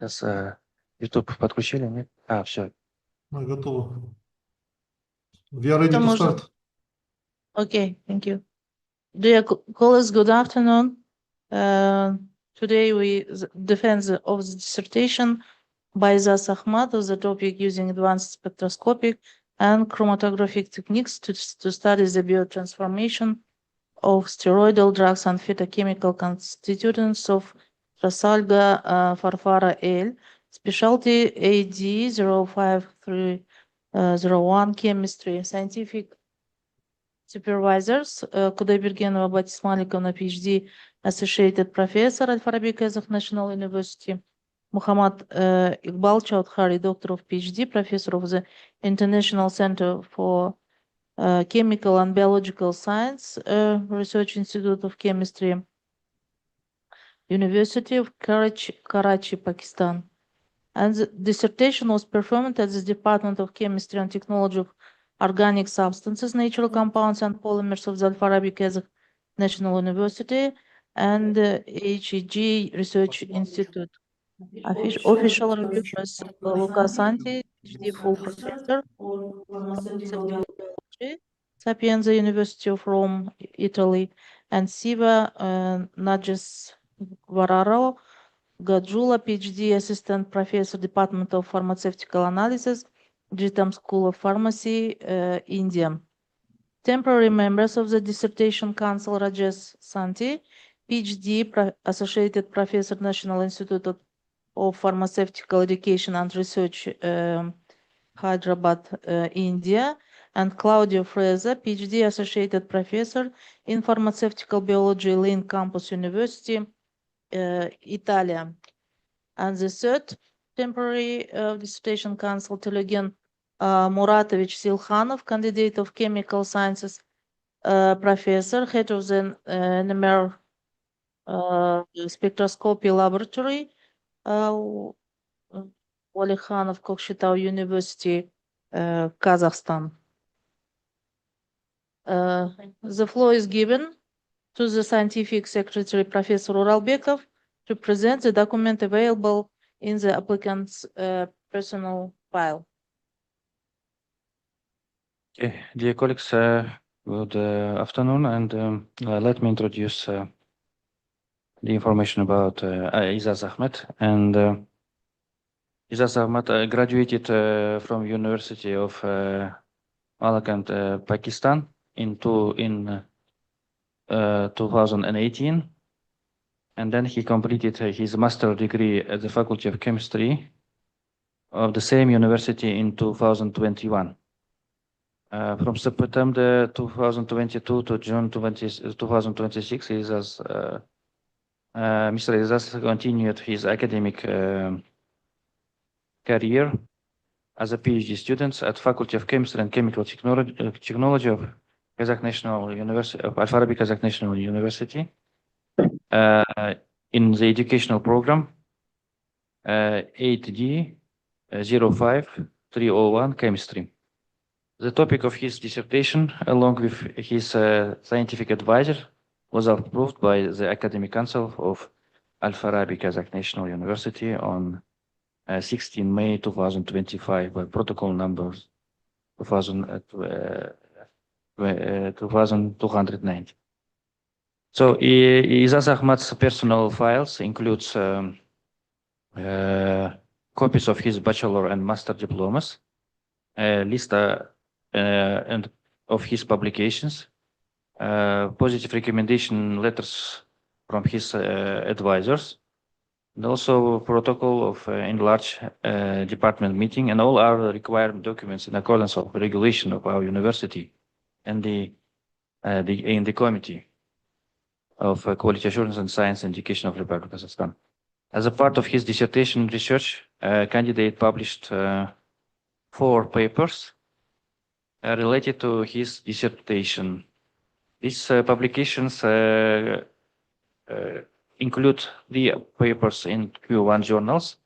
Сейчас YouTube подключили, нет? Все. Готово. We are ready Что to можно? start. Okay, thank you. Dear colleagues, good afternoon. Today we defend of the dissertation by Izaz Ahmad of the topic using advanced spectroscopic and chromatographic techniques to study the biotransformation of steroidal drugs and phytochemical constituents of Trasalga farfara L, specialty AD 05301 chemistry, scientific supervisors, Kudaibergenova Batis Malikovna, PhD, Associated Professor at Farabi Kazakh National University, Muhammad Iqbal Chaudhary, Doctor of PhD, Professor of the International Center for Chemical and Biological Science, Research Institute of Chemistry, University of Karachi, Pakistan. And the dissertation was performed at the Department of Chemistry and Technology of Organic Substances, Natural Compounds and Polymers of the Al-Farabi Kazakh National University and HEG Research Institute. Official reviewers Luca Santi, PhD full professor, pharmaceutical biology, Sapienza University of Rome, Italy, and Siva Nages Vararo, Gadjula, PhD, Assistant Professor, Department of Pharmaceutical Analysis, GTAM School of Pharmacy, India. Temporary members of the Dissertation Council, Rajesh Santi, PhD, Associated Professor, National Institute of Pharmaceutical Education and Research, Hyderabad, India, and Claudio Freza, PhD, Associated Professor in Pharmaceutical Biology, Lane Campus University, Italia. And the third temporary dissertation council, Telegen Muratovich Silkhanov, candidate of chemical sciences, professor, head of the NMR spectroscopy laboratory, Walekhanov Kokshetau University, Kazakhstan. The floor is given to the scientific secretary, Professor Uralbekov, to present the document available in the applicant's personal file. Okay, dear colleagues, good afternoon, and let me introduce the information about Izaz Ahmed. And Izaz Ahmed graduated from University of Malakand, Pakistan in 2018, and then he completed his master degree at the Faculty of Chemistry of the same university in 2021. From September 2022 to June 2026, Mr. Izaz continued his academic career as a PhD student at Faculty of Chemistry and Chemical Technology of Kazakh National University of Al-Farabi Kazakh National University in the educational program 8D 05301 Chemistry. The topic of his dissertation, along with his scientific advisor, was approved by the Academic Council of Al-Farabi Kazakh National University on 16 May 2025 by protocol numbers 2290. So Izaz Ahmad's personal files includes copies of his bachelor and master diplomas, a list and of his publications, positive recommendation letters from his advisors, and also protocol of enlarged department meeting, and all are required documents in accordance with regulation of our university and in the committee of quality assurance and science and education of Republic of Kazakhstan. As a part of his dissertation research, candidate published 4 papers related to his dissertation. These publications include the papers in Q1 journals,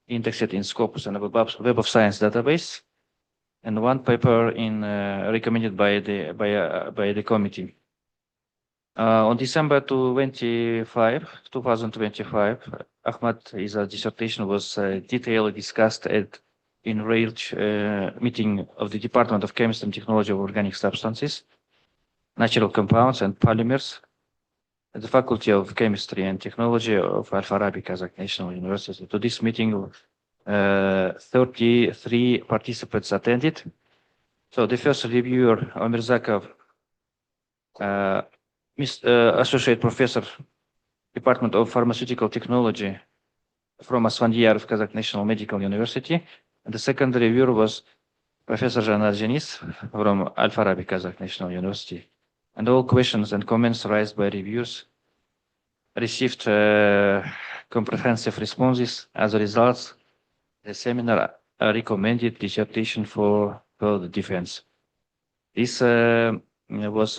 indexed in Scopus and Web of Science database, and 1 paper in recommended by the committee. On December 25, 2025, Ahmad Izaz dissertation was detailedly discussed at enraged meeting of the Department of Chemistry and Technology of Organic Substances, Natural Compounds and Polymers at the Faculty of Chemistry and Technology of Al-Farabi, Kazakh National University. To this meeting, 33 participants attended. So the first reviewer, Omirzakov, Associate Professor, Department of Pharmaceutical Technology from Asfandiarov Kazakh National Medical University. And the second reviewer was Professor Janat Janis from Al-Farabi Kazakh National University. And all questions and comments raised by reviewers received comprehensive responses. As a result, the seminar recommended dissertation for further defense. This was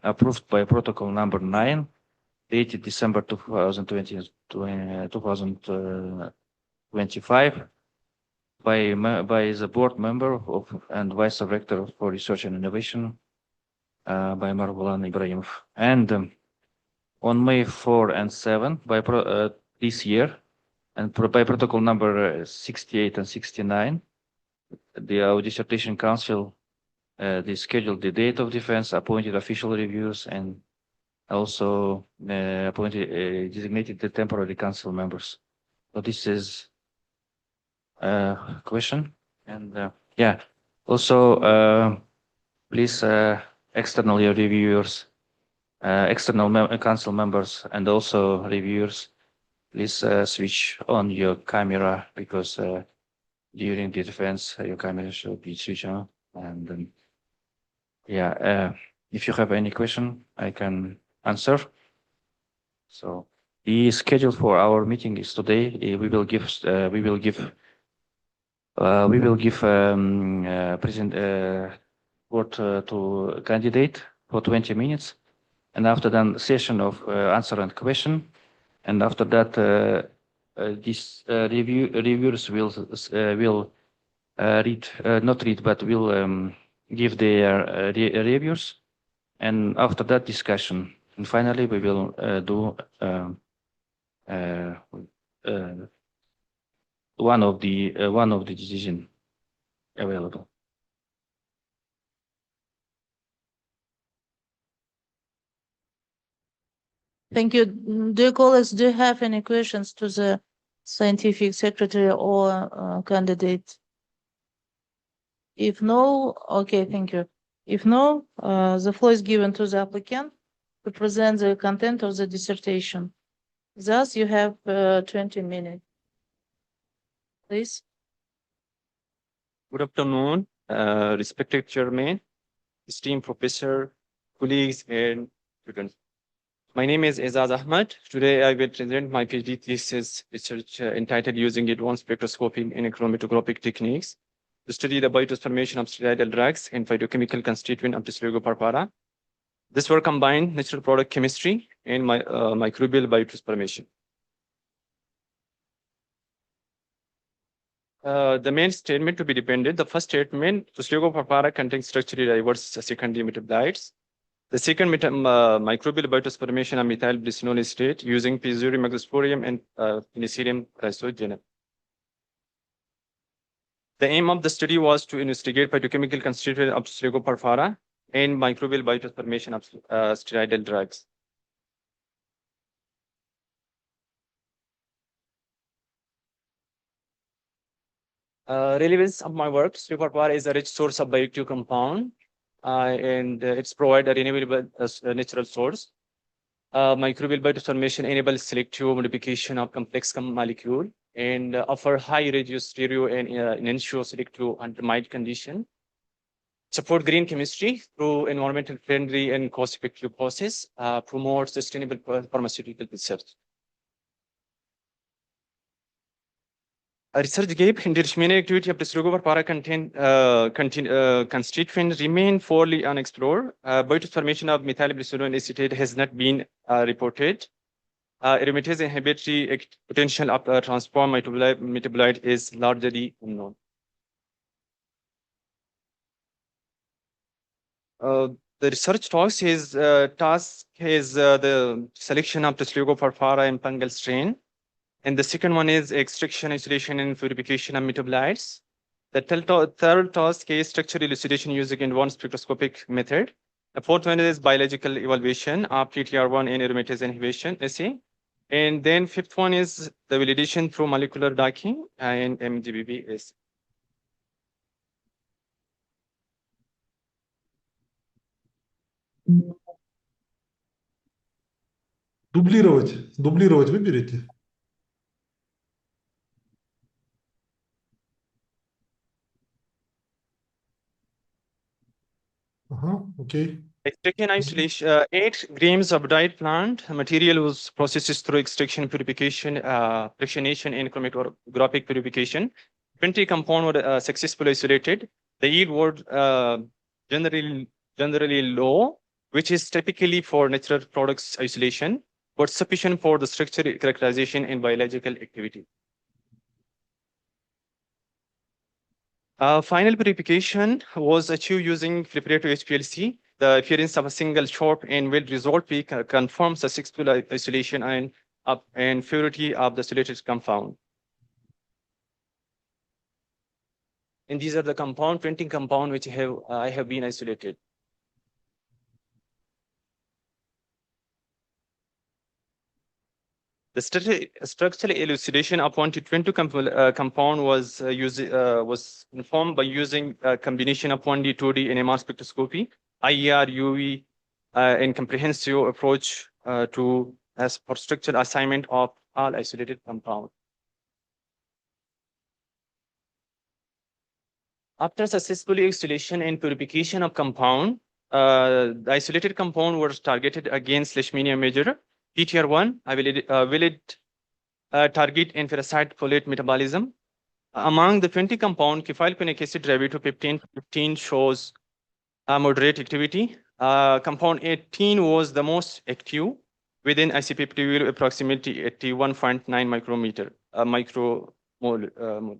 approved by protocol number 9, dated December 2025 by the board member and vice director for research and innovation by Margulan Ibrahimov. And on May 4 and 7 this year, and by protocol number 68 and 69, our dissertation council they scheduled the date of defense, appointed official reviewers, and also designated the temporary council members. So this is a question. And yeah, also please external reviewers, external council members, and also reviewers, please switch on your camera, because during the defense your camera should be switched on. And yeah, if you have any question, I can answer. So the schedule for our meeting is today. We will give present word to candidate for 20 minutes, and after that session of answer and question, and after that these reviewers will read, not read, but will give their reviews, and after that discussion, and finally we will do one of the decision available. Thank you. Dear colleagues, do you have any questions to the scientific secretary or candidate? If no, okay, thank you. If no, the floor is given to the applicant to present the content of the dissertation. Thus, you have 20 minutes. Please. Good afternoon, respected chairman, esteemed professor, colleagues, and students. My name is Izaz Ahmad. Today, I will present my PhD thesis research entitled Using Advanced Spectroscopy in Chromatographic Techniques to study the biotransformation of steroidal drugs and phytochemical constituent of Dysligo. This work combined natural product chemistry and microbial biotransformation. The main statement to be depended. The first statement, Dysligo contains structurally diverse secondary metabolites. The second microbial biotransformation of methyl glycinol acetate using Physarum megasporium and Penicillium chrysogenum. The aim of the study was to investigate phytochemical constituent of Dysligo and microbial biotransformation of steroidal drugs. Relevance of my work, Dysligo is a rich source of bioactive compound. And it's provide a renewable natural source. Microbial biotransformation enables selective modification of complex molecule and offer high radius stereo and ensure selective under mild condition. Support green chemistry through environmental friendly and cost-effective process. Promote sustainable pharmaceutical research. A research gap in the remaining activity of Dysligo constituent remain fully unexplored. Biotransformation of methyl glycinol acetate has not been reported. Aromatase inhibitory potential of transform metabolite is largely unknown. the research task is the selection of Pterygoparpara and fungal strain. And the second one is extraction, isolation, and purification of metabolites. The third task is structural elucidation using advanced spectroscopic method. The fourth one is biological evaluation of PTR1 and aromatase inhibition, assay. And then fifth one is the validation through molecular docking and MGBB assay. Дублировать выберите. Ага, окей. Extraction isolation, 8 grams of dried plant material was processed through extraction, purification, fractionation, and chromatographic purification. 20 compound were successfully isolated. The yield was generally low, which is typically for natural products isolation, but sufficient for the structure characterization and biological activity. Final purification was achieved using preparatory HPLC. The appearance of a single short and well-resolved peak confirms the successful isolation and purity of the isolated compound. And these are the 20 compound which I have been isolated. The structural elucidation upon 20 compound was informed by using a combination of 1D, 2D, and NMR spectroscopy, IER, UV, and comprehensive approach as for structural assignment of all isolated compound. After successful isolation and purification of compound, the isolated compound was targeted against Leishmania major. PTR1 will it target and parasite folate metabolism. Among the 20 compound, kefalquinic acid derivative 15 shows moderate activity. Compound 18 was the most active within IC50 value approximately 81.9 micromole.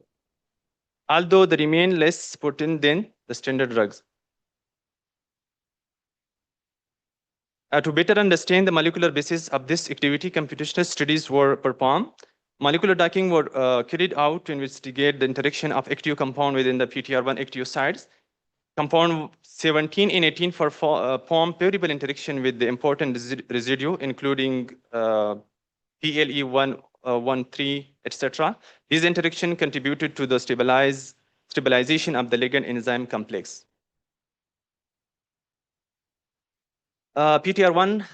Although they remain less potent than the standard drugs. To better understand the molecular basis of this activity, computational studies were performed. Molecular docking were carried out to investigate the interaction of active compound within the PTR1 active sites. Compound 17 and 18 form favorable interaction with the important residue, including PLE113, etc. These interaction contributed to the stabilization of the ligand enzyme complex. PTR1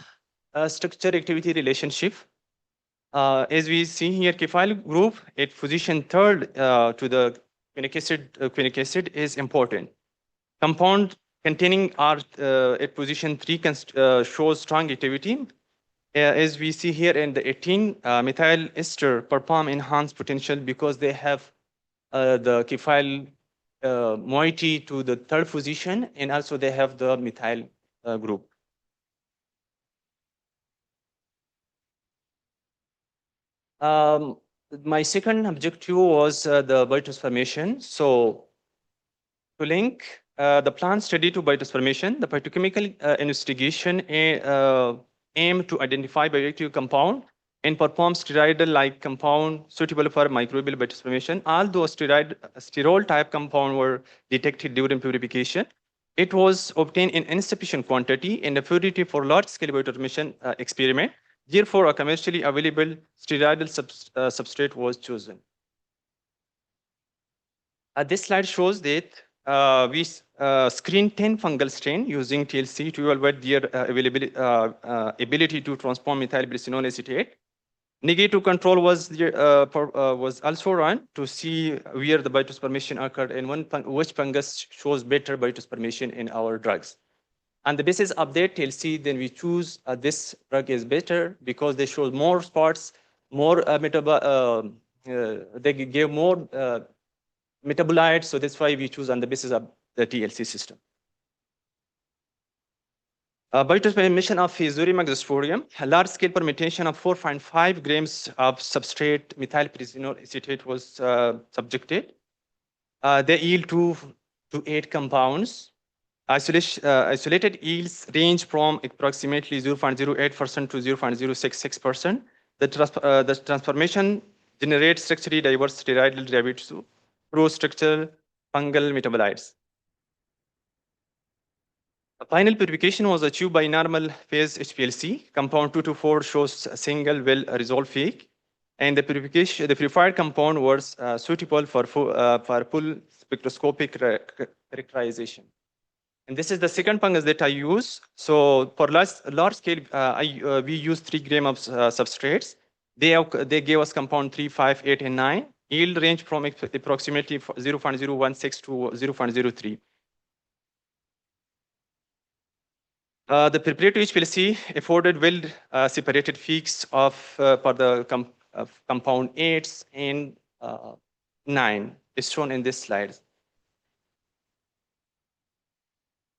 structure activity relationship. As we see here, kefal group at position 3rd to the quinic acid is important. Compound containing R at position 3 shows strong activity. As we see here in the 18, methyl ester perform enhanced potential because they have the kefal moiety to the 3rd position, and also they have the methyl group. My second objective was the biotransformation. So to link the plant study to biotransformation, the phytochemical investigation aim to identify bioactive compound and perform steroidal-like compound suitable for microbial biotransformation. Although steroid type compound were detected during purification, it was obtained in insufficient quantity and the purity for large-scale biotransformation experiment. Therefore, a commercially available steroidal substrate was chosen. This slide shows that we screened 10 fungal strains using TLC to evaluate their ability to transform methylglycinol acetate. Negative control was also run to see where the biotransformation occurred and which fungus shows better biotransformation in our drugs. On the basis of that TLC, then we choose this drug is better because they show more spots, more they give more metabolites. So that's why we choose on the basis of the TLC system. Biotransformation of Zurimaxosporium, a large-scale permutation of 4.5 grams of substrate methylpyridinol acetate was subjected. They yield 2 to 8 compounds. Isolated yields range from approximately 0.08% to 0.066%. The transformation generates structurally diverse steroidal derivatives to pro-structural fungal metabolites. A final purification was achieved by normal phase HPLC. Compound 224 shows a single well-resolved fake, and the purified compound was suitable for full spectroscopic characterization. And this is the second fungus that I use. So for large scale, we use 3 grams of substrates. They gave us compound 3, 5, 8, and 9. Yield range from approximately 0.016 to 0.03. The preparatory HPLC afforded well separated peaks of for the compound 8 and 9 is shown in this slide.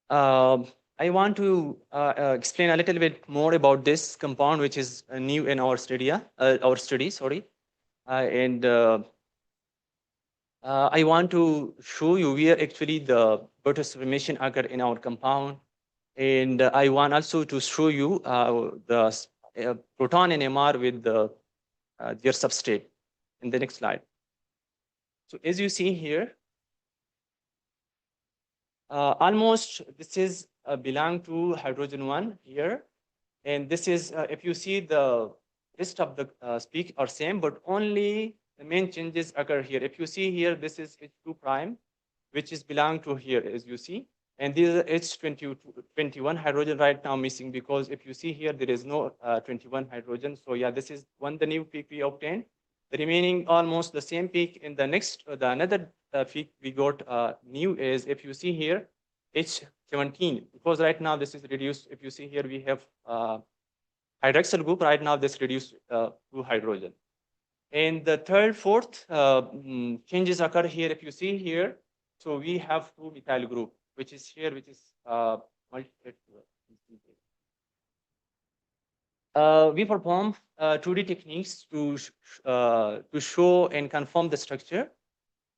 I want to explain a little bit more about this compound, which is new in our study. I want to show you where actually the Bertus formation occur in our compound. And I want also to show you the proton and MR with their substrate in the next slide. So as you see here, almost this is belong to hydrogen 1 here. And this is, if you see the rest of the peak are same, but only the main changes occur here. If you see here, this is H2 prime, which is belong to here, as you see. And these are H21 hydrogen right now missing, because if you see here, there is no 21 hydrogen. So yeah, this is the new peak we obtained. The remaining almost the same peak in the next, another peak we got new is, if you see here, H17, because right now this is reduced. If you see here, we have hydroxyl group. Right now this reduced to hydrogen. And the third, fourth changes occur here. If you see here, so we have 2 methyl group, which is here, which is we perform 2D techniques to show and confirm the structure.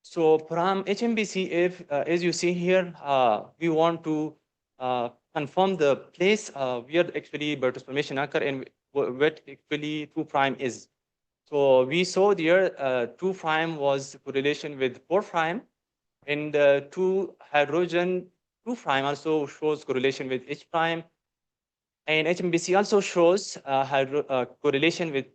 So from HMBC, if as you see here, we want to confirm the place where actually Bertus formation occur and what actually 2' is. So we saw there 2' was correlation with 4', and 2 hydrogen 2' also shows correlation with H', and HMBC also shows correlation with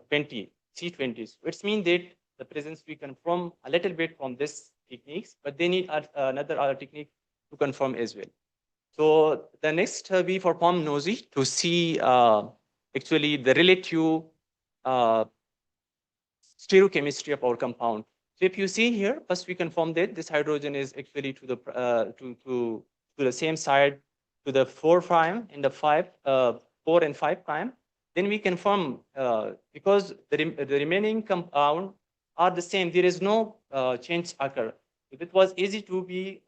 20 C20s. Which means that the presence we confirm a little bit from this techniques, but they need another technique to confirm as well. So the next we perform NOSI to see actually the relative stereochemistry of our compound. So if you see here, first we confirm that this hydrogen is actually to the same side, to the 4' and the 4 and 5'. Then we confirm because the remaining compound are the same. There is no change occur. It was easy to be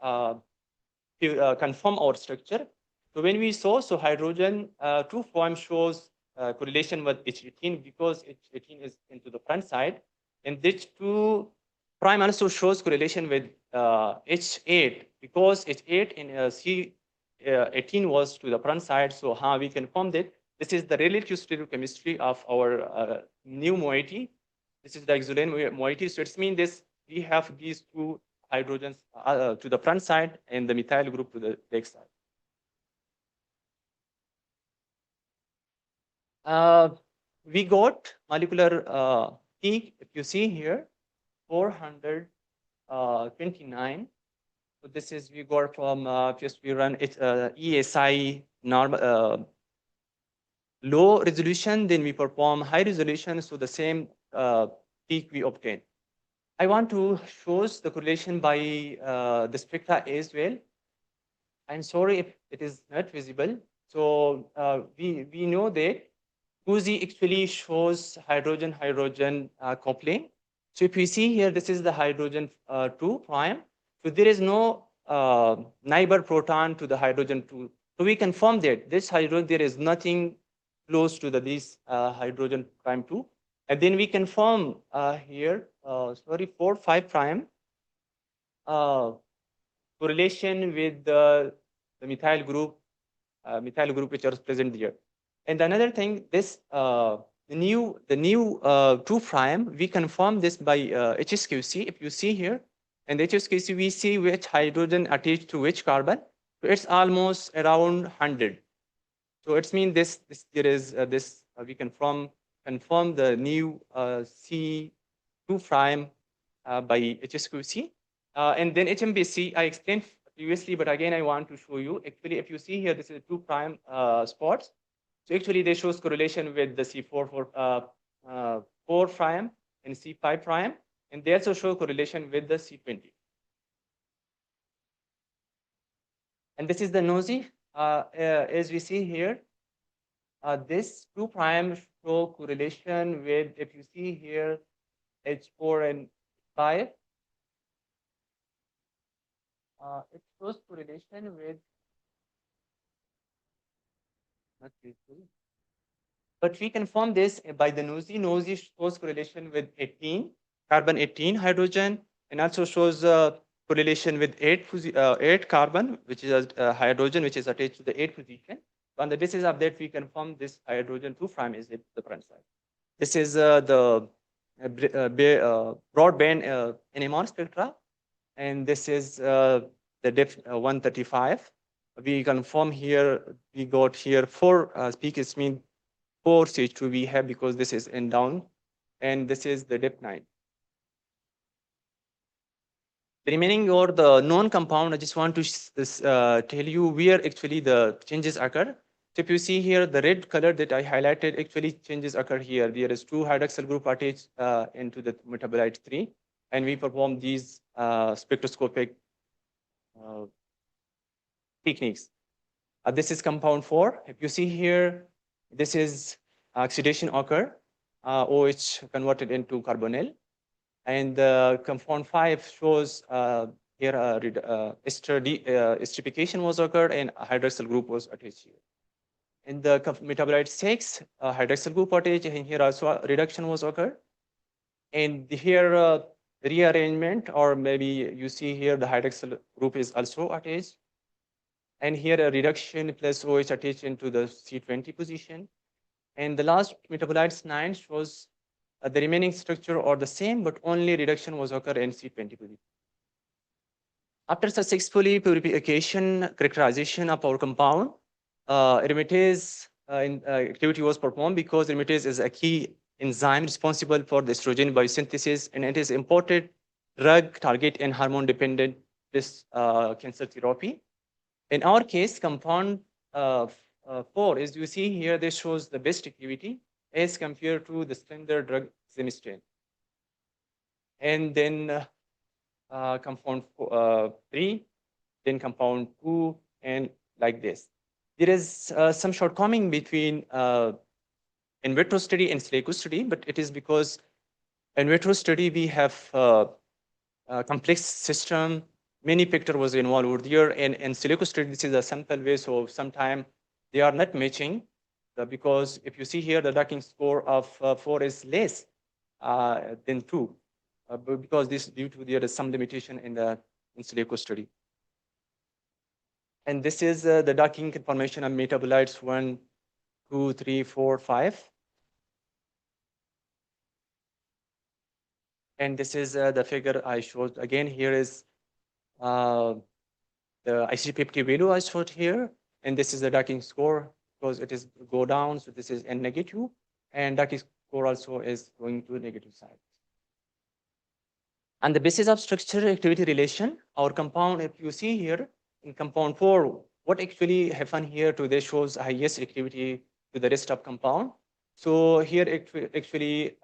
confirm our structure. So when we saw, so hydrogen 2' shows correlation with H18 because H18 is into the front side, and this 2' also shows correlation with H8 because H8 in C18 was to the front side. So how we confirm that this is the relative stereochemistry of our new moiety. This is the xylene moiety. So it means this we have these 2 hydrogens to the front side and the methyl group to the back side. We got molecular peak, if you see here, 429. So this is we got from just we run it ESI normal low resolution, then we perform high resolution. So the same peak we obtain. I want to show the correlation by the spectra as well. I'm sorry if it is not visible. So we know that Uzi actually shows hydrogen-hydrogen coupling. So if you see here, this is the hydrogen 2'. So there is no neighbor proton to the hydrogen 2. So we confirm that this hydrogen, there is nothing close to this hydrogen prime 2. And then we confirm here, 4, 5' correlation with the the methyl group which are present there. And another thing, this the new 2 prime, we confirm this by HSQC. If you see here, in the HSQC, we see which hydrogen attached to which carbon. So it's almost around 100. So it's mean this there is we confirm the new C2 prime by HSQC. And then HMBC, I explained previously, but again, I want to show you. Actually, if you see here, this is 2 prime spots. So actually, they shows correlation with the C4 prime and C5 prime, and they also show correlation with the C20. And this is the nosy. As we see here, this 2 prime show correlation with, if you see here, H4 and 5. It shows correlation with, not useful. But we confirm this by the nosy. Nosy shows correlation with 18, carbon 18 hydrogen, and also shows correlation with 8 carbon, which is a hydrogen, which is attached to the 8 position. On the basis of that, we confirm this hydrogen 2 prime is the front side. This is the broadband NMR spectra, and this is the depth 135. We confirm here, we got here 4 peaks, mean 4 CH2 we have because this is in down, and this is the depth 9. The remaining or the known compound, I just want to tell you where actually the changes occur. So if you see here, the red color that I highlighted, actually changes occur here. There is 2 hydroxyl group attached into the metabolite 3, and we perform these spectroscopic techniques. This is compound 4. If you see here, this is oxidation occur, OH converted into carbonyl. And the compound 5 shows here esterification was occurred and a hydroxyl group was attached here. In the metabolite 6, hydroxyl group attached, and here also a reduction was occurred. And here rearrangement, or maybe you see here the hydroxyl group is also attached. And here a reduction plus OH attached into the C20 position. And the last metabolites 9 shows the remaining structure or the same, but only reduction was occur in C20 position. After successfully purification characterization of our compound, aromatase activity was performed because aromatase is a key enzyme responsible for the estrogen biosynthesis, and it is important drug target and hormone dependent this cancer therapy. In our case, compound 4, as you see here, this shows the best activity as compared to the standard drug zemistane. And then compound 3, then compound 2, and like this. There is some shortcoming between in vitro study and silico study, but it is because in vitro study we have a complex system, many factors was involved over there, and in silico study this is a sample way, so sometimes they are not matching because if you see here the docking score of 4 is less than 2, because this due to there is some limitation in the in silico study. And this is the docking conformation of metabolites 1, 2, 3, 4, 5. And this is the figure I showed. Again, here is the IC50 value I showed here. And this is the docking score because it is go down. So this is N negative. And docking score also is going to negative side. On the basis of structure activity relation, our compound, if you see here, in compound 4, what actually happened here to this shows highest activity to the rest of compound. So here actually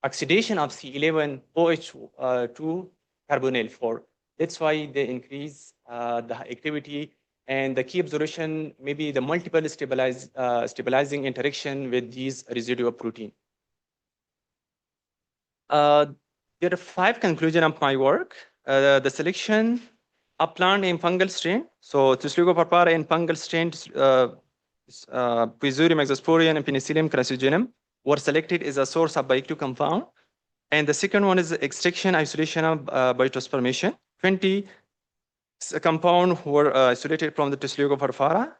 oxidation of C11 OH2 carbonyl 4. That's why they increase the activity, and the key observation maybe the multiple stabilizing interaction with these residual protein. There are 5 conclusions of my work. The selection of plant and fungal strain. So Tuslugo parpara and fungal strain, Pizurium exosporium and Penicillium crassugenium were selected as a source of bioactive compound. And the second one is extraction isolation of biotransformation. 20 compound were isolated from the Teslugo farfara,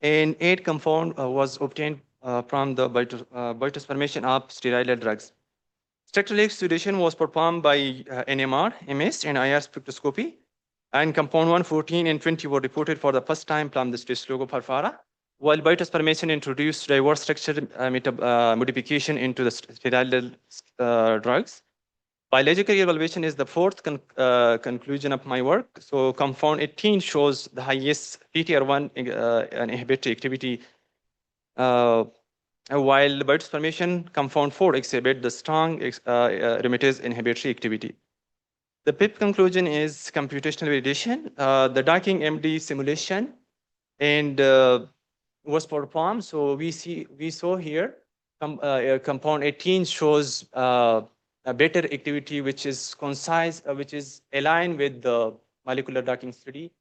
and 8 compound was obtained from the biotransformation of steroidal drugs. Structural exudation was performed by NMR, MS, and IR spectroscopy, and compound 1, 14, and 20 were reported for the first time from the Teslugo farfara, while biotransformation introduced diverse structure modification into the steroidal drugs. Biological evaluation is the fourth conclusion of my work. So compound 18 shows the highest PTR1 inhibitory activity, while biotransformation compound 4 exhibit the strong aromatase inhibitory activity. The PIP conclusion is computational validation. The docking MD simulation and was performed. So we saw here compound 18 shows a better activity which is concise, which is aligned with the molecular docking study.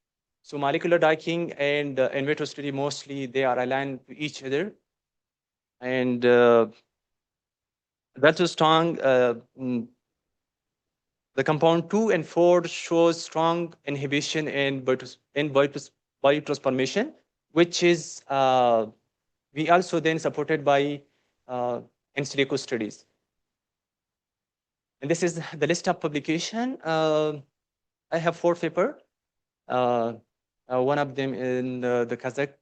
So molecular docking and in vitro study mostly they are aligned to each other, and that's a strong. The compound 2 and 4 shows strong inhibition in biotransformation, which is we also then supported by in silico studies. And this is the list of publication. I have 4 papers. One of them in the Kazakh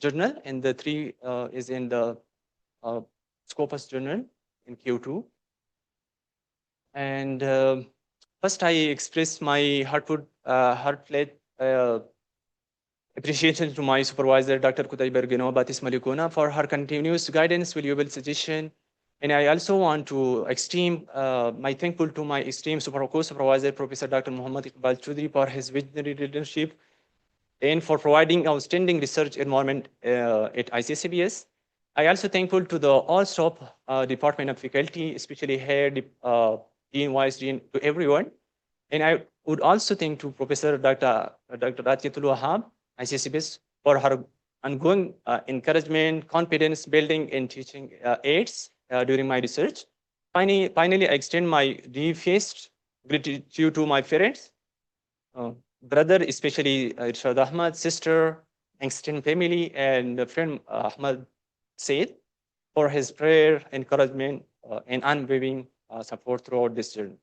journal, and the 3 is in the Scopus journal in Q2. And first, I express my heartfelt appreciation to my supervisor, Dr. Kutay Bergino Batis Malikuna, for her continuous guidance, valuable suggestion. And I also want to extend my thankful to my esteemed co-supervisor, Professor Dr. Muhammad Iqbal Choudhury, for his visionary leadership and for providing outstanding research environment at ICCBS. I also thankful to the all staff department of faculty, especially head, dean, vice dean, to everyone. And I would also thank to Professor Dr. Ratiatul Wahab, ICCBS, for her ongoing encouragement, confidence building, and teaching aids during my research. Finally, I extend my deepest gratitude to my parents, brother, especially Irshad Ahmad, sister, extended family, and friend Ahmad Said, for his prayer, encouragement, and unwavering support throughout this journey.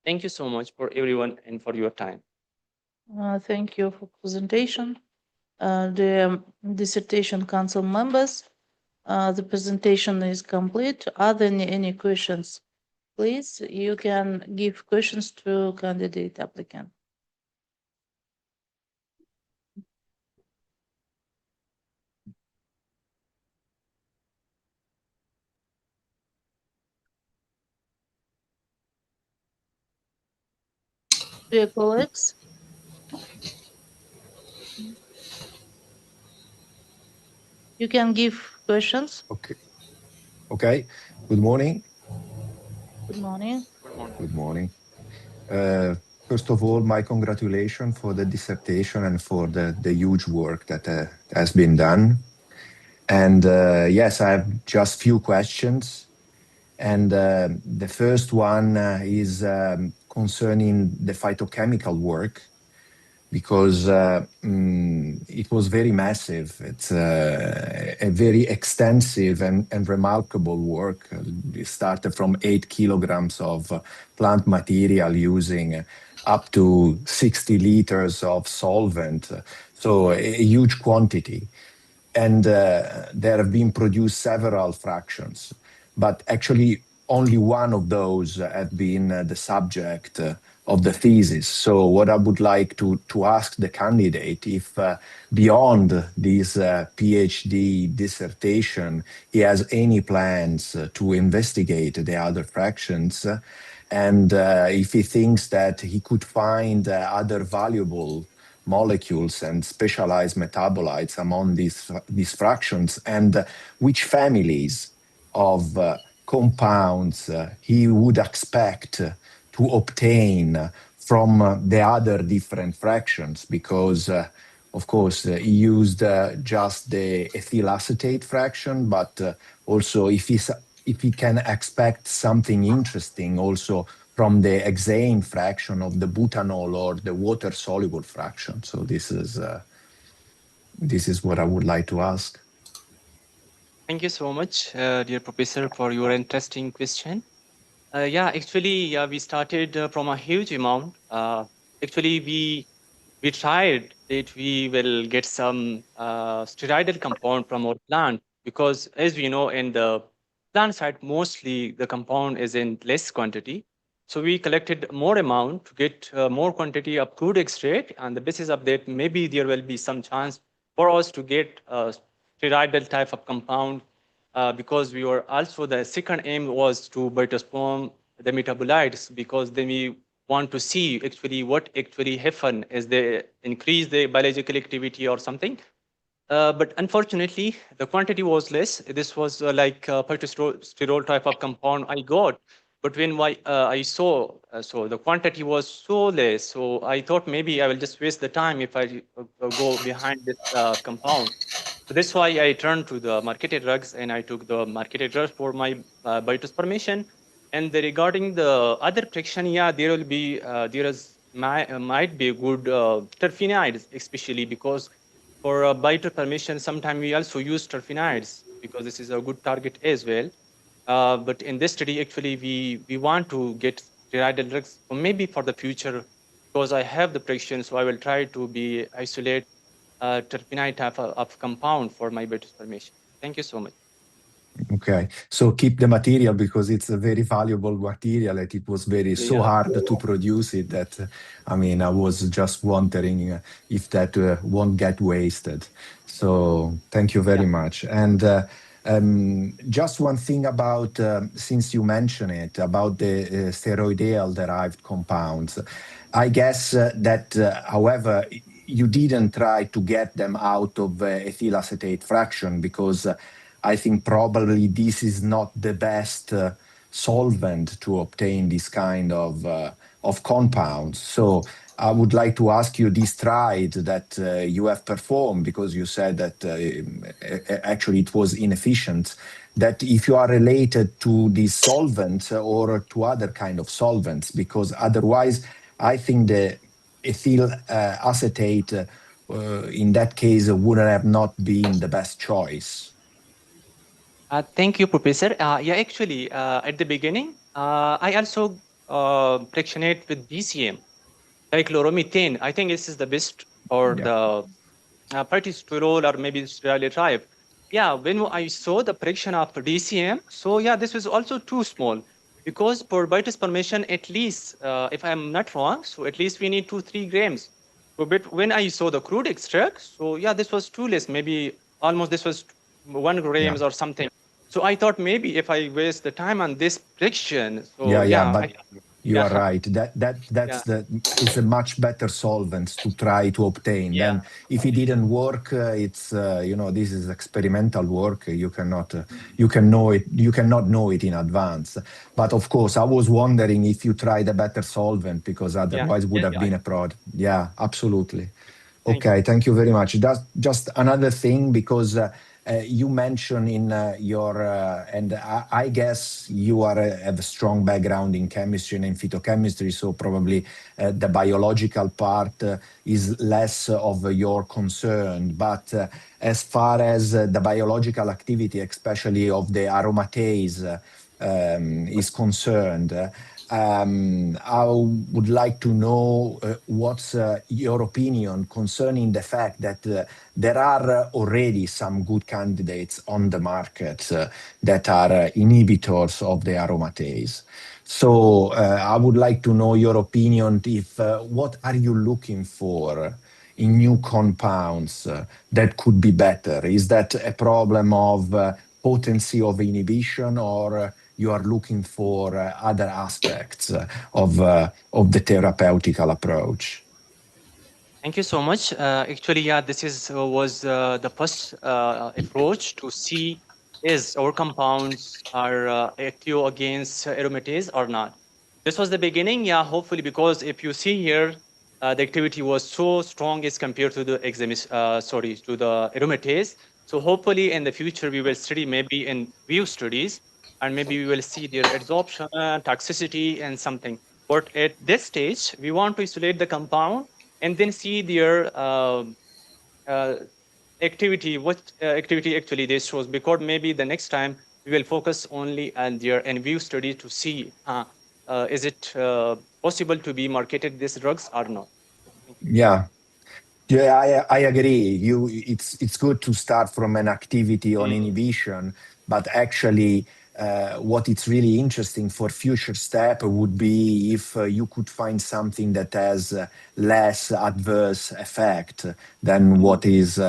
Thank you so much for everyone and for your time. Thank you for presentation. The dissertation council members, the presentation is complete. Are there any questions? Please, you can give questions to candidate applicant. Dear colleagues, you can give questions. Okay. Okay. Good morning. Good morning. Good morning. First of all, my congratulations for the dissertation and for the huge work that has been done. And yes, I have just few questions. And the first one is concerning the phytochemical work, because it was very massive. It's a very extensive and remarkable work. It started from 8 kilograms of plant material using up to 60 liters of solvent. So a huge quantity. And there have been produced several fractions, but actually only one of those had been the subject of the thesis. So what I would like to ask the candidate, if beyond this PhD dissertation, he has any plans to investigate the other fractions, and if he thinks that he could find other valuable molecules and specialized metabolites among these fractions, and which families of compounds he would expect to obtain from the other different fractions, because of course he used just the ethyl acetate fraction, but also if he can expect something interesting also from the hexane fraction of the butanol or the water-soluble fraction. So this is what I would like to ask. Thank you so much, dear professor, for your interesting question. Yeah, actually, yeah, we started from a huge amount. Actually, we tried that we will get some steroidal compound from our plant because, as we know, in the plant side, mostly the compound is in less quantity. So we collected more amount to get more quantity of crude extract, and the basis of that, maybe there will be some chance for us to get steroidal type of compound because we were also the second aim was to transform the metabolites because then we want to see actually what actually happen as they increase the biological activity or something. But unfortunately, the quantity was less. This was like phytosterol type of compound I got. But when I saw, so the quantity was so less, so I thought maybe I will just waste the time if I go behind this compound. So that's why I turned to the marketed drugs and I took the marketed drugs for my biotransformation. And regarding the other friction, yeah, there will be might be good terpenoids, especially because for biotransformation, sometimes we also use terpenoids because this is a good target as well. But in this study, actually, we want to get steroidal drugs, or maybe for the future, because I have the friction, so I will try to be isolate terpenoid type of compound for my biotransformation. Thank you so much. Okay, so keep the material because it's a very valuable material and it was so Yeah. hard to produce it that, I mean, I was just wondering if that won't get wasted. So thank you very much. And just one thing about, since you mentioned it, about the steroidal derived compounds, I guess that, however, you didn't try to get them out of ethyl acetate fraction because I think probably this is not the best solvent to obtain this kind of compounds. So I would like to ask you this tried that you have performed because you said that actually it was inefficient. That if you are related to these solvents or to other kind of solvents, because otherwise I think the ethyl acetate in that case would have not been the best choice. Thank you, Professor. Yeah, actually, at the beginning, I also fractionate with DCM, like chloromethane. I think this is the best for the phytosterol or maybe steroid. Yeah, when I saw the fraction of DCM, so yeah, this was also too small because for biotransformation, at least, if I'm not wrong, so at least we need 2-3 grams. So, but when I saw the crude extract, so yeah, this was too less. Maybe almost this was 1 grams or something. So I thought maybe if I waste the time on this friction, so But you are right. It's a much better solvent to try to obtain. Then if it didn't work, it's this is experimental work. You cannot know it in advance. But of course, I was wondering if you tried a better solvent because otherwise would have been a product. Yeah, absolutely. Okay, thank you very much. That's just another thing because you mentioned in your, and I guess you have a strong background in chemistry and in phytochemistry, so probably the biological part is less of your concern. But as far as the biological activity, especially of the aromatase, is concerned, I would like to know what's your opinion concerning the fact that there are already some good candidates on the market that are inhibitors of the aromatase. So I would like to know your opinion if what are you looking for in new compounds that could be better? Is that a problem of potency of inhibition or you are looking for other aspects of the therapeutical approach? Thank you so much. Actually, yeah, this was the first approach to see is our compounds are active against aromatase or not. This was the beginning, yeah. Hopefully, because if you see here, the activity was so strong as compared to the to the aromatase. So hopefully, in the future, we will study maybe in view studies. and maybe we will see their absorption, toxicity, and something. But at this stage, we want to isolate the compound and then see their uh, activity, what activity actually this shows, because maybe the next time we will focus only on their in view study to see is it possible to be marketed these drugs or not. Yeah. Yeah, I agree. It's good to start from an activity on inhibition, but actually, what it's really interesting for future step would be if you could find something that has less adverse effect than what is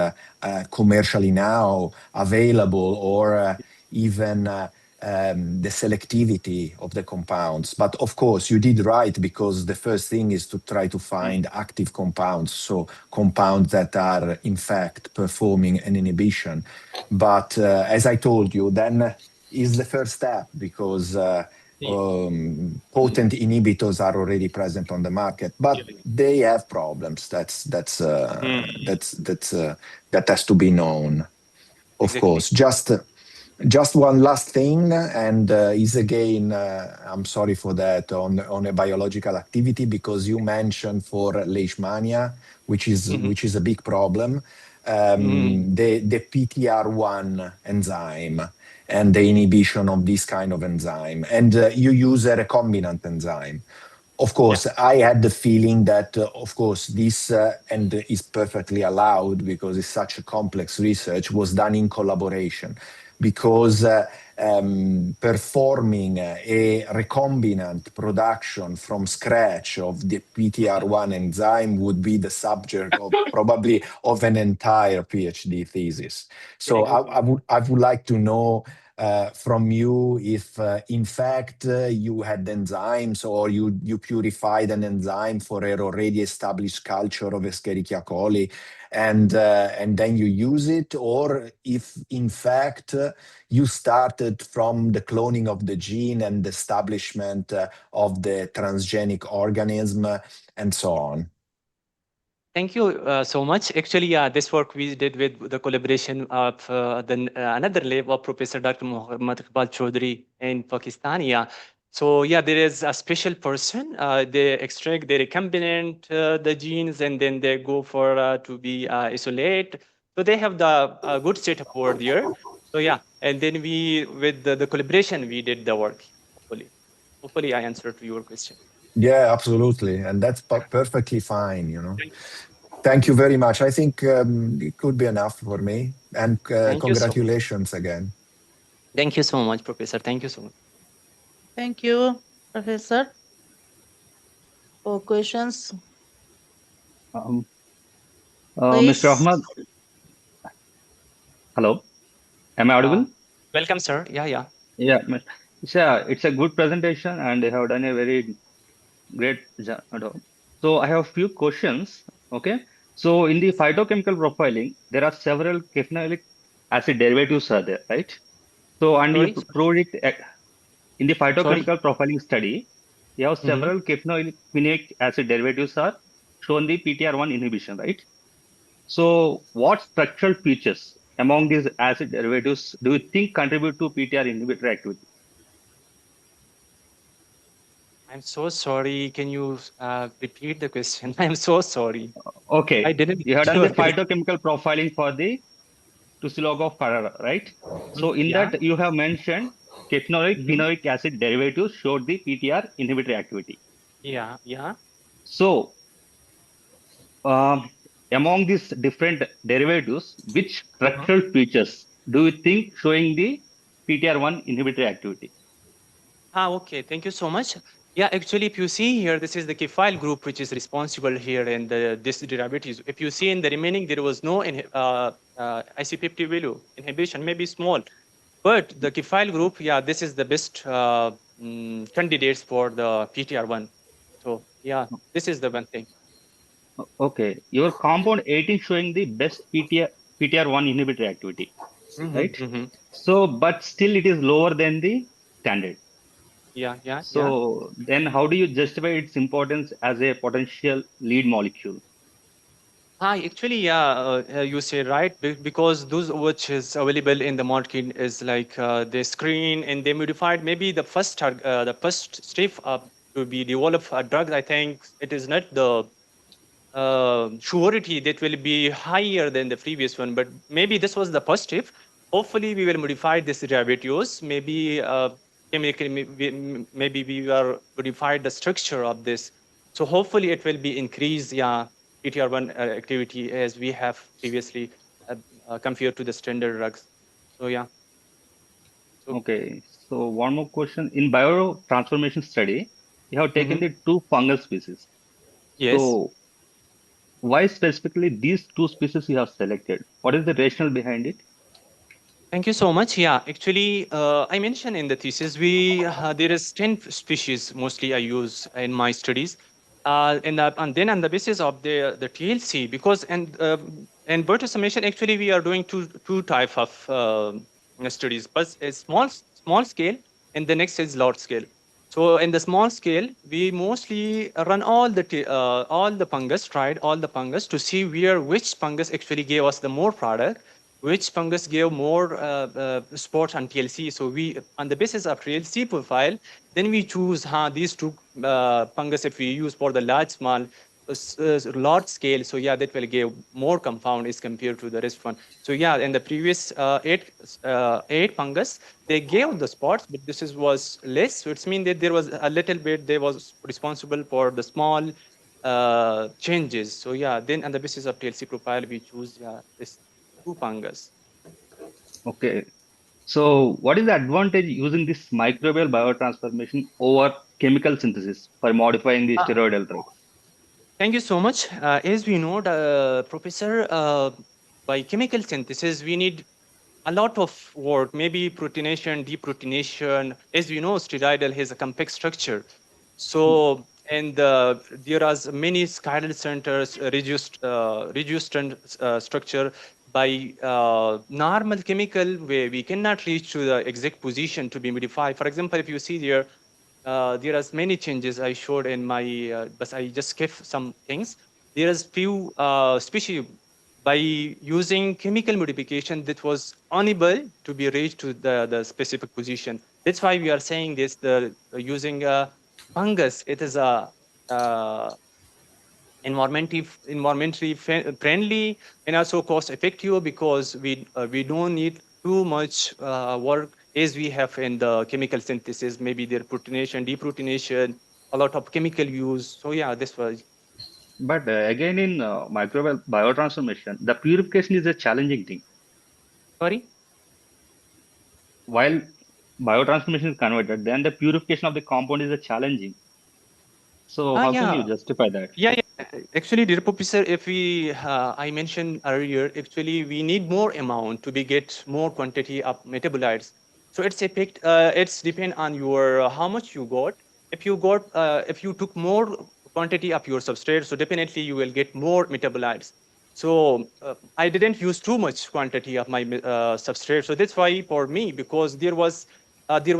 commercially now available, or even the selectivity of the compounds. But of course, you did right, because the first thing is to try to find active compounds, so compounds that are in fact performing an inhibition. But as I told you, then is the first step, because potent inhibitors are already present on the market, but they have problems. That has to be known. Of Exactly. course, just one last thing, and is again, I'm sorry for that, on a biological activity, because you mentioned for leishmania, which is a big problem, the PTR1 enzyme and the inhibition of this kind of enzyme, and you use a recombinant enzyme. Of course, I had the feeling that, of course, this, and is perfectly allowed because it's such a complex research, was done in collaboration, because performing a recombinant production from scratch of the PTR1 enzyme would be the subject of probably of an entire PhD thesis. So I would like to know from you if in fact you had enzymes, or you purified an enzyme for an already established culture of Escherichia coli, and then you use it, or if in fact you started from the cloning of the gene and the establishment of the transgenic organism, and so on. Thank you so much. Actually, this work we did with the collaboration of another lab of Professor Dr. Muhammad Iqbal Chaudhry in Pakistan. Yeah. So yeah, there is a special person. They extract, they recombinant the genes, and then they go for to be isolate. So they have the good setup over there. So yeah, and then we with the collaboration we did the work. Hopefully I answered to your question. Yeah, absolutely, and that's perfectly fine. Thank you very much. I think it could be enough for me. And Thank you so much. congratulations again. Thank you so much, Professor. Thank you so much. Thank you, Professor. For questions, Mr. please. Ahmad, hello. Am I audible? Welcome, sir. Yeah. Yeah, it's a good presentation, and you have done a very great job. So I have a few questions. Okay. So in the phytochemical profiling, there are several caffeinic acid derivatives are there, right? So, and you Sorry. proved it in the Sorry. phytochemical profiling study, you have several caffeinic acid derivatives are shown the PTR1 inhibition, right? So, what structural features among these acid derivatives do you think contribute to PTR inhibitor activity? I'm so sorry. Can you repeat the question? I'm so sorry. I Okay, didn't you have get done your the question. phytochemical profiling for the Tusilog Carrara, right? So, in Yeah. that you have mentioned caffeinic phenolic acid derivatives showed the PTR inhibitory activity. Yeah. So, among these different derivatives, which structural features do you think showing the PTR1 inhibitory activity? Okay. Thank you so much. Yeah, actually, if you see here, this is the kefile group which is responsible here in this derivatives. If you see in the remaining, there was no IC50 value inhibition, maybe small, but the kefile group, yeah, this is the best candidates for the PTR1. So yeah, this is the one thing. Okay, your compound 18 showing the best PTR1 inhibitory activity, right? So, but still it is lower than the standard. Yeah. So then how do you justify its importance as a potential lead molecule? Hi, actually, yeah, you say right, because those which is available in the market is like they screen and they modified maybe the first step to be develop a drug. I think it is not the surety that will be higher than the previous one, but maybe this was the first step. Hopefully, we will modify this diabetes. Maybe chemically, maybe we will modify the structure of this. So hopefully, it will be increased. Yeah, PTR1 activity as we have previously compared to the standard drugs. So yeah. So Okay, so one more question. In biotransformation study, you have taken mhm. the two fungal species. Yes. So why specifically these two species you have selected? What is the rationale behind it? Thank you so much. Yeah, actually, I mentioned in the thesis there is 10 species mostly I use in my studies, and then on the basis of the TLC because and bird summation actually we are doing two type of studies, but a small scale and the next is large scale. So in the small scale, we mostly run all the fungus, tried all the fungus to see which fungus actually gave us the more product, which fungus gave more spots on TLC. So we, on the basis of TLC profile, then we choose these two fungus if we use for the large scale. So yeah, that will give more compound as compared to the rest one. So yeah, in the previous eight fungus, they gave the spots, but was less. So it's mean that there was a little bit, they was responsible for the small changes. So yeah, then on the basis of TLC profile, we choose this two fungus. Okay, so what is the advantage using this microbial biotransformation over chemical synthesis for modifying the Uh, steroidal drugs? Thank you so much. As we know, Professor, by chemical synthesis, we need a lot of work, maybe proteination, deproteination. As we know, steroidal has a complex structure. So, and there are many chiral centers, reduced structure by normal chemical way. We cannot reach to the exact position to be modified. For example, if you see here, there are many changes I showed in my, but I just skipped some things. There is few species by using chemical modification that was unable to be reached to the specific position. That's why we are saying this, the using fungus, it is a environmentally friendly and also cost effective because we don't need too much work as we have in the chemical synthesis, maybe their proteination, deproteination, a lot of chemical use. So yeah, this was But again, in microbial biotransformation, the purification is a challenging thing. sorry. While biotransformation is converted, then the purification of the compound is a challenging. So how can you Yeah. justify that? Yeah, yeah. Actually, dear professor, if we, I mentioned earlier, actually we need more amount to be get more quantity of metabolites. So it's depend on your how much you got. If you took more quantity of your substrate, so definitely you will get more metabolites. So I didn't use too much quantity of my substrate. So that's why for me, because there was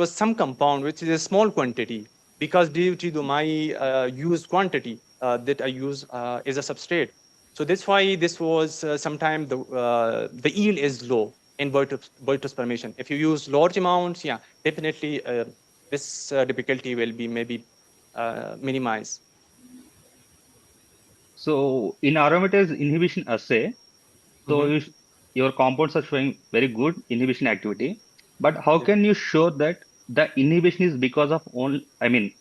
some compound which is a small quantity because due to my use quantity that I use as a substrate. So that's why this was sometimes the yield is low in transformation. If you use large amounts, yeah, definitely this difficulty will be maybe minimized. So in aromatase inhibition assay, so Mhm. your compounds are showing very good inhibition activity. But how Yes. can you show that the inhibition is because of only, I mean,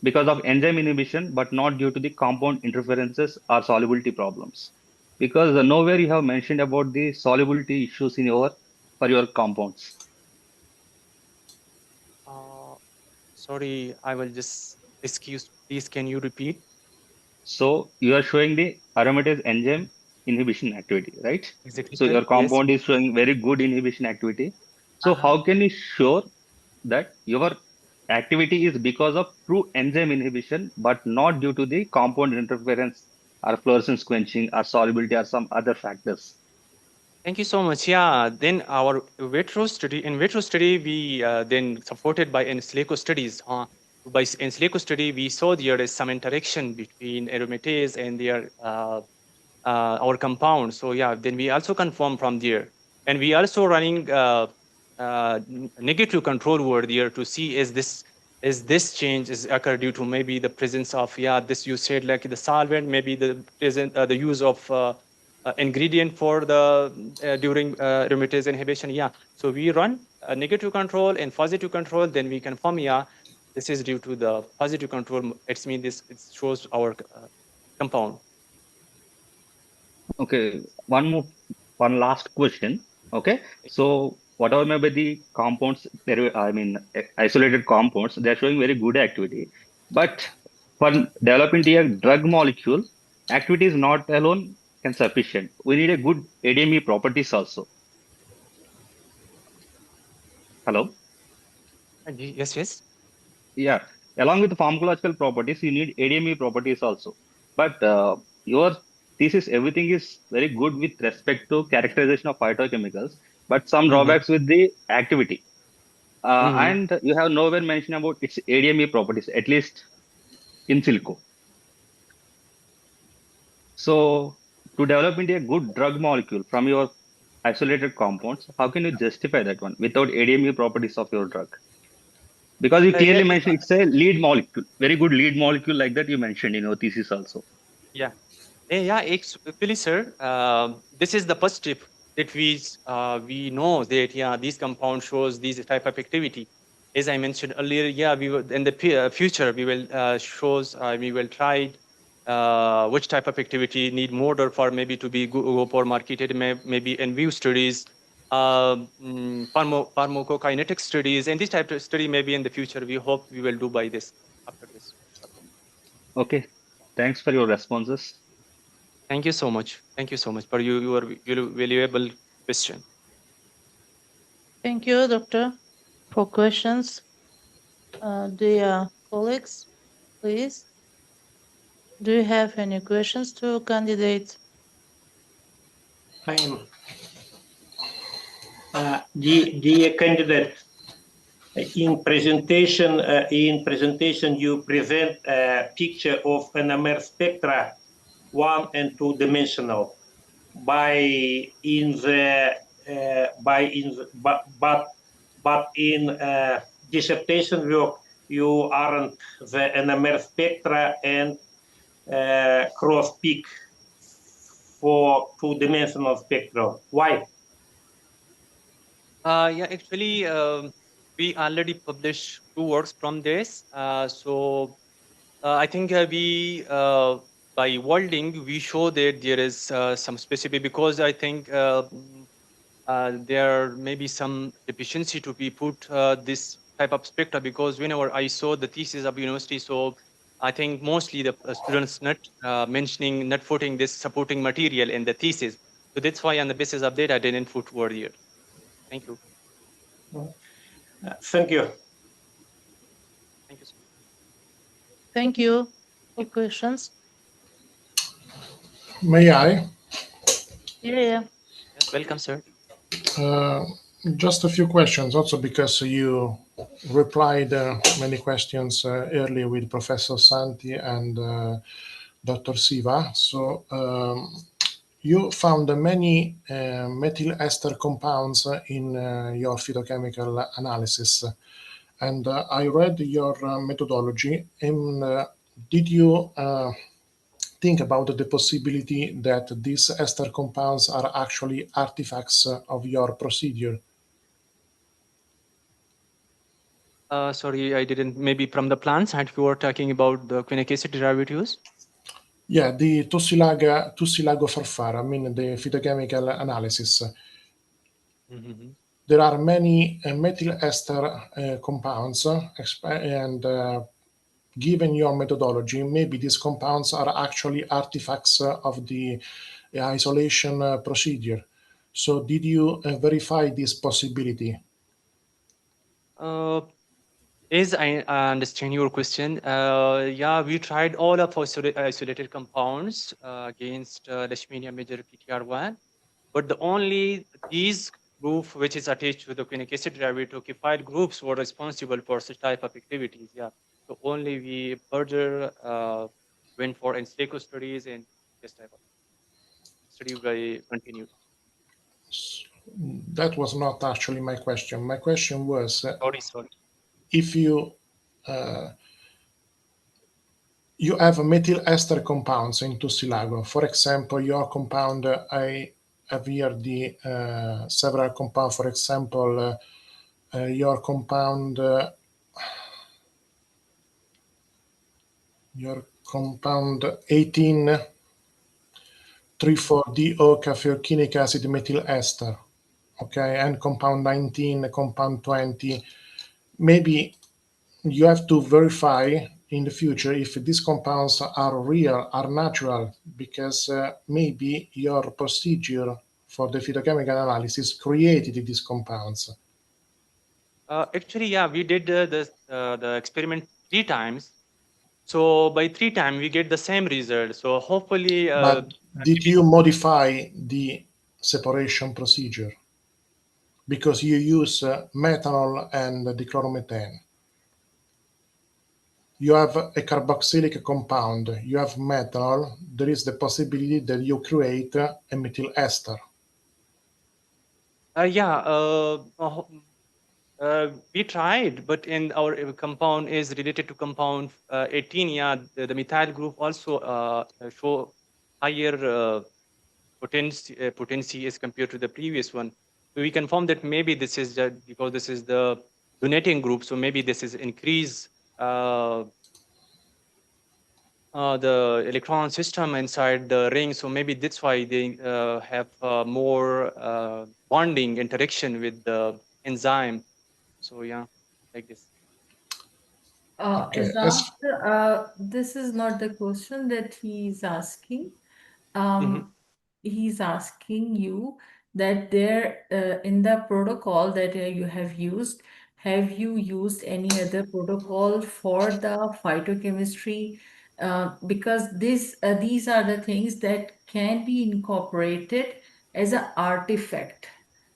because of enzyme inhibition, but not due to the compound interferences or solubility problems? Because nowhere you have mentioned about the solubility issues in your for your compounds. Uh, Sorry, I will just excuse. Please, can you repeat? So you are showing the aromatase enzyme inhibition activity, right? Exactly, So sir. your Yes. compound is showing very good inhibition activity. So Uh-huh. how can you show that your activity is because of true enzyme inhibition, but not due to the compound interference or fluorescence quenching or solubility or some other factors? Thank you so much. Yeah, then our in vitro study, we then supported by in silico studies. In silico study, we saw there is some interaction between aromatase and their our compound. So yeah, then we also confirm from there. And we also running negative control over there to see is this change is occur due to maybe the presence of this you said like the solvent, maybe the present the use of ingredient for the during aromatase inhibition. Yeah, so we run a negative control and positive control, then we confirm this is due to the positive control. It's mean this it shows our compound. Okay, one last question. Okay, so whatever may be the compounds, there, I mean, isolated compounds, they're showing very good activity. But for developing a drug molecule, activity is not alone can sufficient. We need a good ADME properties also. Hello? Yes, yes. Yeah, along with the pharmacological properties, you need ADME properties also. But your thesis, everything is very good with respect to characterization of phytochemicals, but some Mm-hmm. drawbacks with the activity. Mm-hmm. And you have nowhere mentioned about its ADME properties, at least in silico. So, to develop into a good drug molecule from your isolated compounds, how can you justify that one without ADME properties of your drug? Because you Yeah, clearly mentioned it's a lead molecule, very good lead molecule like that you mentioned in your thesis also. yeah. Yeah, actually, sir, this is the first step that we know that these compound shows these type of activity. As I mentioned earlier, we will in the future we will we will try which type of activity need more or for maybe to be go for marketed maybe in view studies, pharmacokinetic studies, and this type of study maybe in the future. We hope we will do by this after this. Okay, thanks for your responses. Thank you so much. Thank you so much for your valuable question. Thank you, Doctor, for questions. Dear colleagues, please, do you have any questions to candidates? Fine. Dear candidate, in presentation you present a picture of NMR spectra, 1 and 2 dimensional. But in dissertation work you aren't the NMR spectra and cross peak for 2-dimensional spectrum. Why? Actually, we already published 2 works from this. I think we by welding we show that there is some specific because I think there may be some deficiency to be put this type of spectra because whenever I saw the thesis of university, so I think mostly the students not mentioning, not putting this supporting material in the thesis. So that's why on the basis of that I didn't put word here. Thank you. Thank you. Thank you. Thank you for questions. May I? Yeah. Yes, welcome, sir. Just a few questions, also because you replied many questions earlier with Professor Santi and Dr. Siva. So you found many methyl ester compounds in your phytochemical analysis, and I read your methodology. And did you think about the possibility that these ester compounds are actually artifacts of your procedure? Sorry, I didn't. Maybe from the plants, and you were talking about the quinic acid derivatives. Yeah, the Tussilago farfara, I mean the phytochemical analysis. Mm-hmm. There are many methyl ester compounds, and given your methodology, maybe these compounds are actually artifacts of the isolation procedure. So, did you verify this possibility? As I understand your question, we tried all of isolated compounds against Leishmania major PTR1, but the only these group which is attached to the quinic acid derivative occupied groups were responsible for such type of activities. Yeah, so only we further went for in silico studies and this type of. study will continue. That was not actually my question. My question was Sorry. if you you have methyl ester compounds in tussilago. For example, your compound, I have here the several compounds. For example, your compound 18 3,4-DO caffeochinic acid methyl ester, okay, and compound 19, compound 20. Maybe you have to verify in the future if these compounds are real, are natural, because maybe your procedure for the phytochemical analysis created these compounds. Actually, yeah, we did the experiment 3 times. So by 3 times we get the same result. So hopefully, But did you modify the separation procedure? Because you use methanol and dichloromethane. You have a carboxylic compound, you have methanol, there is the possibility that you create a methyl ester. We tried, but in our compound is related to compound 18. Yeah, the methyl group also show higher potency as compared to the previous one. So we confirm that maybe this is because this is the donating group, so maybe this is increase the electron system inside the ring. So maybe that's why they have more bonding interaction with the enzyme. So yeah, like this. Okay, Izaz, this is not the question that he's asking. He's asking you that there in the protocol that you have you used any other protocol for the phytochemistry? Because these are the things that can be incorporated as an artifact.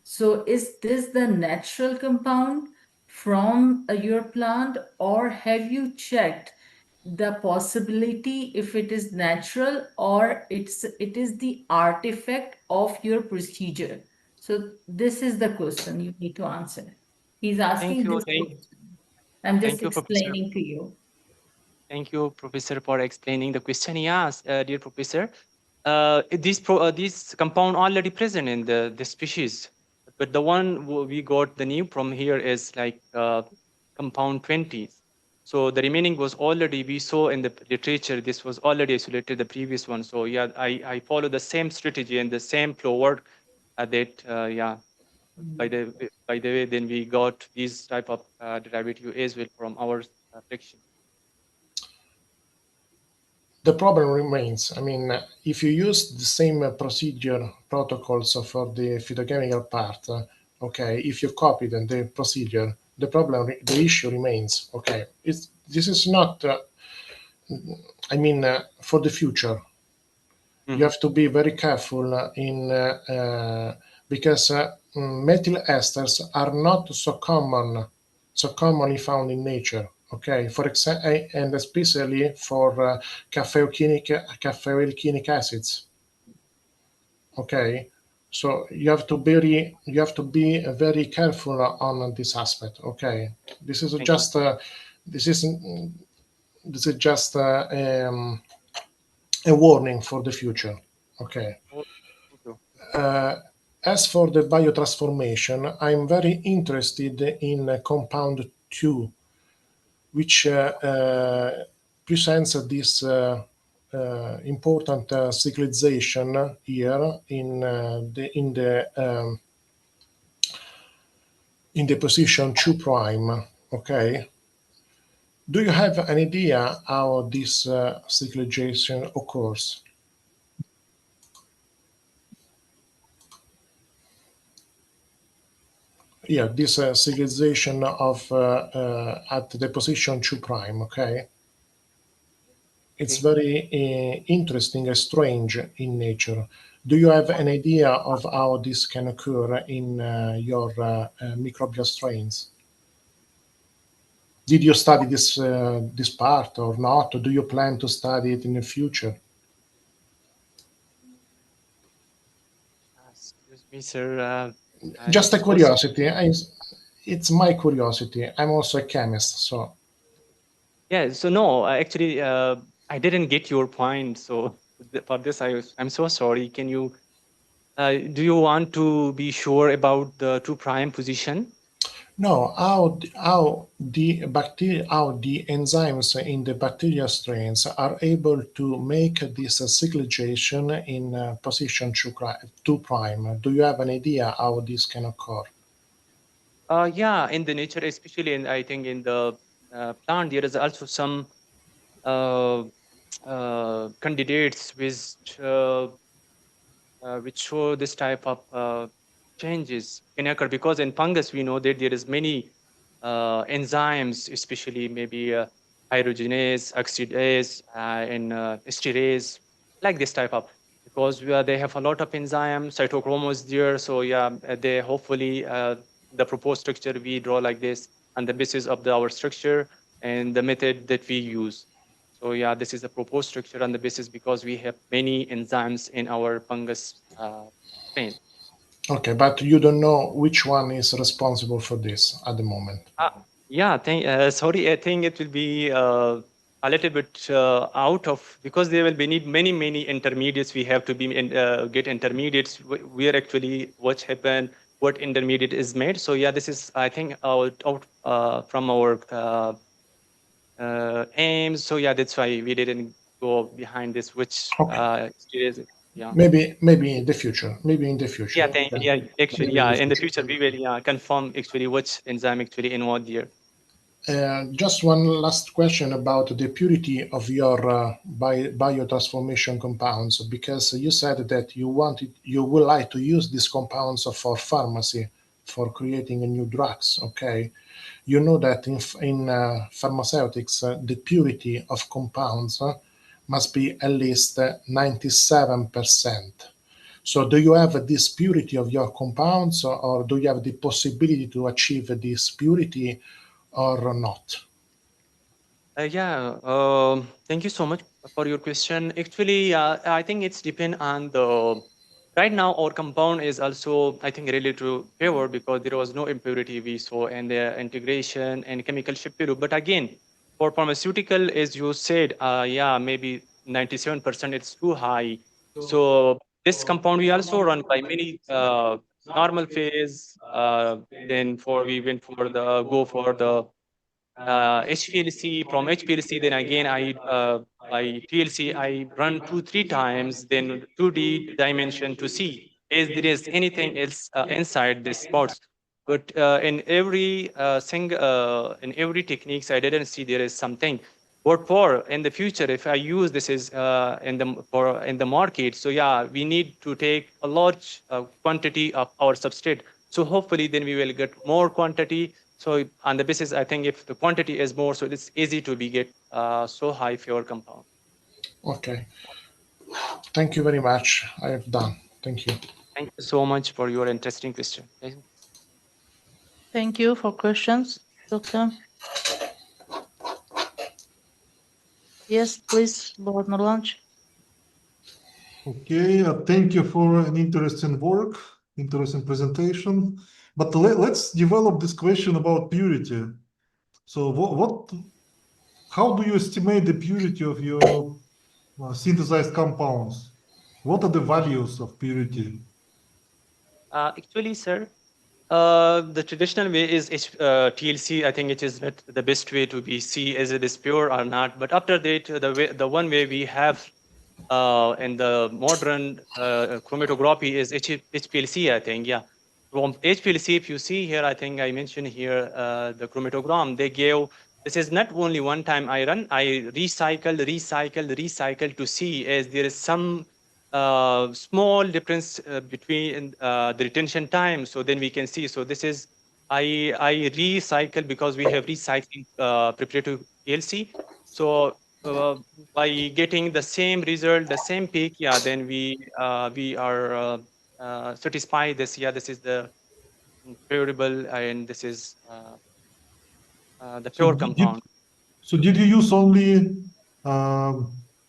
So is this the natural compound from your plant, or have you checked the possibility if it is natural or it is the artifact of your procedure? So this is the question you need to answer. He's asking this question. I'm just Thank you, Professor. explaining to you. Thank you, Professor, for explaining the question. Yes, dear Professor, these compound already present in the species, but the one we got the new from here is like compound 20. So the remaining was already we saw in the literature. This was already isolated the previous one. So yeah, I follow the same strategy and the same flow work that yeah. By the way, then we got these type of derivative as well from our friction. the problem remains. I mean, if you use the same procedure protocols for the phytochemical part, okay, if you copy the procedure, the issue remains. Okay, this is not. I mean, for the future, you have to be very careful because methyl esters are not so commonly found in nature. Okay, for example, and especially for caffeoylchinic acids. Okay, so you have to be very careful on this aspect. Okay, this is just a warning for the future. Okay. As for the biotransformation, I'm very interested in compound 2, which presents this important cyclization here in the position 2 prime. Okay. Do you have an idea how this cyclization occurs? Yeah, this cyclization of at the position 2 prime. Okay, it's very interesting and strange in nature. Do you have an idea of how this can occur in your microbial strains? Did you study this part or not? Or do you plan to study it in the future? Excuse me, sir. Just a It was- curiosity. It's my curiosity. I'm also a chemist, so Yeah, so no, actually, I didn't get your point. So for this, I'm so sorry. Can you, do you want to be sure about the 2' position? no. How the enzymes in the bacteria strains are able to make this cyclization in position 2 prime? Do you have an idea how this can occur? Yeah, in the nature, especially in, I think in the plant, there is also some uh, candidates which show this type of changes can occur, because in fungus we know that there is many enzymes, especially maybe hydrogenase, oxidase, and esterase, like this type of, because they have a lot of enzymes, cytochromos there. So yeah, they hopefully the proposed structure we draw like this on the basis of our structure and the method that we use. So yeah, this is the proposed structure on the basis, because we have many enzymes in our fungus strain. Okay, but you don't know which one is responsible for this at the moment. Yeah, sorry, I think it will be a little bit out of, because there will be need many intermediates. We have to be get intermediates where actually what happened, what intermediate is made. So yeah, this is, I think, out from our aims. So yeah, that's why we didn't go behind this, which Okay. is, yeah. Maybe in the future. Maybe in the future. Yeah, Okay. yeah, actually, Maybe yeah. In the future, we will confirm actually which enzyme actually involved here. Just one last question about the purity of your biotransformation compounds, because you said that you would like to use these compounds for pharmacy, for creating new drugs. Okay, you know that in pharmaceutics, the purity of compounds must be at least 97%. So do you have this purity of your compounds, or do you have the possibility to achieve this purity or not? Yeah, thank you so much for your question. Actually, I think it's depend on the. Right now, our compound is also, I think, related to pure, because there was no impurity we saw in the integration and chemical ship pure. But again, for pharmaceutical, as you said, yeah, maybe 97% it's too high. So this compound we also run by many normal phase. Then for we went for the go for the HPLC. From HPLC, then again by TLC I run 2-3 times, then 2D dimension to see is there is anything else inside this spots. But in every in every techniques I didn't see there is something. What for in the future if I use this is in the market? So yeah, we need to take a large quantity of our substrate. So hopefully then we will get more quantity. So on the basis, I think if the quantity is more, so it's easy to be get so high pure compound. Okay. Thank you very much. I have done. Thank you. Thank you so much for your interesting question. Okay. Thank you for questions, Doctor. Yes, please, Lord Nurlanch. Okay, thank you for an interesting work, interesting presentation. But let's develop this question about purity. So how do you estimate the purity of your synthesized compounds? What are the values of purity? Actually, sir, the traditional way is TLC. I think it is not the best way to be see is it is pure or not. But after that, the one way we have in the modern chromatography is HPLC, I think. Yeah. From HPLC, if you see here, I think I mentioned here the chromatogram. They gave, this is not only one time I run, I recycle to see as there is some small difference between the retention time. So then we can see. So this is, I recycle because we have recycling preparatory PLC. So by getting the same result, the same peak, yeah, then we are satisfied. This, yeah, this is the purable, and this is the pure compound. So did you use only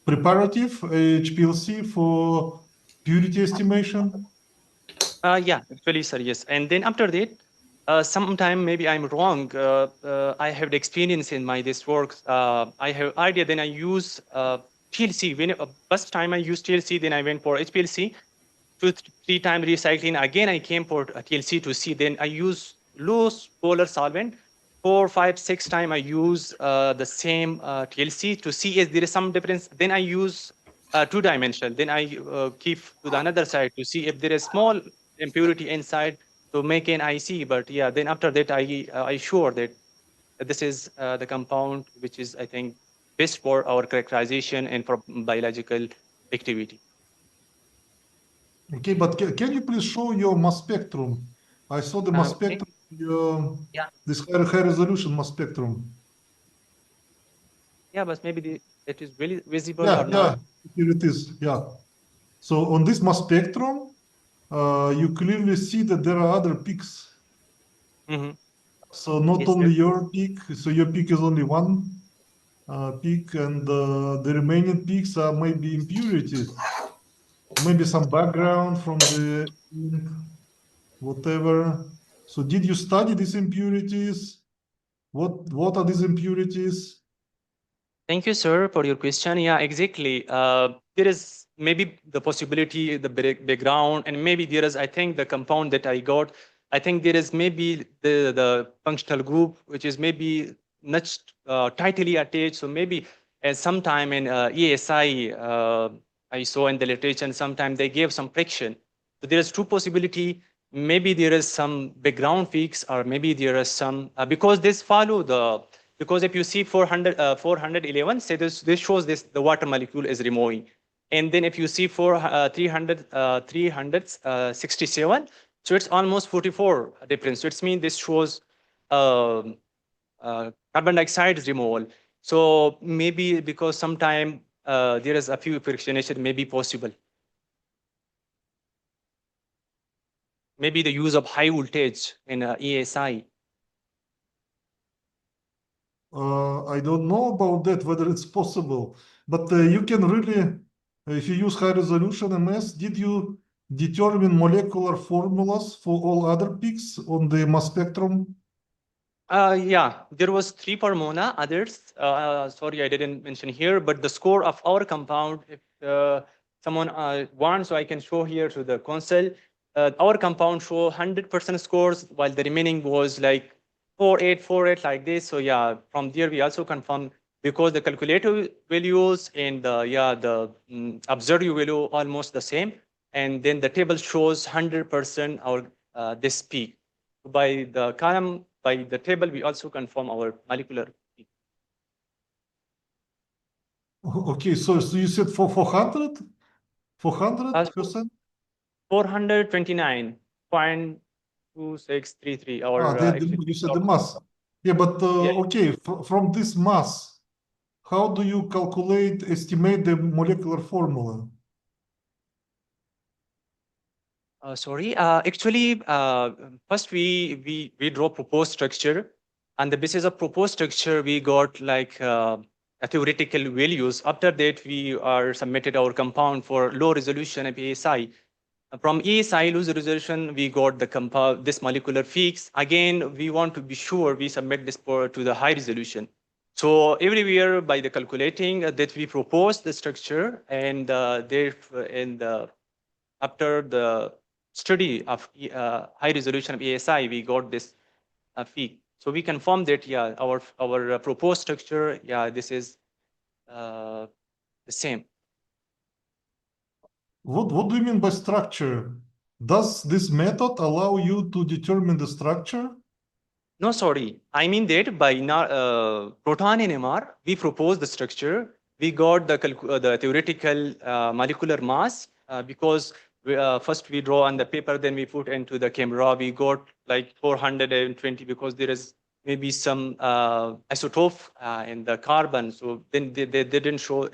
preparative HPLC for purity estimation? Yeah, actually, sir, yes. And then after that, sometime maybe I'm wrong. I have the experience in my this work. I have idea. Then I use TLC. When first time I used TLC, then I went for HPLC. Three time recycling. Again, I came for TLC to see. Then I use low polar solvent. 4, 5, 6 time I use the same TLC to see if there is some difference. Then I use two-dimensional. Then I keep to the another side to see if there is small impurity inside to make an IC. But yeah, then after that I sure that this is the compound which is I think best for our characterization and for biological activity. Okay, but can you please show your mass spectrum? I saw the mass Okay. spectrum, Yeah. this high resolution mass spectrum. Yeah, but maybe it is really visible Yeah, or not. here it is. Yeah. So on this mass spectrum, you clearly see that there are other peaks. Mhm. So not Yes, only sir. your peak, so your peak is only one peak, and the remaining peaks are maybe impurities, maybe some background from the whatever. So did you study these impurities? What are these impurities? Thank you, sir, for your question. Yeah, exactly. There is maybe the possibility, the background, and maybe there is, I think, the compound that I got. I think there is maybe the functional group, which is maybe not tightly attached. So maybe at some time in ESI, I saw in the literature, and sometime they gave some friction. So there is two possibility. Maybe there is some background fix, or maybe there is some because this follow the because if you see 411, say this shows the water molecule is removing. And then if you see 367, so it's almost 44 difference. So it's mean this shows um, carbon dioxide removal. So maybe because sometime there is a few frictionation may be possible. Maybe the use of high voltage in ESI. I don't know about that, whether it's possible, but you can really, if you use high resolution MS, did you determine molecular formulas for all other peaks on the mass spectrum? Yeah, there was 3 per mona. Others, sorry, I didn't mention here, but the score of our compound, if someone wants, so I can show here to the console. Our compound show 100% scores, while the remaining was like 4848 like this. So yeah, from there we also confirm because the calculated values and the observed value almost the same, and then the table shows 100% our this peak. By the column, by the table, we also confirm our molecular peak. Okay, so you said for 400? 400%? 429.2633. Our actually, You said the mass. Yeah, but yeah. okay, from this mass, how do you estimate the molecular formula? Sorry. Actually, first we draw proposed structure, and the basis of proposed structure we got like a theoretical values. After that, we are submitted our compound for low resolution of ASI. From ESI low resolution, we got the compound this molecular fix. Again, we want to be sure we submit this to the high resolution. So everywhere by the calculating that we propose the structure, and there in the after the study of high resolution of ASI, we got this fee. So we confirm that, yeah, our proposed structure, yeah, this is the same. What do you mean by structure? Does this method allow you to determine the structure? No, sorry. I mean that by proton NMR, we propose the structure. We got the theoretical molecular mass because first we draw on the paper, then we put into the camera. We got like 420 because there is maybe some isotope in the carbon. So then they didn't show,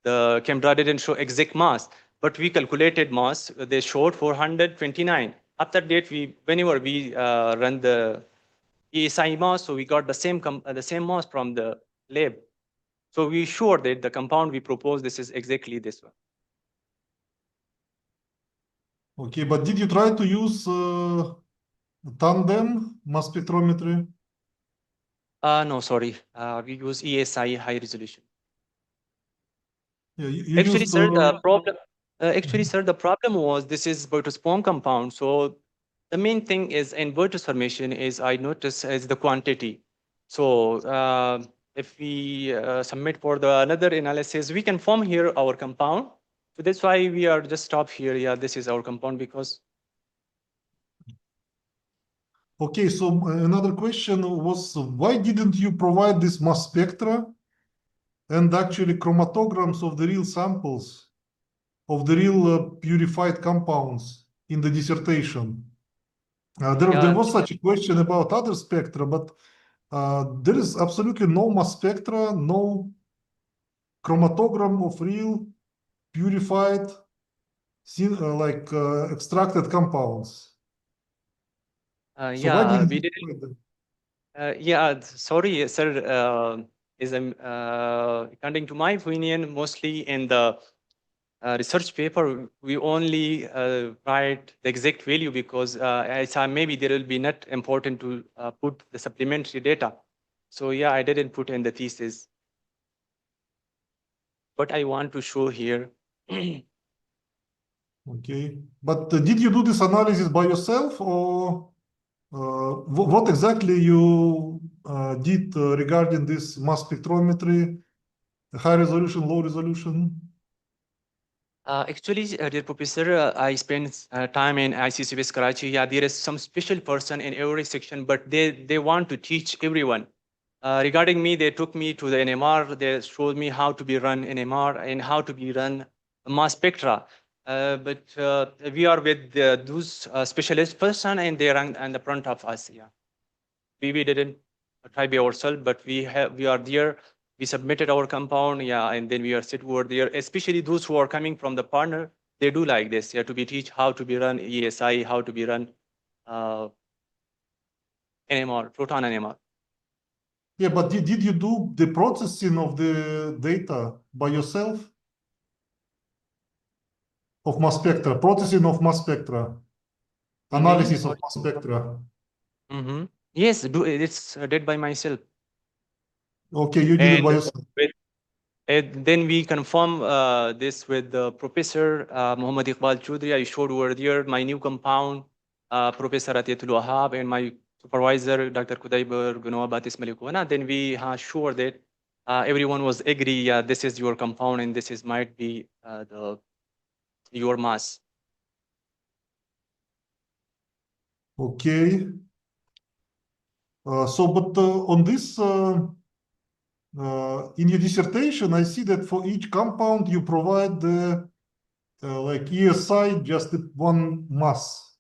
the camera didn't show exact mass, but we calculated mass. They showed 429. After that, whenever we run the ESI mass, so we got the same mass from the lab. So we sure that the compound we propose this is exactly this one. Okay, but did you try to use tandem mass spectrometry? No, sorry. We use ESI high resolution. Yeah, you Actually, used sir, the problem was this is Bertus-Pom compound. So the main thing is in Bertus formation is I notice is the quantity. So if we submit for the another analysis, we can form here our compound. So that's why we are just stop here. Yeah, this is our compound because. Okay, so another question was why didn't you provide this mass spectra and actually chromatograms of the real samples of the real purified compounds in the dissertation? There was such a question about other spectra, but there is absolutely no mass spectra, no chromatogram of real purified, extracted compounds. So why Yeah, didn't we you did. provide them? Yeah, sorry, sir. According to my opinion, mostly in the research paper, we only write the exact value because maybe there will be not important to put the supplementary data. So yeah, I didn't put in the thesis. But I want to show here. Okay, but did you do this analysis by yourself, or what exactly you did regarding this mass spectrometry, high resolution, low resolution? Actually, dear professor, I spent time in ICCBS Karachi. Yeah, there is some special person in every section, but they want to teach everyone. Regarding me, they took me to the NMR. They showed me how to be run NMR and how to be run mass spectra. But we are with those specialist person, and they are in the front of us. Yeah, we didn't try by ourselves, but we are there. We submitted our compound, yeah, and then we are sit over there. Especially those who are coming from the partner, they do like this. Yeah, to be teach how to be run ESI, how to be run uh, NMR, proton NMR. Yeah, but did you do the processing of the data by yourself? Of mass spectra, processing of mass spectra, analysis of mass spectra. Yes, it's did by myself. Okay, you did it by yourself. And then we confirm this with the professor Muhammad Iqbal Choudhury. I showed over there my new compound, Professor Atiatul Wahab, and my supervisor, Dr. Kudaiber Gunawabatis Malikwana. Then we sure that everyone was agree, yeah, this is your compound and this is might be your mass. Okay. But on this, in your dissertation, I see that for each compound you provide the like ESI, just one mass.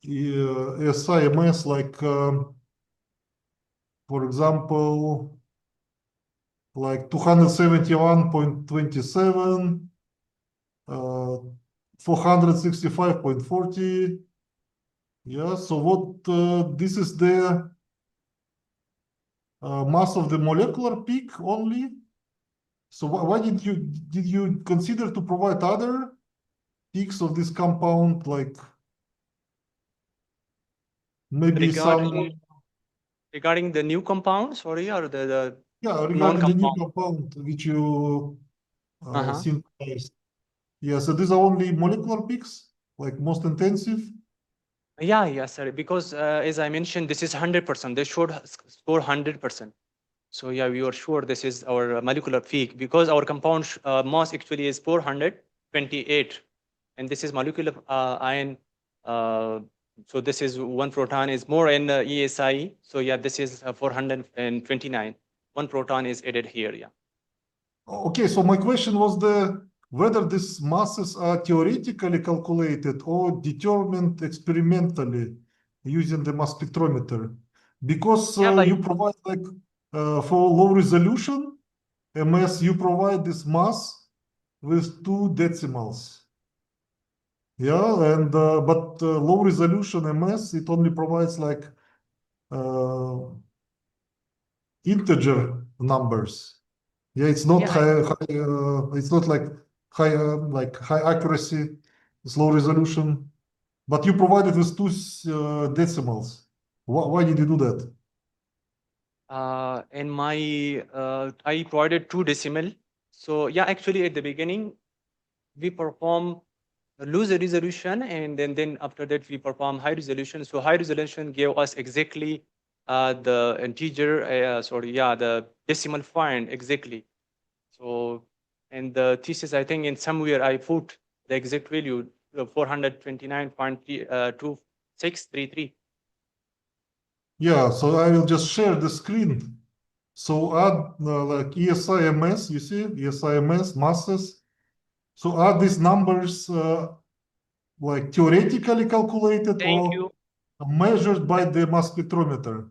ESI mass, like for example, like 271.27, 465.40. Yeah, so what this is the mass of the molecular peak only. So why did you consider to provide other peaks of this compound, like maybe Regarding the new compound, sorry, or the yeah, regarding the new non-compound? compound which you synthesized. Yeah, so these are only molecular peaks, like most intensive. Yeah, sir. Because as I mentioned, this is 100%. They should score 100%. So yeah, we are sure this is our molecular peak because our compound mass actually is 428, and this is molecular ion. So this is one proton is more in ESI. So yeah, this is 429. One proton is added here. Yeah. Okay, so my question was whether these masses are theoretically calculated or determined experimentally using the mass spectrometer, because you provide like for low resolution MS, you provide this mass with 2 decimals. Yeah, and but low resolution MS, it only provides like integer numbers. Yeah, it's not it's not like high accuracy. this low resolution, but you provided with two decimals. Why did you do that? In my, I provided 2 decimal. So yeah, actually at the beginning, we perform a low resolution, and then after that we perform high resolution. So high resolution gave us exactly the integer, the decimal find exactly. So in the thesis, I think in somewhere I put the exact value, 429.2633. Yeah, so I will just share the screen. So add like ESIMS, you see, ESIMS, masses. So are these numbers like theoretically calculated Thank or you. measured by the mass spectrometer?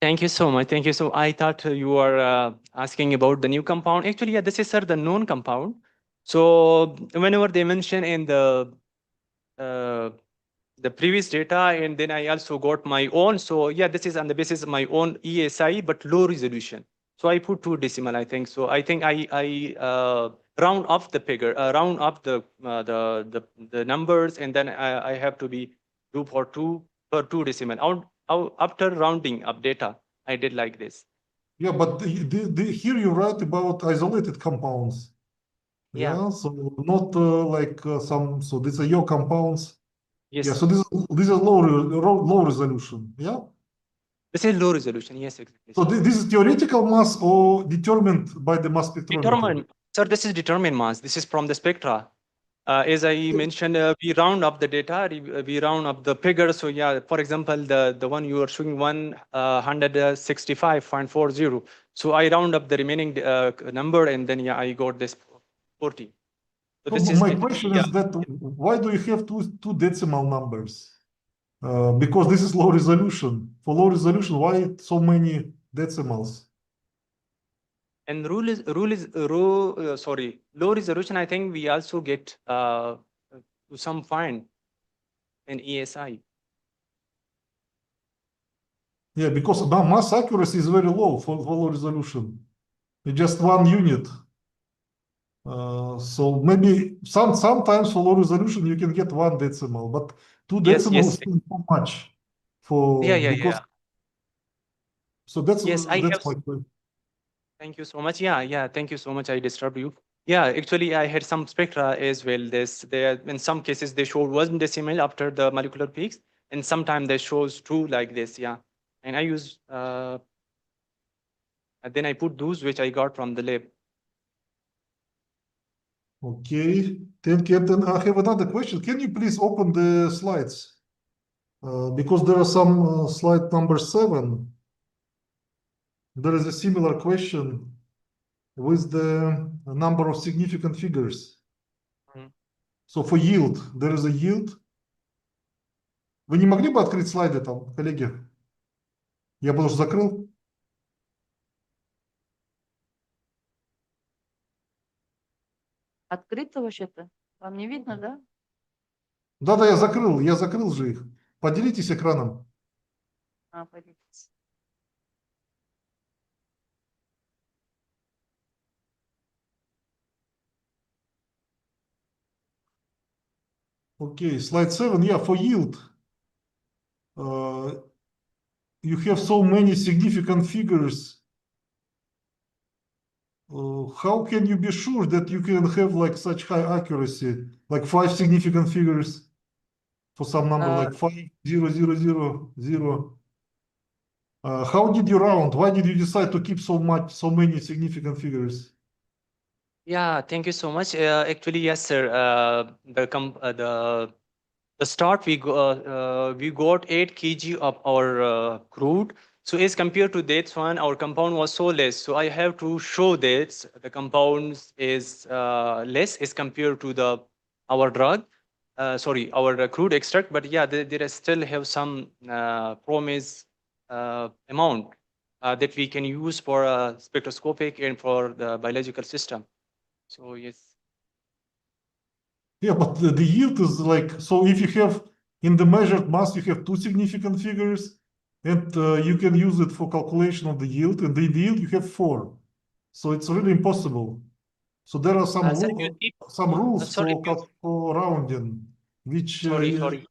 Thank you so much. Thank you. So I thought you were asking about the new compound. Actually, yeah, this is, sir, the known compound. So whenever they mention in uh, the previous data, and then I also got my own. So yeah, this is on the basis of my own ESI, but low resolution. So I put 2 decimal, I think. So I think I round up the figure, round up the numbers, and then I have to be do for 2 decimal. After rounding up data, I did like this. Yeah, but here you write about isolated compounds. Yeah. Yeah, so not like some. So these are your compounds. Yes. Yeah, so this is low resolution. Yeah. This is low resolution. Yes, exactly. So this is theoretical mass or determined by the mass spectrometer? Determined, sir. This is determined mass. This is from the spectra. As I mentioned, we round up the data, we round up the figure. So yeah, for example, the one you are showing 165.40. So I round up the remaining number, and then yeah, I got this 40. So this is my it. question Yeah. is that why do you have two decimal numbers? Because this is low resolution. For low resolution, why so many decimals? And low resolution. I think we also get to some find in ESI. Yeah, because mass accuracy is very low for low resolution. It's just 1 unit. So maybe sometimes for low resolution you can get 1 decimal, but 2 decimals is too much for because. So that's Yes, I that's have. my point. Thank you so much. Yeah. Thank you so much. I disturbed you. Yeah, actually, I had some spectra as well. There in some cases they showed 1 decimal after the molecular peaks, and sometimes they shows 2 like this. Yeah, and I use and then I put those which I got from the lab. Okay, thank you. And I have another question. Can you please open the slides? Because there are some slide number 7. There is a similar question with the number of significant figures. So for yield, there is a yield. Вы не могли бы открыть слайды там, коллеги? Я бы уже закрыл. Открыто вообще-то? Вам не видно, да? Да, я закрыл же их. Поделитесь экраном. Поделитесь. Okay, slide 7. Yeah, for yield, you have so many significant figures. How can you be sure that you can have like such high accuracy, like 5 significant figures for some number like 5, 0, 0, 0, 0? How did you round? Why did you decide to keep so many significant figures? Yeah, thank you so much. Actually, yes, sir. The start we got 8 kg of our crude. So as compared to that one, our compound was so less. So I have to show that the compound is less as compared to our drug. Our crude extract. But yeah, there still have some promise amount that we can use for spectroscopic and for the biological system. So yes. Yeah, but the yield is like, so if you have in the measured mass, you have 2 significant figures, and you can use it for calculation of the yield, and the yield you have 4. So it's really impossible. So there are some rules for rounding. which Sorry.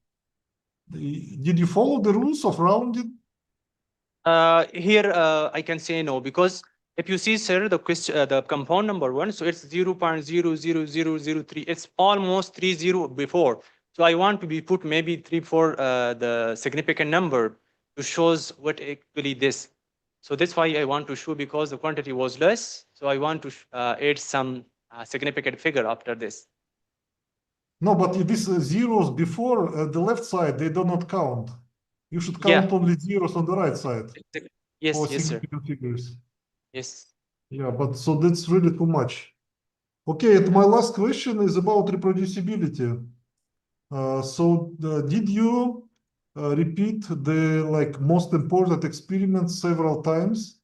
did you follow the rules of rounding? Here I can say no, because if you see, sir, the question, the compound number 1, so it's 0.00003. It's almost 30 before. So I want to be put maybe 3 for the significant number to shows what actually this. So that's why I want to show, because the quantity was less. So I want to add some significant figure after this. No, but these zeros before the left side, they do not count. You should count only zeros on the right side Yes, for yes, sir. significant figures. Yes. Yeah, but so that's really too much. Okay, and my last question is about reproducibility. Did you repeat the most important experiments several times?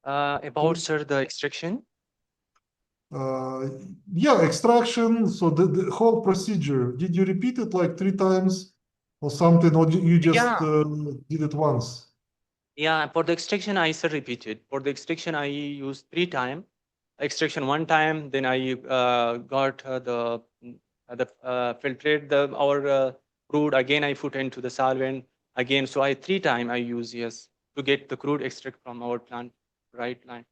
About, sir, the extraction? Yeah, extraction. So the whole procedure, did you repeat it like 3 times or something, or you just did it once? Yeah, for the extraction, I said repeated. For the extraction, I used 3 times. Extraction 1 time, then I got filtrate our crude. Again, I put into the solvent again. So 3 times I use, yes, to get the crude extract from our plant, right line.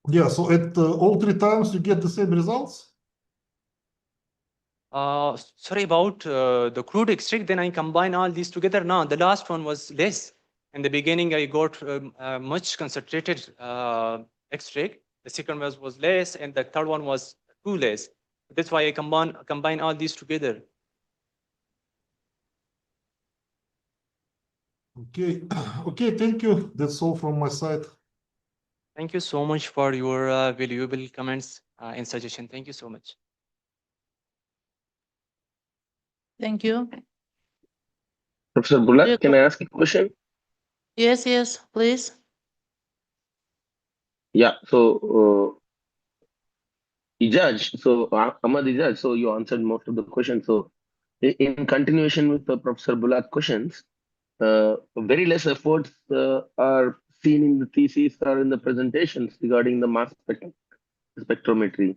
Yeah, so at all 3 times you get the same results? Sorry about the crude extract. Then I combine all these together. Now the last one was less. In the beginning, I got much concentrated extract. The second was less, and the third one was too less. That's why I combine all these together. Okay, okay, thank you. That's all from my side. Thank you so much for your valuable comments and suggestion. Thank you so much. Thank you. Professor Bulat, can I ask a question? Yes, please. Yeah, so Izaz, Ahmad Izaz, so you answered most of the questions. So in continuation with the Professor Bulat questions, very less efforts are seen in the thesis or in the presentations regarding the mass spectrometry.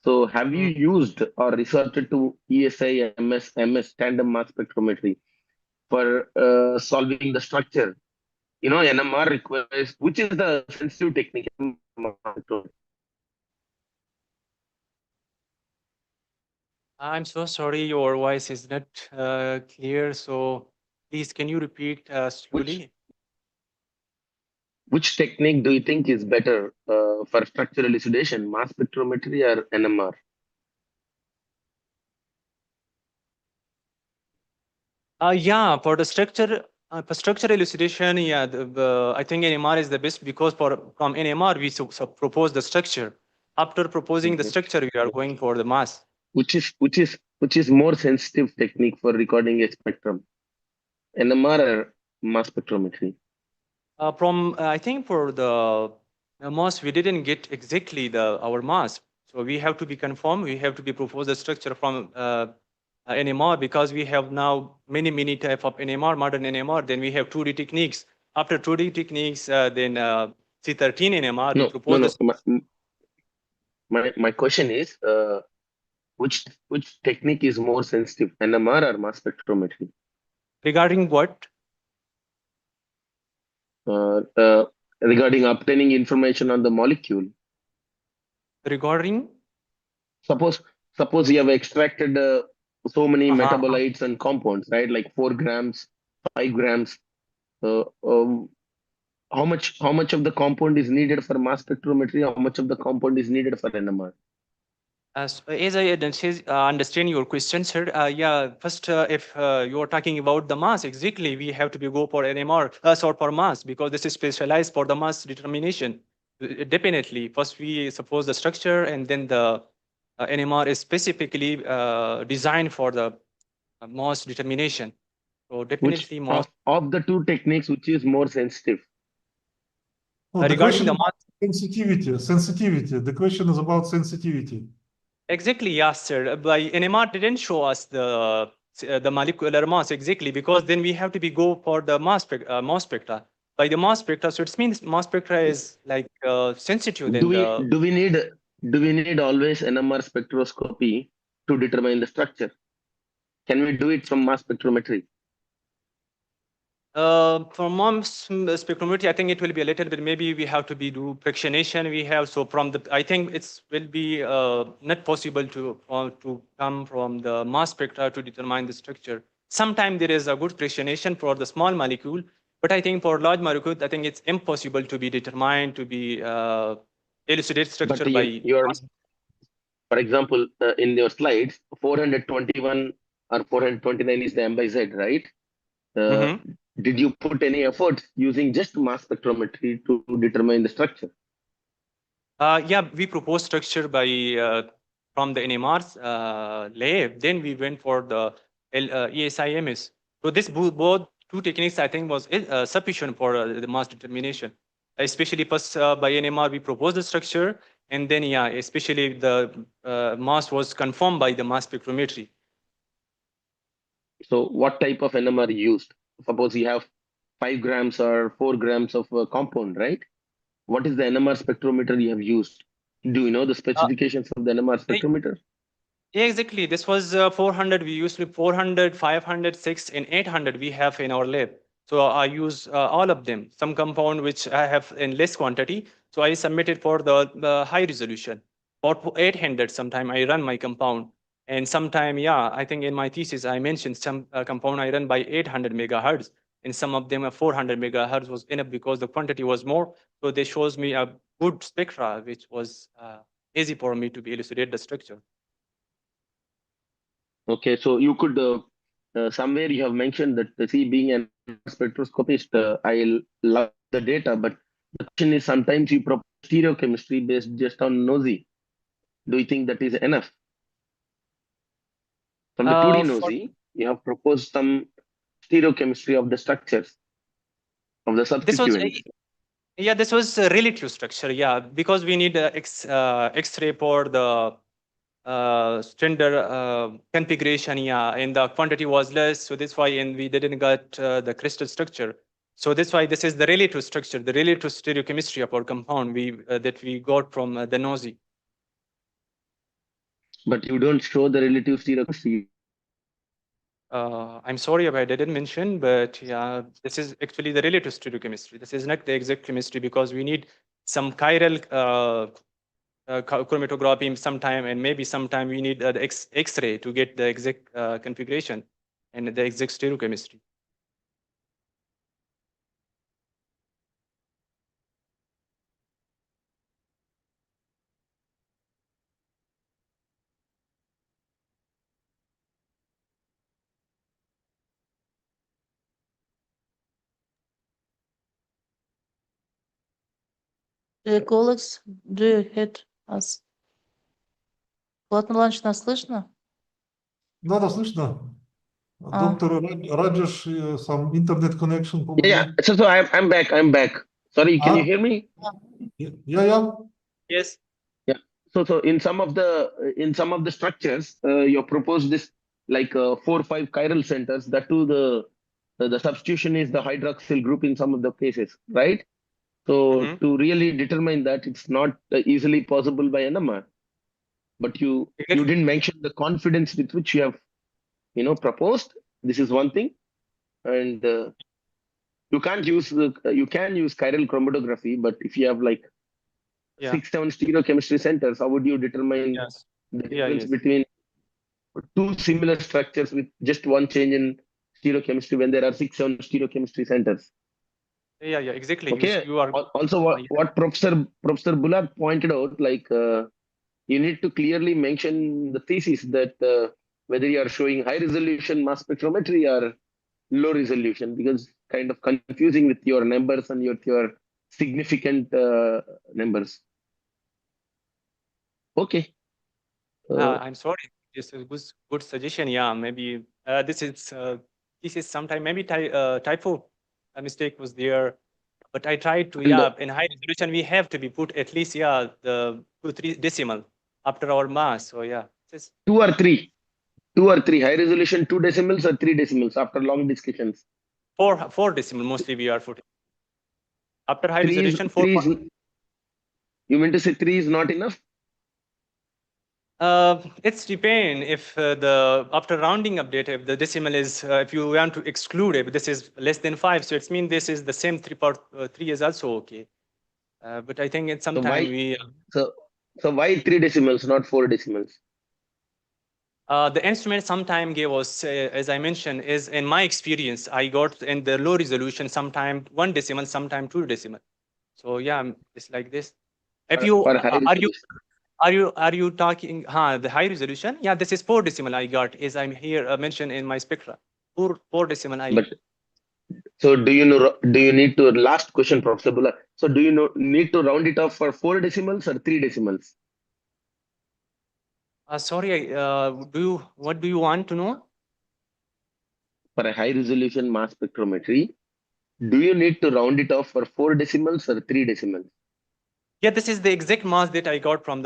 So have you used or resorted to ESI, MS tandem mass spectrometry for solving the structure? You know, NMR requires, which is the sensitive technique? I'm so sorry, your voice is not clear. So please, can you repeat slowly? Which technique do you think is better for structural elucidation, mass spectrometry or NMR? Yeah, for the structure elucidation, yeah, I think NMR is the best, because from NMR we propose the structure. After proposing the structure, we are going for the mass. Which is more sensitive technique for recording a spectrum, NMR or mass spectrometry? I think for the mass, we didn't get exactly our mass, so we have to be confirmed. We have to be propose the structure from NMR, because we have now many type of NMR, modern NMR. Then we have 2D techniques. After 2D techniques, then C13 NMR. No. My question is, which technique is more sensitive, NMR or mass spectrometry? Regarding what? Regarding obtaining information on the molecule. Regarding? Suppose you have extracted so many metabolites and compounds, right? Like 4 grams, 5 grams. How much of the compound is needed for mass spectrometry? How much of the compound is needed for NMR? As I understand your question, sir, yeah, first, if you are talking about the mass, exactly, we have to go for NMR, or for mass, because this is specialized for the mass determination. Definitely, first we suppose the structure, and then the NMR is specifically designed for the mass determination. So definitely of the 2 techniques, which is more sensitive? Regarding the mass sensitivity. The question is about sensitivity. Exactly, yes, sir. By NMR didn't show us the molecular mass exactly, because then we have to go for the mass spectra. by the mass spectra. So it means mass spectra is like sensitive than Do we the. do we need always NMR spectroscopy to determine the structure? Can we do it from mass spectrometry? For mass spectrometry, I think it will be a little bit. Maybe we have to do fractionation. We have so from the. I think it's will be not possible to come from the mass spectra to determine the structure. Sometimes there is a good fractionation for the small molecule, but I think for large molecule, I think it's impossible to be determined to be elucidate structure by. For example, in your slides, 421 or 429 is the M by Z, right? Did you put any effort using just mass spectrometry to determine the structure? Yeah, we proposed structure by from the NMR's lab. Then we went for the ESIMS. So this both two techniques, I think, was sufficient for the mass determination. Especially first by NMR, we proposed the structure, and then yeah, especially the mass was confirmed by the mass spectrometry. So what type of NMR used? Suppose you have 5 grams or 4 grams of compound, right? What is the NMR spectrometer you have used? Do you know the specifications of the NMR spectrometer? Yeah, exactly. This was 400. We used 400, 500, 6, and 800 we have in our lab. So I use all of them. Some compound which I have in less quantity. So I submitted for the high resolution. For 800, sometime I run my compound. And sometime, yeah, I think in my thesis I mentioned some compound I run by 800 megahertz. And some of them are 400 megahertz was enough because the quantity was more. So they shows me a good spectra, which was easy for me to be elucidate the structure. Okay, so you could somewhere you have mentioned that being a spectroscopist, I love the data, but the question is sometimes you propose stereochemistry based just on NOSI. Do you think that is enough? From the 2D NOSI, you have proposed some stereochemistry of the structures of the substituents. Yeah, this was a relative structure. Yeah, because we need X-ray for the standard configuration. Yeah, and the quantity was less, so that's why, and we didn't get the crystal structure. So that's why this is the relative structure, the relative stereochemistry of our compound that we got from the NOSI. But you don't show the relative stereochemistry. I'm sorry if I didn't mention, but yeah, this is actually the relative stereochemistry. This is not the exact chemistry because we need some chiral chromatography sometime, and maybe sometime we need the X-ray to get the exact configuration and the exact stereochemistry. Colleagues, do you hit us? Платный ланч нас слышно? Да, слышно. Dr. Rajesh, some internet connection probably. Yeah, so I'm back. Sorry, can you hear me? Yeah. Yes. Yeah. So in some of the structures, you proposed this like 4 or 5 chiral centers. That too, the substitution is the hydroxyl group in some of the cases, right? So to really determine that, it's not easily possible by NMR. But you didn't mention the confidence with which you have, proposed. This is one thing, and you can use chiral chromatography, but if you have like 6-7 stereochemistry centers, how would you determine the difference between two similar structures with just one change in stereochemistry when there are 6-7 stereochemistry centers? Yeah, exactly. Okay. You are also what Professor Bulak pointed out, like you need to clearly mention the thesis that whether you are showing high resolution mass spectrometry or low resolution, because kind of confusing with your numbers and your significant numbers. Okay. I'm sorry. This is good suggestion. Yeah, maybe this is sometime maybe typo. A mistake was there, but I tried to. In high resolution we have to be put at least the 2-3 decimal after our mass. So yeah, 2 or 3 high resolution 2 decimals or 3 decimals after long discussions. 4 decimal mostly we are putting. After high Three is, resolution, 4. three is, you mean to say 3 is not enough? It's depend if the after rounding update, if the decimal is if you want to exclude it, this is less than 5, so it means this is the same 3 is also okay. But I think it's So sometime why, so why 3 decimals, not 4 decimals? the instrument sometime gave us, as I mentioned, is in my experience, I got in the low resolution, sometime 1 decimal, sometime 2 decimal. So yeah, it's like this. If you For high resolution. are you talking the high resolution? Yeah, this is 4 decimal I got, as I'm here mentioned in my spectra. 4 decimal I. But so do you need to, last question, Professor Bula. So do you need to round it off for 4 decimals or 3 decimals? Sorry, what do you want to know? For a high resolution mass spectrometry, do you need to round it off for 4 decimals or 3 decimals? Yeah, this is the exact mass that I got from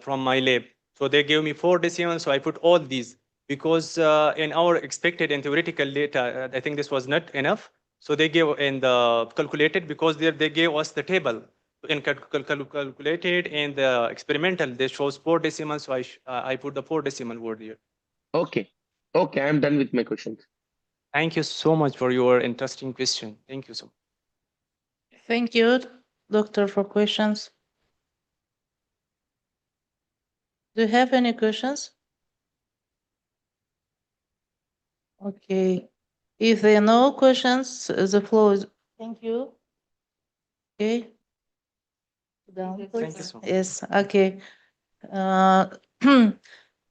from my lab. So they gave me 4 decimals, so I put all these because in our expected and theoretical data, I think this was not enough. So they gave in the calculated, because they gave us the table in calculated, and the experimental they shows 4 decimals, so I put the 4 decimal word here. Okay, I'm done with my questions. Thank you so much for your interesting question. Thank you so much. Thank you, doctor, for questions. Do you have any questions? Okay. If there are no questions, the floor is. Thank you. Okay. Down, Thank you so much. Yes, okay.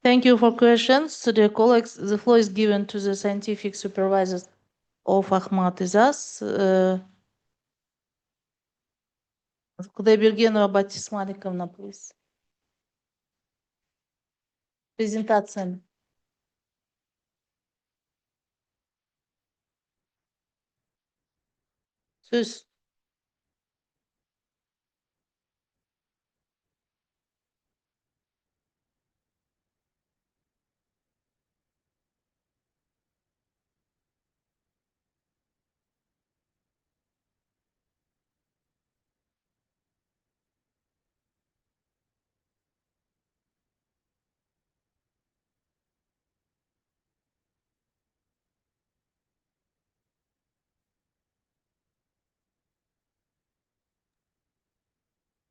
Thank you for questions. To the colleagues, the floor is given to the scientific supervisors of Ahmad Izaz. Kudaybergenova Батис Маликовна, please. Презентация. Söz.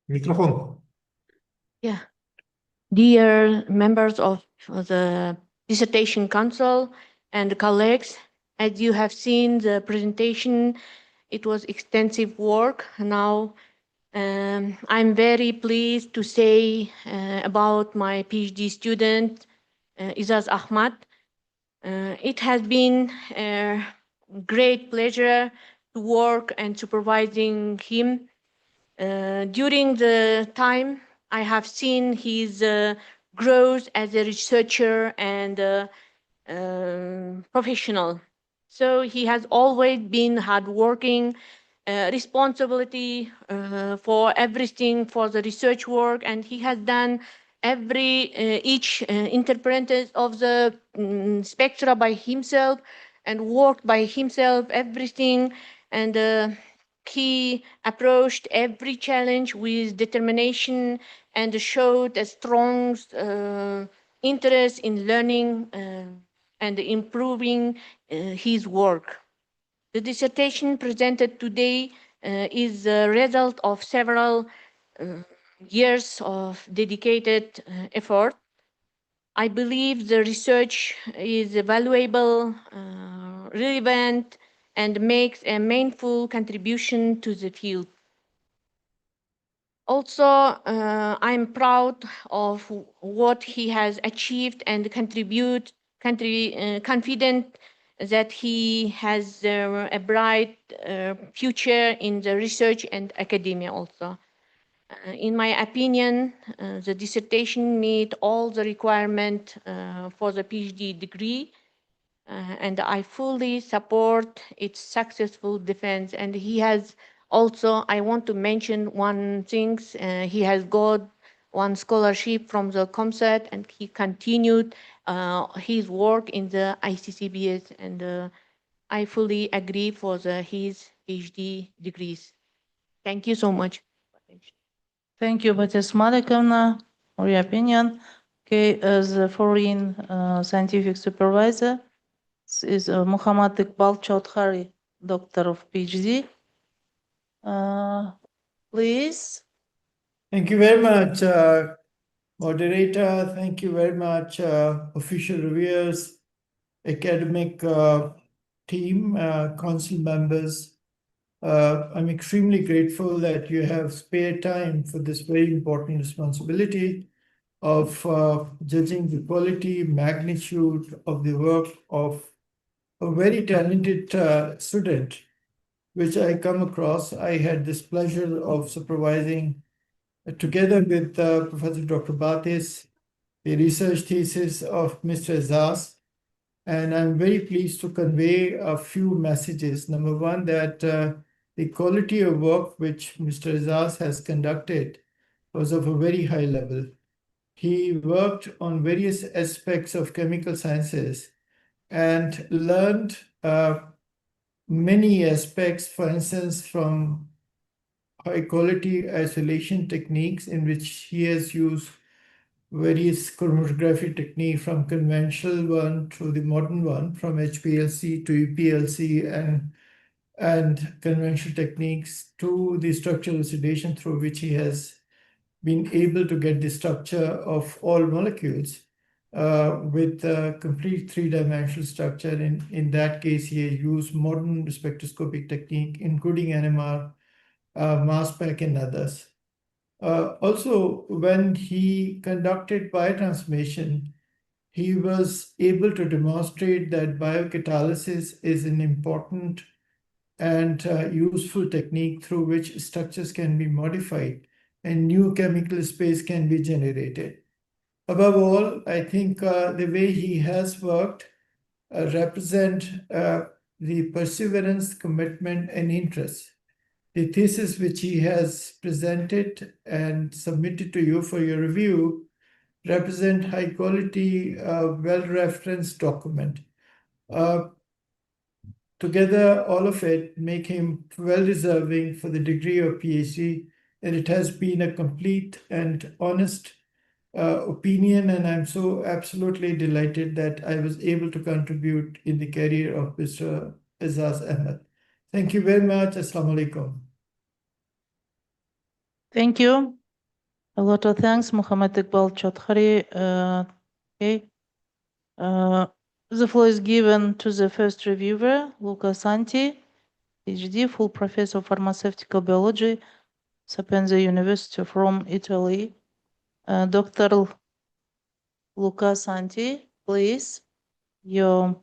Microphone. Yeah. Dear members of the Dissertation Council and colleagues, as you have seen the presentation, it was extensive work. Now, I'm very pleased to say about my PhD student, Izaz Ahmad. It has been a great pleasure to work and supervising him. During the time, I have seen his growth as a researcher and professional. So he has always been hardworking, responsibility for everything for the research work, and he has done each interpretation of the spectra by himself and worked by himself everything, and he approached every challenge with determination and showed a strong interest in learning and improving his work. The dissertation presented today is the result of several years of dedicated effort. I believe the research is valuable, relevant, and makes a meaningful contribution to the field. Also, I'm proud of what he has achieved and confident that he has a bright future in the research and academia also. In my opinion, the dissertation meet all the requirements for the PhD degree, and I fully support its successful defense. And he has also, I want to mention one thing, he has got one scholarship from the ComSat, and he continued his work in the ICCBS, and I fully agree for his PhD degrees. Thank you so much. Thank you, Batis Malikovna, for your opinion. Okay, as a foreign scientific supervisor is Muhammad Iqbal Chaudhary, doctor of PhD. Please. Thank you very much, moderator. Thank you very much, official reviewers, academic team, council members. I'm extremely grateful that you have spared time for this very important responsibility of judging the quality, magnitude of the work of a very talented student, which I come across. I had this pleasure of supervising together with Professor Dr. Batis, the research thesis of Mr. Izaz. And I'm very pleased to convey a few messages. Number one, that the quality of work which Mr. Izaz has conducted was of a very high level. He worked on various aspects of chemical sciences and learned many aspects, for instance, from high quality isolation techniques in which he has used various chromatography technique from conventional one to the modern one, from HPLC to EPLC and conventional techniques to the structural elucidation through which he has been able to get the structure of all molecules with a complete three-dimensional structure. In that case, he has used modern spectroscopic technique, including NMR, mass spec, and others. Also, when he conducted biotransformation, he was able to demonstrate that biocatalysis is an important and useful technique through which structures can be modified and new chemical space can be generated. Above all, I think the way he has worked represent the perseverance, commitment, and interest. The thesis which he has presented and submitted to you for your review represent high quality, well-referenced document. Together, all of it make him well-deserving for the degree of PhD, and it has been a complete and honest opinion, and I'm so absolutely delighted that I was able to contribute in the career of Mr. Izaz Ahmad. Thank you very much. Assalamu alaikum. Thank you. A lot of thanks, Muhammad Iqbal Chaudhary. Okay. The floor is given to the first reviewer, Luca Santi, PhD, full professor of pharmaceutical biology, Sapienza University of Rome, Italy. Dr. Luca Santi, please, your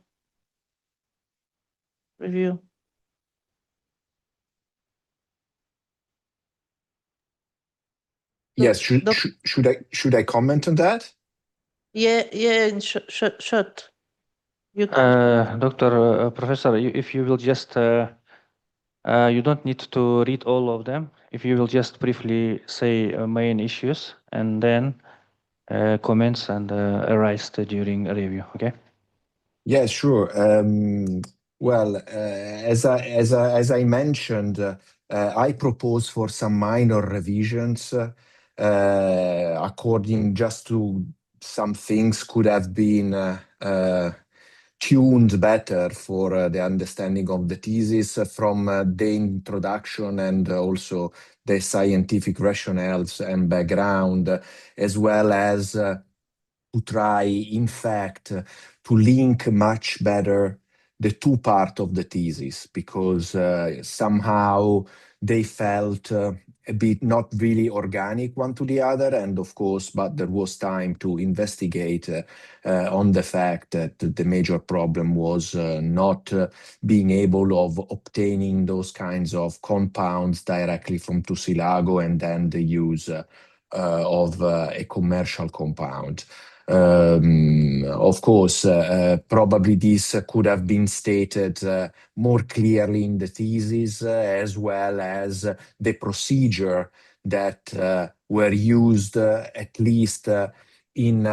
review. Yes, should I comment on that? Yeah, short. You can. Dr. Professor, if you will just, you don't need to read all of them. If you will just briefly say main issues and then comments and arise during a review, okay? Yeah, sure. Well, as I mentioned, I propose for some minor revisions according just to some things could have been tuned better for the understanding of the thesis from the introduction and also the scientific rationales and background, as well as to try, in fact, to link much better the two parts of the thesis, because somehow they felt a bit not really organic one to the other. And of course, but there was time to investigate on the fact that the major problem was not being able of obtaining those kinds of compounds directly from Tussilago and then the use of a commercial compound. Of course, probably this could have been stated more clearly in the thesis, as well as the procedure that were used, at least in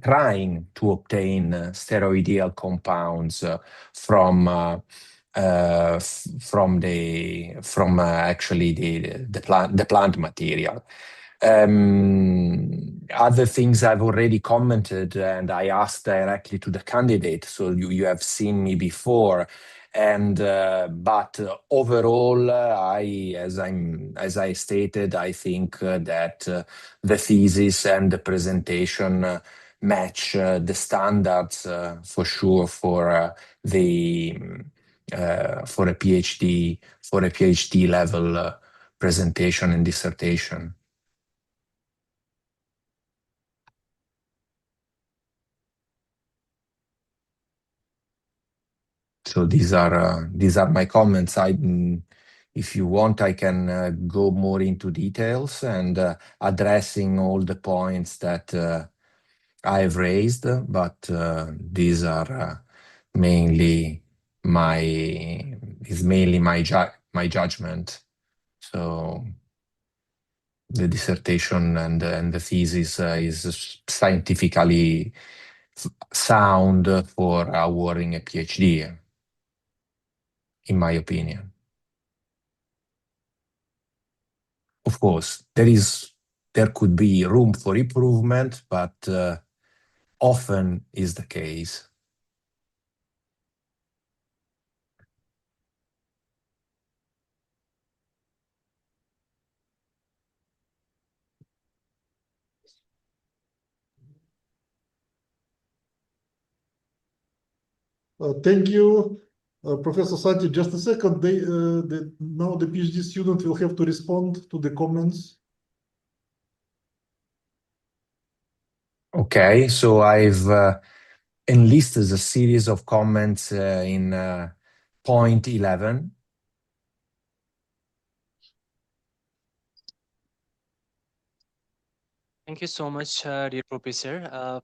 trying to obtain steroidial compounds from from actually the plant material. Other things I've already commented, and I asked directly to the candidate, so you have seen me before. And but overall, as I stated, I think that the thesis and the presentation match the standards for sure for for a PhD level presentation and dissertation. So these are my comments. If you want, I can go more into details and addressing all the points that I've raised, but these are mainly my judgment. So the dissertation and the thesis is scientifically sound for awarding a PhD, in my opinion. Of course, there could be room for improvement, but often is the case. Thank you, Professor Santi. Just a second. Now the PhD student will have to respond to the comments. Okay, so I've enlisted a series of comments in point 11. Thank you so much, dear Professor,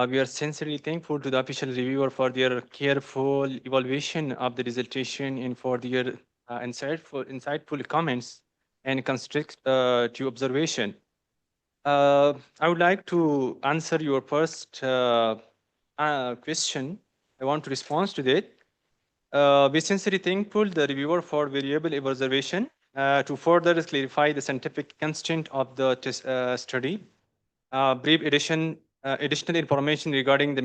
we are sincerely thankful to the official reviewer for their careful evaluation of the dissertation and for their insightful comments and constructive observation. I would like to answer your first question. I want to respond to that. We sincerely thankful the reviewer for variable observation to further clarify the scientific constraint of the study. Brief additional information regarding the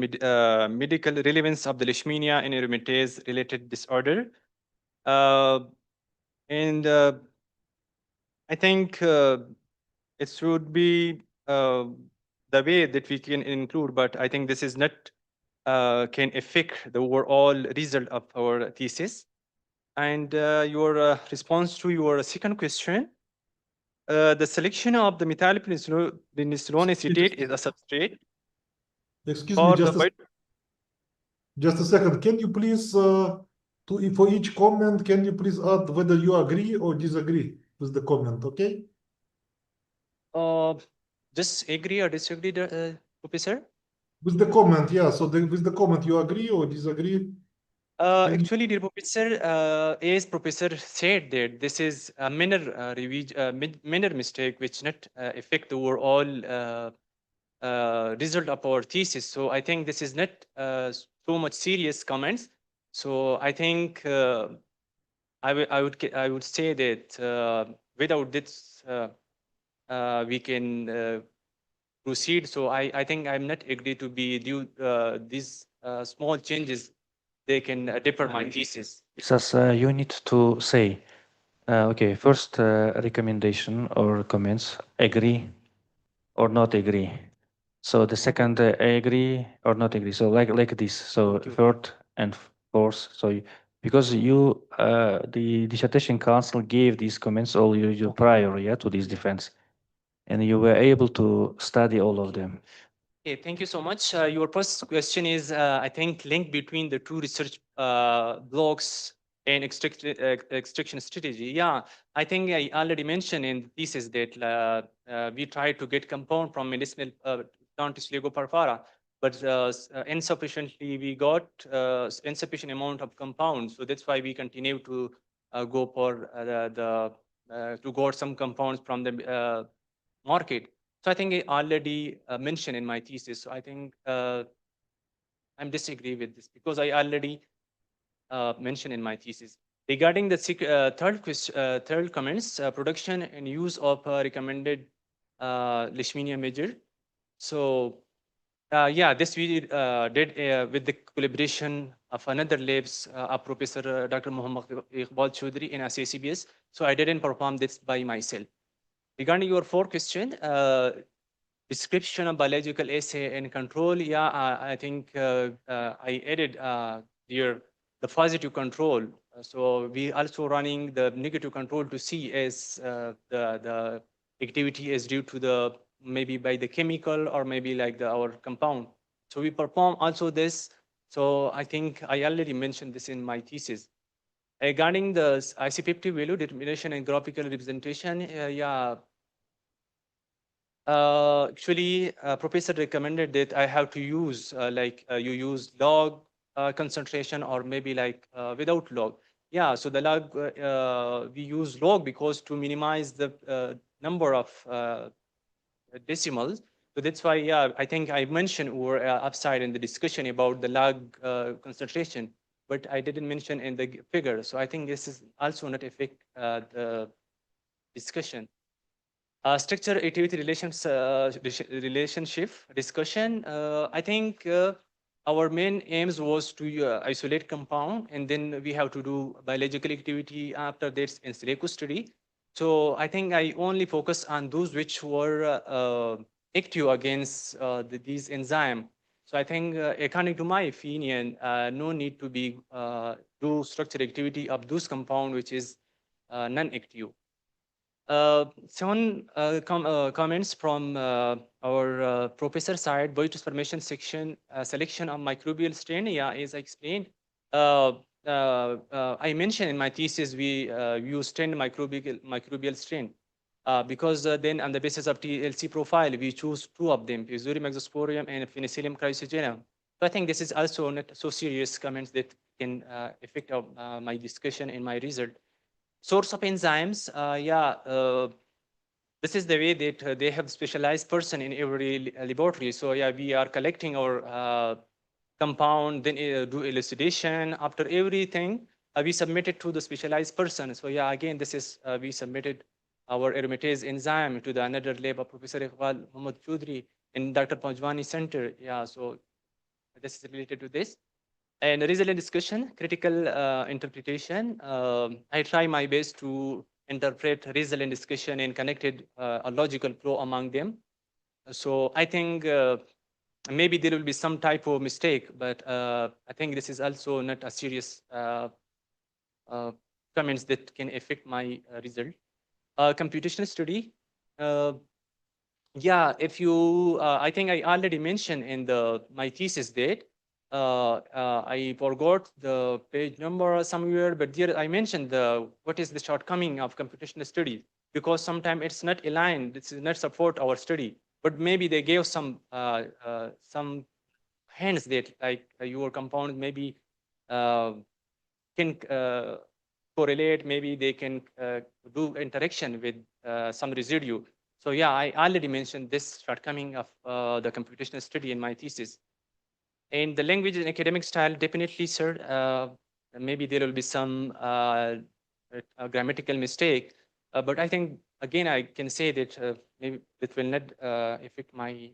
medical relevance of the leishmania and aromatase related disorder. And I think it should be the way that we can include, but I think this is not can affect the overall result of our thesis. And your response to your second question, the selection of the methylphenylene acetate is a substrate. Excuse me, just a second. Can you please, for each comment, can you please add whether you agree or disagree with the comment, okay? Just agree or disagree, Professor? With the comment, yeah. So with the comment, you agree or disagree? Actually, dear Professor, as Professor said that this is a minor mistake which not affect the overall result of our thesis. So I think this is not so much serious comments. So I think I would say that without this we can proceed. So I think I'm not agree to be due these small changes. They can differ my thesis. Izaz, you need to say, okay, first recommendation or comments, agree or not agree. So the second, agree or not agree. So like this. So third and fourth. So because you, the dissertation council gave these comments all your prior, yeah, to this defense, and you were able to study all of them. Okay, thank you so much. Your first question is, I think, link between the two research blocks and extraction strategy. Yeah, I think I already mentioned in the thesis that we try to get compound from medicinal plant Lego parvara, but insufficiently we got insufficient amount of compounds. So that's why we continue to go for to got some compounds from the market. So I think I already mentioned in my thesis. So I think I'm disagree with this because I already mentioned in my thesis. Regarding the third comments, production and use of recommended leishmania measure. So yeah, this we did with the collaboration of another labs, Professor Dr. Muhammad Iqbal Choudhury in SACBS. So I didn't perform this by myself. Regarding your fourth question, description of biological assay and control, yeah, I think I added here the positive control. So we also running the negative control to see as the activity is due to the maybe by the chemical or maybe like our compound. So we perform also this. So I think I already mentioned this in my thesis. Regarding the IC50 value determination and graphical representation, yeah, actually, professor recommended that I have to use you use log concentration or maybe like without log. Yeah, so the log we use log because to minimize the number of decimals. So that's why, yeah, I think I mentioned or upside in the discussion about the log concentration, but I didn't mention in the figure. So I think this is also not affect the discussion. Structure activity relationship discussion. I think our main aims was to isolate compound, and then we have to do biological activity after this in silico study. So I think I only focus on those which were active against these enzymes. So I think, according to my opinion, no need to be do structure activity of those compound which is non-active. Some comments from our professor side, biotransformation section, selection of microbial strain, yeah, as I explained. I mentioned in my thesis, we use 10 microbial strain because then on the basis of TLC profile, we choose 2 of them, Fusarium exosporium and Penicillium chrysogenum. So I think this is also not so serious comments that can affect my discussion and my result. Source of enzymes, this is the way that they have specialized person in every laboratory. So yeah, we are collecting our compound, then do elucidation. After everything, we submit it to the specialized person. So yeah, again, this is we submitted our aromatase enzyme to the another lab of Professor Iqbal Muhammad Choudhury in Dr. Panjwani Center. Yeah, so this is related to this. And resilient discussion, critical interpretation. I try my best to interpret resilient discussion and connected a logical flow among them. So I think maybe there will be some type of mistake, but I think this is also not a serious comments that can affect my result. Computational study. Yeah, if you, I think I already mentioned in my thesis that I forgot the page number somewhere, but there I mentioned what is the shortcoming of computational study, because sometimes it's not aligned, this is not support our study, but maybe they gave some hints that like your compound maybe can correlate, maybe they can do interaction with some residue. So yeah, I already mentioned this shortcoming of the computational study in my thesis. And the language and academic style, definitely, sir. Maybe there will be some grammatical mistake, but I think again I can say that maybe it will not affect my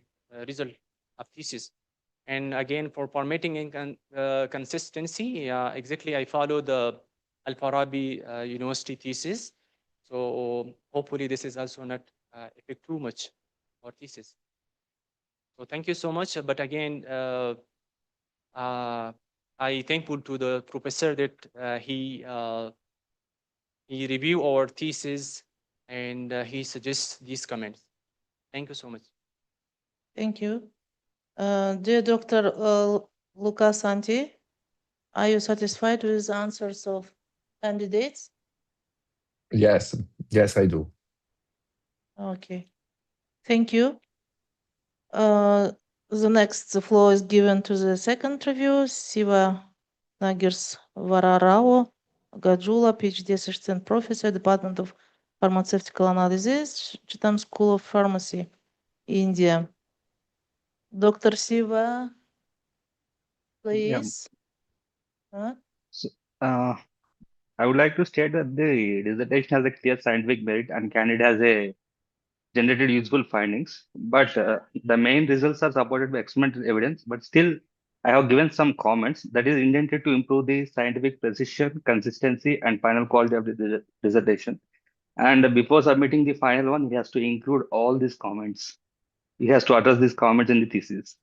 result of thesis. And again, for formatting and consistency, exactly, I follow the Al-Farabi University thesis. So hopefully this is also not affect too much our thesis. So thank you so much. But again, I thankful to the professor that he review our thesis and he suggests these comments. Thank you so much. Thank you. Dear Dr. Luca Santi, are you satisfied with the answers of candidates? Yes, yes, I do. Okay. Thank you. The next floor is given to the second review, Siva Nagirs Vararao Gajula, PhD Assistant Professor, Department of Pharmaceutical Analysis, Chatham School of Pharmacy, India. Dr. Siva, please. I would like to state that the dissertation has a clear scientific merit and candidate has a generated useful findings, but the main results are supported by experimental evidence. But still, I have given some comments that is intended to improve the scientific precision, consistency, and final quality of the dissertation. And before submitting the final one, he has to include all these comments. He has to address these comments in the thesis.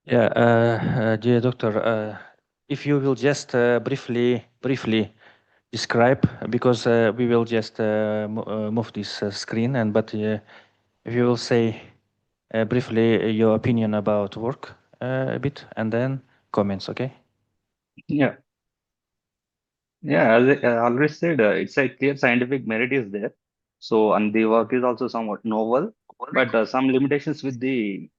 Yeah, dear doctor, if you will just briefly describe, because we will just move this screen, and but if you will say briefly your opinion about work a bit, and then comments, okay? Yeah. Yeah, as I already said, it's a clear scientific merit is there. So, and the work is also somewhat novel, but some limitations with the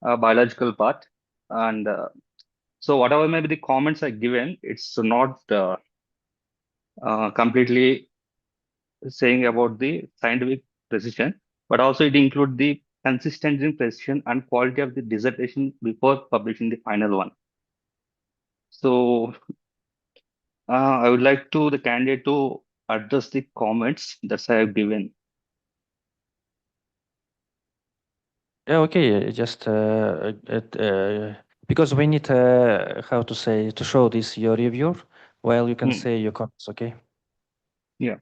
biological part. And so, whatever maybe the comments are given, it's not completely saying about the scientific precision, but also it include the consistency in precision and quality of the dissertation before publishing the final one. So, I would like to the candidate to address the comments that I have given. Yeah, okay. Just because we need how to say to show this your review while you can say your comments, okay? Yeah.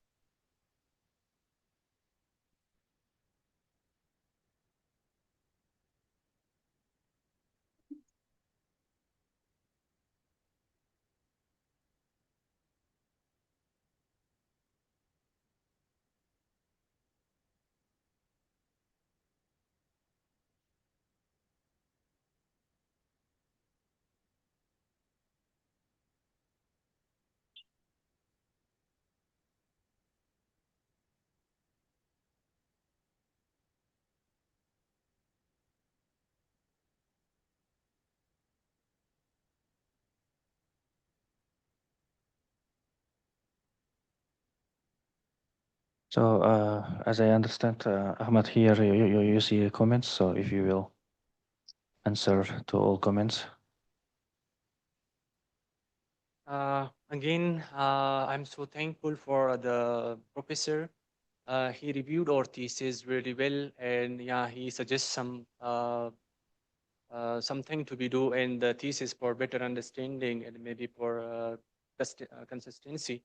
So as I understand, Ahmad, here you see the comments. So if you will answer to all comments. Again, I'm so thankful for the professor. He reviewed our thesis really well, and yeah, he suggests something to be do in the thesis for better understanding and maybe for consistency.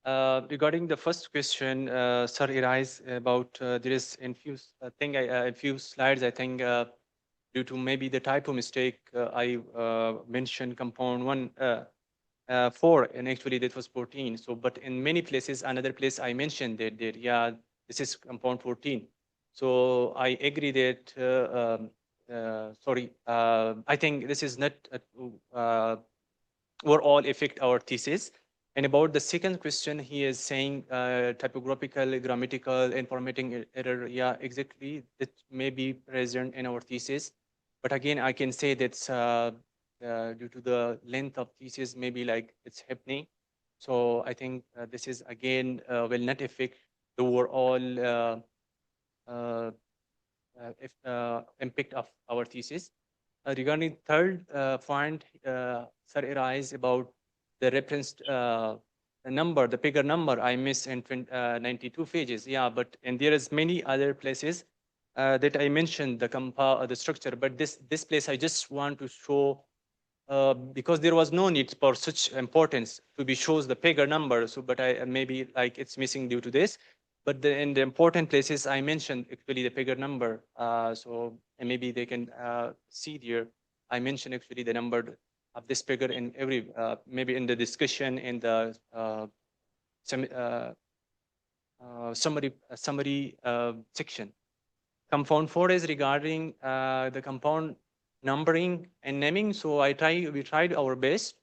Regarding the first question, Sir Irais, about there is in few in few slides, I think due to maybe the typo mistake, I mentioned compound 4, and actually that was 14. So, but in many places, another place I mentioned that yeah, this is compound 14. So I agree that, sorry, I think this is not overall affect our thesis. And about the second question, he is saying typographical, grammatical, and formatting error. Yeah, exactly. That may be present in our thesis. But again, I can say that's due to the length of thesis, maybe like it's happening. So I think this is again will not affect the overall impact of our thesis. Regarding third point, Sir Irais about the referenced number, the bigger number I miss in 92 pages. Yeah, but and there is many other places that I mentioned the structure, but this place I just want to show because there was no need for such importance to be shows the bigger number. So, but I maybe like it's missing due to this. But in the important places, I mentioned actually the bigger number. So and maybe they can see here. I mentioned actually the number of this figure in every maybe in the discussion in the summary section. Compound 4 is regarding the compound numbering and naming. So we tried our best,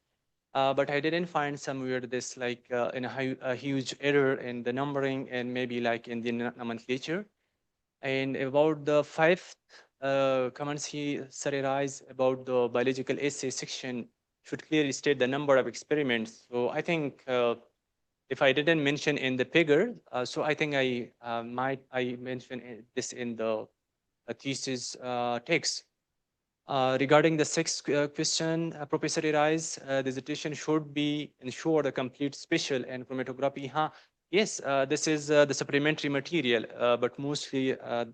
but I didn't find somewhere this like in a huge error in the numbering and maybe like in the nomenclature. And about the fifth comments he satirized about the biological essay section should clearly state the number of experiments. So I think if I didn't mention in the figure, so I think I mentioned this in the thesis text. Regarding the sixth question, Professor Irais, the dissertation should be ensure the complete spatial and chromatography. Yes, this is the supplementary material, but mostly as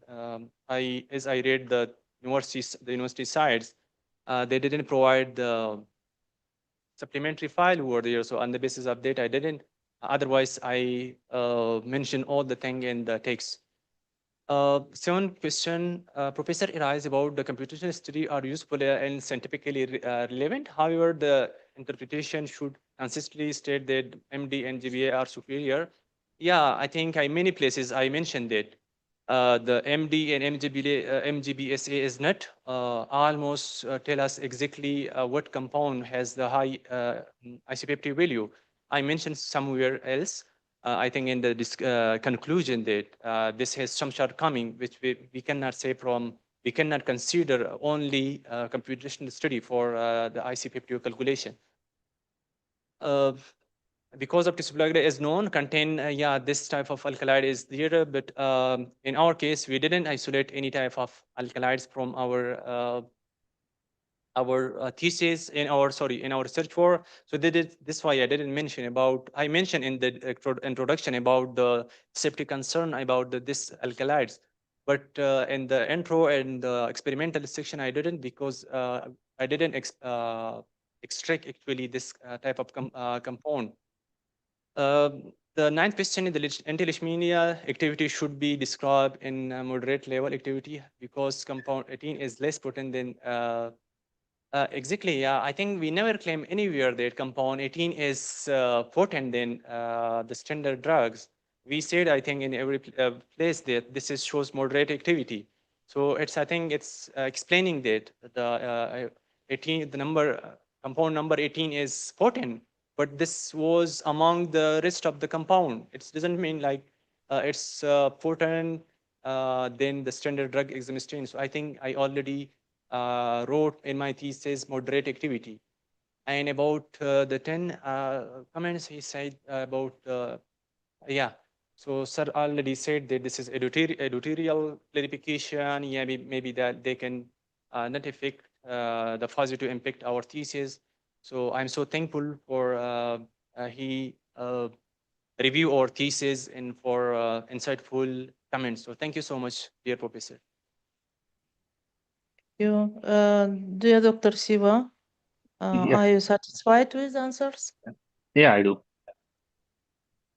I read the university sites, they didn't provide the supplementary file over there. So on the basis of that, I didn't. Otherwise, I mentioned all the thing in the text. Second question, Professor Irais, about the computational study are useful and scientifically relevant. However, the interpretation should consistently state that MD and GBA are superior. Yeah, I think in many places I mentioned that the MD and MGBSA is not almost tell us exactly what compound has the high IC50 value. I mentioned somewhere else. I think in the conclusion that this has some shortcoming, which we cannot say we cannot consider only computational study for the IC50 calculation. Because of tissular is known, contain, this type of alkaloid is there, but in our case, we didn't isolate any type of alkaloids from our thesis in our research work. So this why I didn't mention about. I mentioned in the introduction about the safety concern about this alkaloids, but in the intro and the experimental section I didn't, because I didn't extract actually this type of compound. The ninth question is the anti-leishmania activity should be described in moderate level activity because compound 18 is less potent than exactly. Yeah, I think we never claim anywhere that compound 18 is potent than the standard drugs. We said, I think, in every place that this shows moderate activity. So I think it's explaining that the 18, the number compound number 18 is potent, but this was among the rest of the compound. It doesn't mean like it's potent than the standard drug exemestane. So I think I already wrote in my thesis moderate activity. And about the 10 comments he said about, yeah. So sir already said that this is editorial clarification. Yeah, maybe that they can not affect the positive impact our thesis. So I'm so thankful for he review our thesis and for insightful comments. So thank you so much, dear professor. You, dear Dr. Siva, Yeah. are you satisfied with answers? Yeah, I do.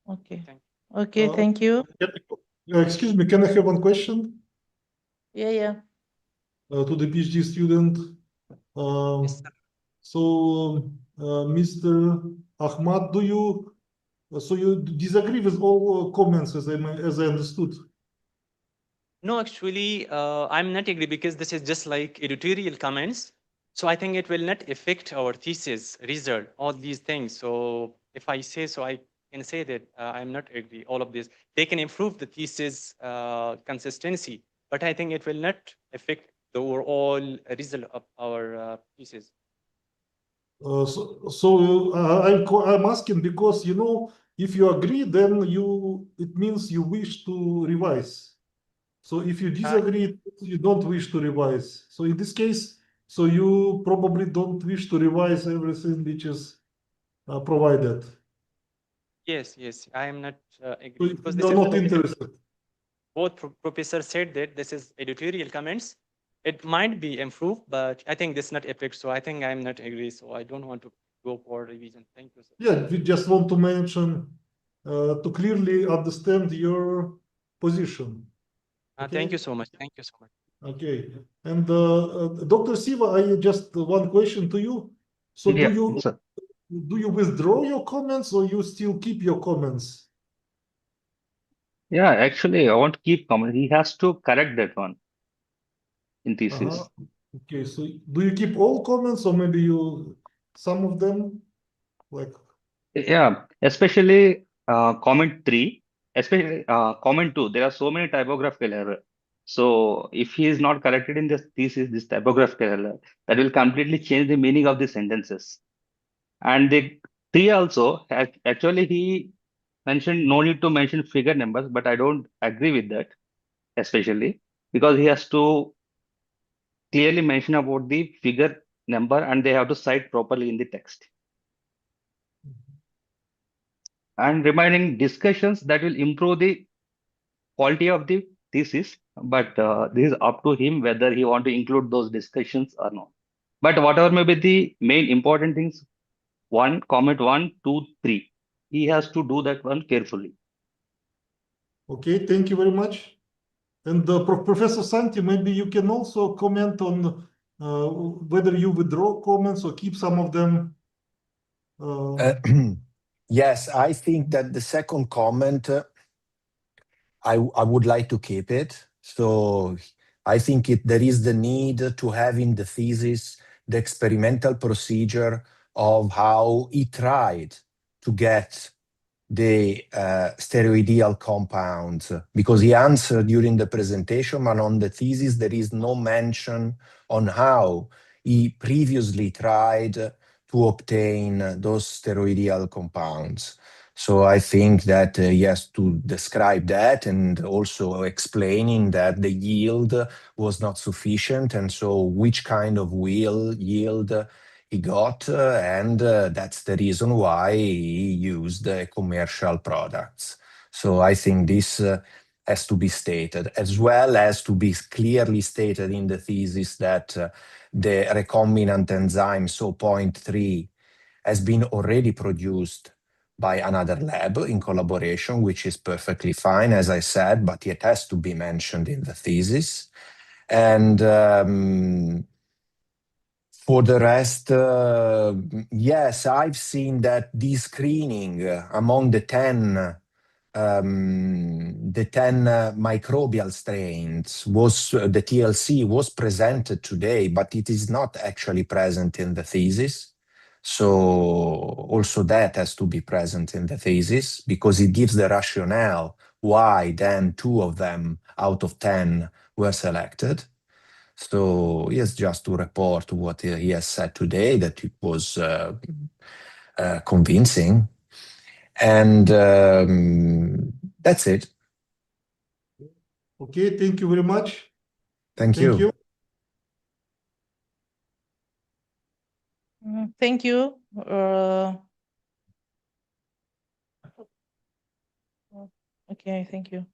Okay. Thank Okay, thank you. Excuse me, can I have one question Yeah. to the PhD student? Yes, sir. So, Mr. Ahmad, you disagree with all comments as I understood? No, actually, I'm not agree because this is just like editorial comments. So I think it will not affect our thesis result, all these things. So if I say so, I can say that I'm not agree. All of this, they can improve the thesis consistency, but I think it will not affect the overall result of our thesis. I'm asking because, if you agree, then it means you wish to revise. So if you disagree, you don't wish to revise. So in this case, so you probably don't wish to revise everything which is provided. Yes, I am not So agree because this you're is not interested. both professors said that this is editorial comments. It might be improved, but I think this not affect. So I think I'm not agree. So I don't want to go for revision. Thank you, sir. Yeah, we just want to mention to clearly understand your position. Thank you so much. Thank you so much. Okay. And Dr. Siva, I just one question to you. So Yeah, sir. do you withdraw your comments or you still keep your comments? Yeah, actually, I want to keep comment. He has to correct that one in thesis. Okay, so do you keep all comments or maybe some of them like? Yeah, especially comment 3, especially comment 2. There are so many typographical error. So if he is not corrected in this thesis, this typographical error, that will completely change the meaning of the sentences. And the 3 also, actually he mentioned no need to mention figure numbers, but I don't agree with that, especially because he has to clearly mention about the figure number and they have to cite properly in the text. And reminding discussions that will improve the quality of the thesis, but this is up to him whether he want to include those discussions or not. But whatever may be the main important things, comment 1, 2, 3, he has to do that one carefully. Okay, thank you very much. And Professor Santi, maybe you can also comment on whether you withdraw comments or keep some of them. Yes, I think that the second comment, I would like to keep it. So I think there is the need to have in the thesis the experimental procedure of how he tried to get the steroidial compounds, because he answered during the presentation, but on the thesis there is no mention on how he previously tried to obtain those steroidial compounds. So I think that he has to describe that and also explaining that the yield was not sufficient, and so which kind of yield he got, and that's the reason why he used commercial products. So I think this has to be stated, as well as to be clearly stated in the thesis that the recombinant enzyme, so point 3, has been already produced by another lab in collaboration, which is perfectly fine, as I said, but it has to be mentioned in the thesis. And for the rest, yes, I've seen that this screening among the 10 microbial strains was the TLC was presented today, but it is not actually present in the thesis. So also that has to be present in the thesis because it gives the rationale why then 2 of them out of 10 were selected. So yes, just to report what he has said today, that it was convincing. And that's it. Okay, thank you very much. Thank you. Thank you. Okay, thank you.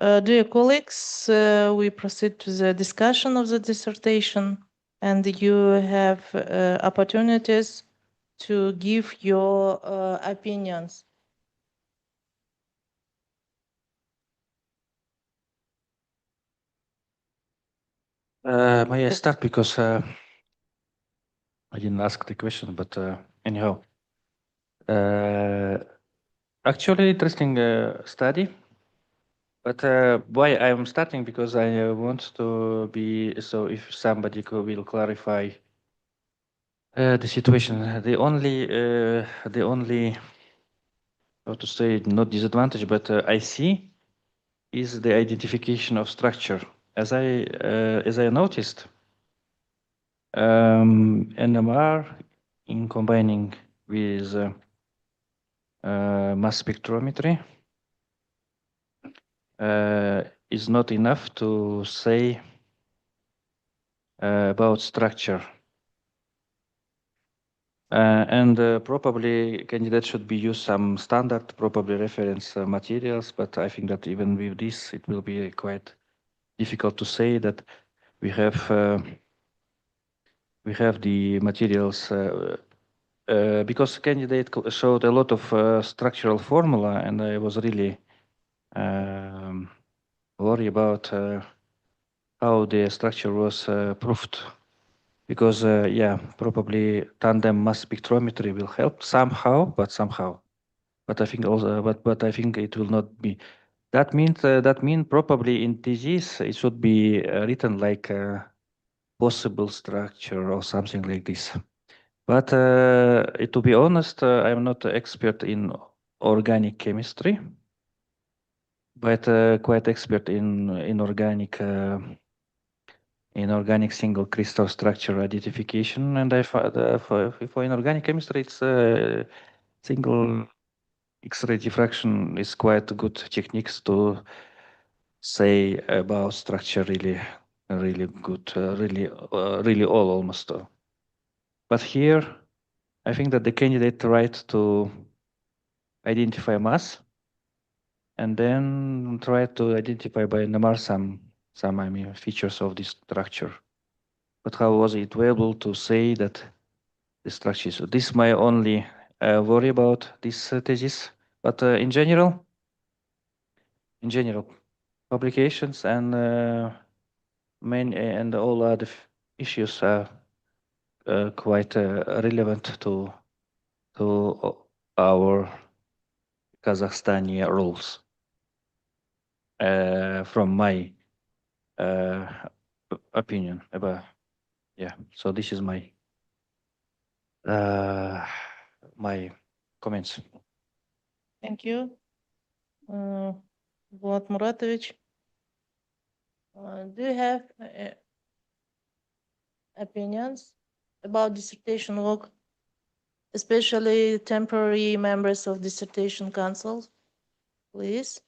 Dear colleagues, we proceed to the discussion of the dissertation, and you have opportunities to give your opinions. May I start because I didn't ask the question, but anyhow, actually interesting study. But why I'm starting, because I want to be, so if somebody will clarify the situation, the only, how to say, not disadvantage, but I see is the identification of structure. As I noticed, NMR in combining with mass spectrometry is not enough to say about structure. And probably candidate should be use some standard, probably reference materials, but I think that even with this, it will be quite difficult to say that we have the materials because candidate showed a lot of structural formula, and I was really worried about how the structure was proved. Because yeah, probably tandem mass spectrometry will help somehow. But I think also, but I think it will not be. That means probably in thesis it should be written like possible structure or something like this. But to be honest, I'm not an expert in organic chemistry, but quite expert in organic single crystal structure identification. And I found for inorganic chemistry, it's single X-ray diffraction is quite a good techniques to say about structure really good, really all almost. But here, I think that the candidate tried to identify mass and then try to identify by NMR some I mean features of this structure. But how was it able to say that the structure? So this is my only worry about this thesis. But in general, publications and main and all other issues are quite relevant to our Kazakhstani rules. From my opinion about, yeah. So this is my my comments. Thank you. Vlad Muratovich, do you have opinions about dissertation work, especially temporary members of dissertation council, please?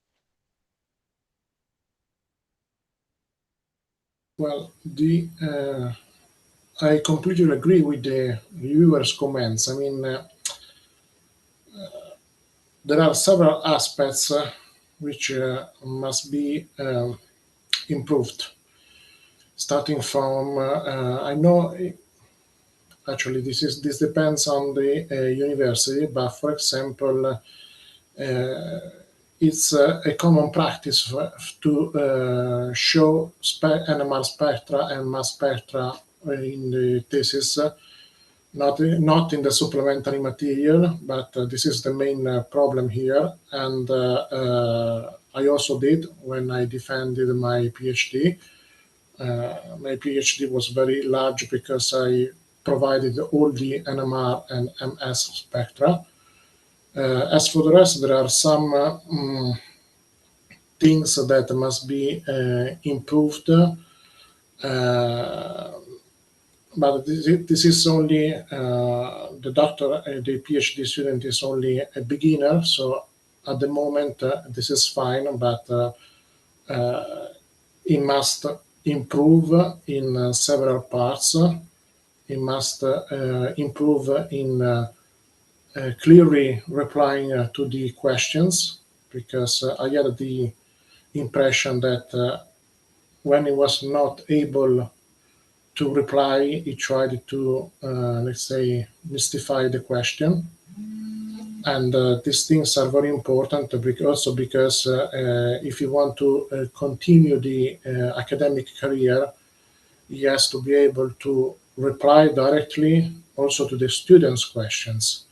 Well, I completely agree with the reviewers' comments. I mean, there are several aspects which must be improved. Starting from, I know, actually, this depends on the university, but for example, it's a common practice to show NMR spectra and mass spectra in the thesis, not in the supplementary material, but this is the main problem here. And I also did when I defended my PhD. My PhD was very large because I provided all the NMR and MS spectra. As for the rest, there are some things that must be improved, but this is only the PhD student is only a beginner, so at the moment this is fine, but he must improve in several parts. He must improve in clearly replying to the questions, because I had the impression that when he was not able to reply, he tried to, let's say, mystify the question. And these things are very important also because if you want to continue the academic career, he has to be able to reply directly also to the students' questions.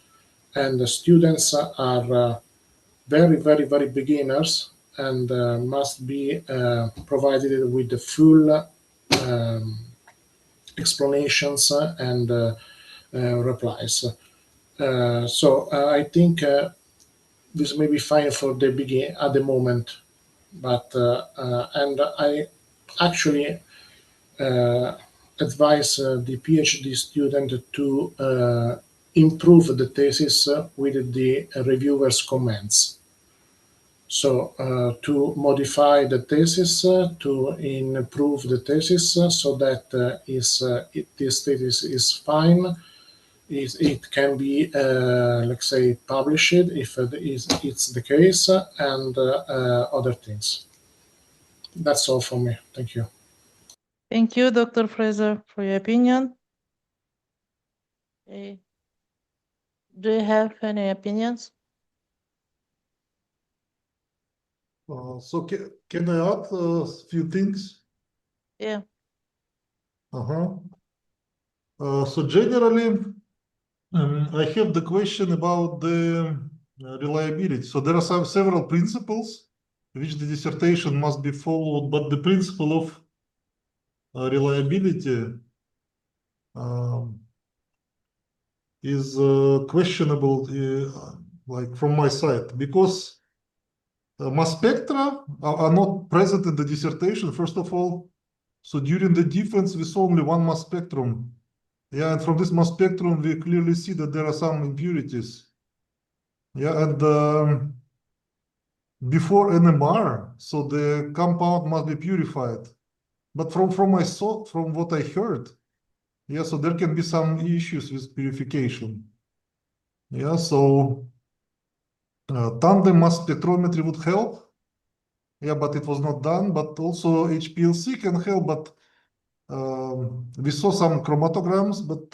And the students are very, very, very beginners and must be provided with the full explanations and replies. So I think this may be fine for the beginning at the moment, but and I actually advise the PhD student to improve the thesis with the reviewers' comments. So to modify the thesis, to improve the thesis so that this thesis is fine. It can be, let's say, published if it's the case, and other things. That's all for me. Thank you. Thank you, Dr. Fraser, for your opinion. Okay. Do you have any opinions? So can I add a few things? Yeah. So generally, I have the question about the reliability. So there are several principles which the dissertation must be followed, but the principle of reliability is questionable, like from my side, because mass spectra are not present in the dissertation, first of all. So during the defense, we saw only one mass spectrum. Yeah, and from this mass spectrum, we clearly see that there are some impurities. Yeah, and before NMR, so the compound must be purified. But from what I heard, yeah, so there can be some issues with purification. Yeah, so tandem mass spectrometry would help. Yeah, but it was not done. But also HPLC can help. But we saw some chromatograms, but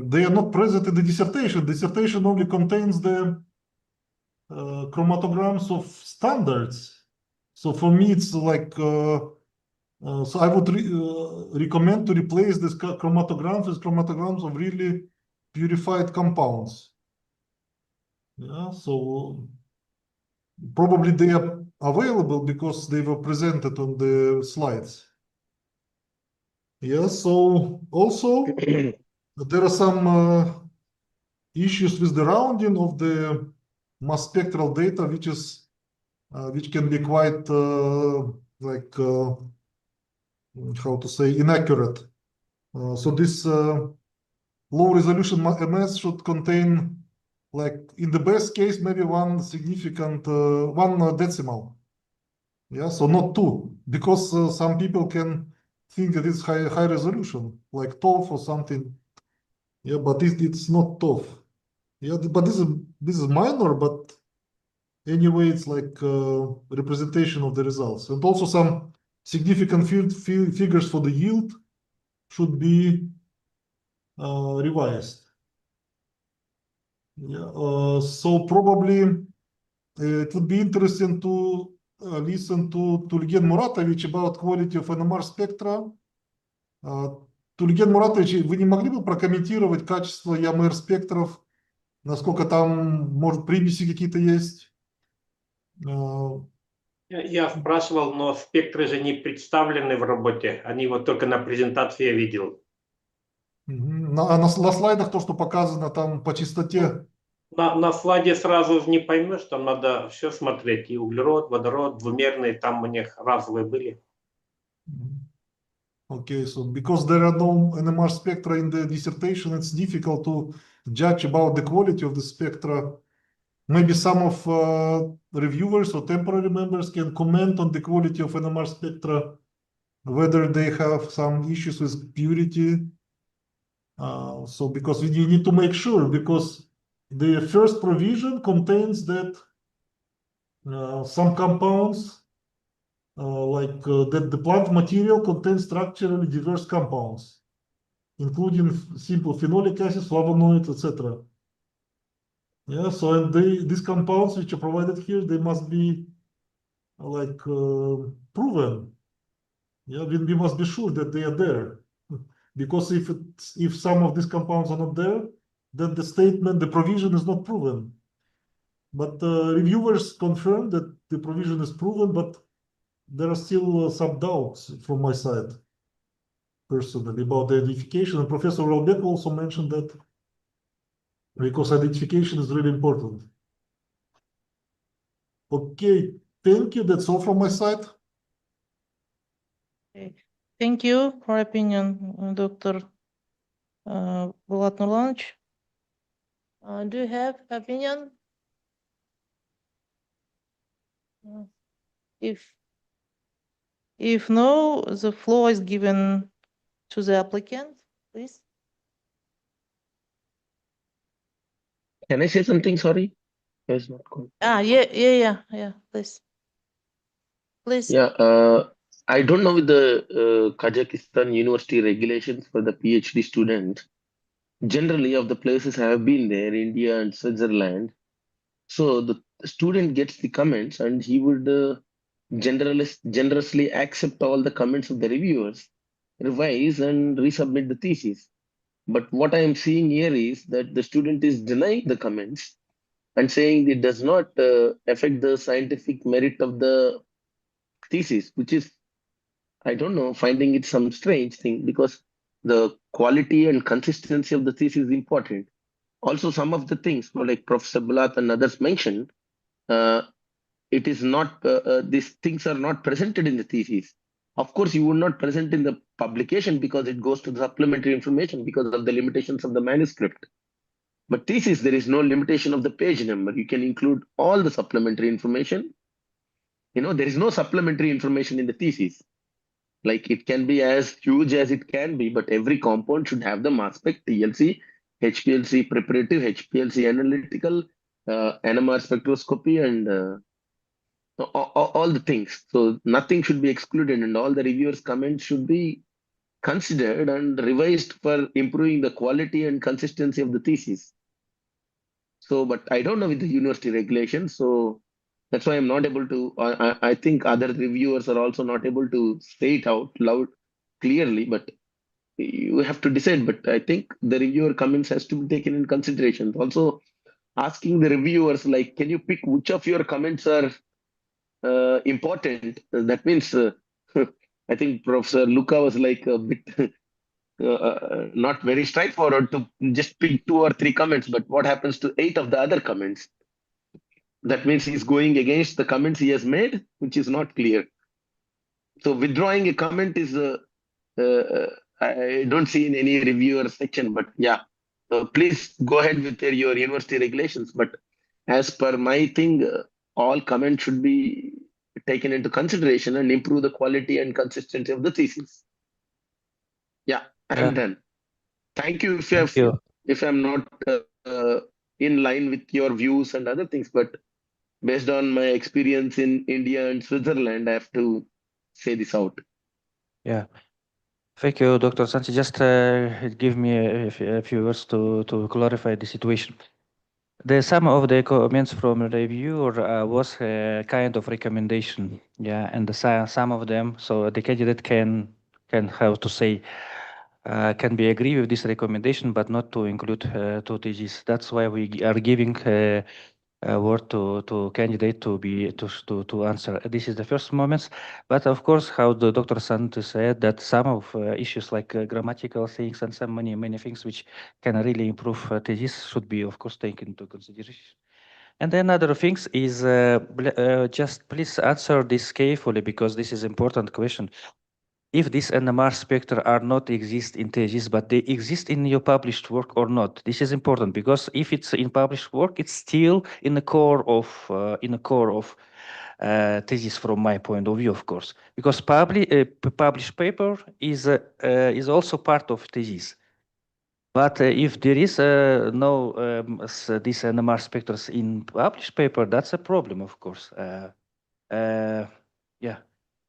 they are not present in the dissertation. Dissertation only contains the chromatograms of standards. So for me, it's like so I would recommend to replace this chromatograms with chromatograms of really purified compounds. Yeah, so probably they are available because they were presented on the slides. Yeah, so also there are some issues with the rounding of the mass spectral data, which can be quite like how to say inaccurate. So this low resolution MS should contain, like in the best case, maybe one significant one decimal. Yeah, so not two, because some people can think that it's high resolution, like TOF or something. Yeah, but it's not TOF. Yeah, but this is minor, but anyway, it's like representation of the results, and also some significant figures for the yield should be revised. Yeah, so probably it would be interesting to listen to Tulgen Muratovich about quality of NMR спектра. Тульген Муратович, вы не могли бы прокомментировать качество ЯМР спектров, насколько там, может, примеси какие-то есть? Я спрашивал, но спектры же не представлены в работе. Они вот только на презентации я видел. На слайдах то, что показано там по частоте. На слайде сразу не поймешь, там надо все смотреть. И углерод, водород, двумерные, там у них разовые были. Okay, so because there are no NMR spectra in the dissertation, it's difficult to judge about the quality of the spectra. Maybe some of reviewers or temporary members can comment on the quality of NMR spectra, whether they have some issues with purity. So because we need to make sure, because the first provision contains that some compounds, that the plant material contains structurally diverse compounds, including simple phenolic acids, flavonoids, etc. Yeah, so and these compounds which are provided here, they must be like proven. Yeah, we must be sure that they are there, because if some of these compounds are not there, then the statement, the provision is not proven. But reviewers confirm that the provision is proven, but there are still some doubts from my side personally about the identification. And Professor Rolbek also mentioned that, because identification is really important. Okay, thank you. That's all from my side. Okay. Thank you for opinion, Dr. Bulat Nurlanovich. Do you have opinion? If no, the floor is given to the applicant, please. Can I say something? Sorry. Yes, not good. Yeah, please. Yeah, I don't know with the Kazakhstan university regulations for the PhD students. Generally, of the places I have been there, India and Switzerland, so the student gets the comments and he would generously accept all the comments of the reviewers, revise and resubmit the thesis. But what I am seeing here is that the student is denying the comments and saying it does not affect the scientific merit of the thesis, which is, I don't know, finding it some strange thing, because the quality and consistency of the thesis is important. Also, some of the things, like Professor Bulat and others mentioned, it is not, these things are not presented in the thesis. Of course, you would not present in the publication because it goes to the supplementary information because of the limitations of the manuscript. But thesis, there is no limitation of the page number. You can include all the supplementary information. There is no supplementary information in the thesis. Like it can be as huge as it can be, but every compound should have the mass spec, TLC, HPLC preparative, HPLC analytical, NMR spectroscopy, and all the things. So nothing should be excluded, and all the reviewers' comments should be considered and revised for improving the quality and consistency of the thesis. So, but I don't know with the university regulations, so that's why I'm not able to. I think other reviewers are also not able to say it out loud clearly, but you have to decide. But I think the reviewer comments has to be taken in consideration. Also, asking the reviewers like, can you pick which of your comments are important? That means I think Professor Luca was like a bit not very straightforward to just pick 2 or 3 comments. But what happens to 8 of the other comments? That means he's going against the comments he has made, which is not clear. So withdrawing a comment is, I don't see in any reviewer section, but yeah, please go ahead with your university regulations. But as per my thing, all comments should be taken into consideration and improve the quality and consistency of the thesis. Yeah, I'm Yeah. done. Thank you Thank you. if I'm not in line with your views and other things, but based on my experience in India and Switzerland, I have to say this out. Yeah. Thank you, Dr. Santi. Just give me a few words to clarify the situation. Some of the comments from reviewer was a kind of recommendation, yeah, and some of them, so the candidate can have to say, can be agree with this recommendation, but not to include to thesis. That's why we are giving word to candidate to answer. This is the first moments, but of course, how the Dr. Sant said that some of issues like grammatical things and some many things which can really improve thesis should be of course taken into consideration. And then other things is just please answer this carefully because this is important question. If these NMR spectra are not exist in thesis, but they exist in your published work or not. This is important because if it's in published work, it's still in the core of thesis from my point of view, of course, because published paper is also part of thesis. But if there is no these NMR spectra in published paper, that's a problem, of course. Yeah,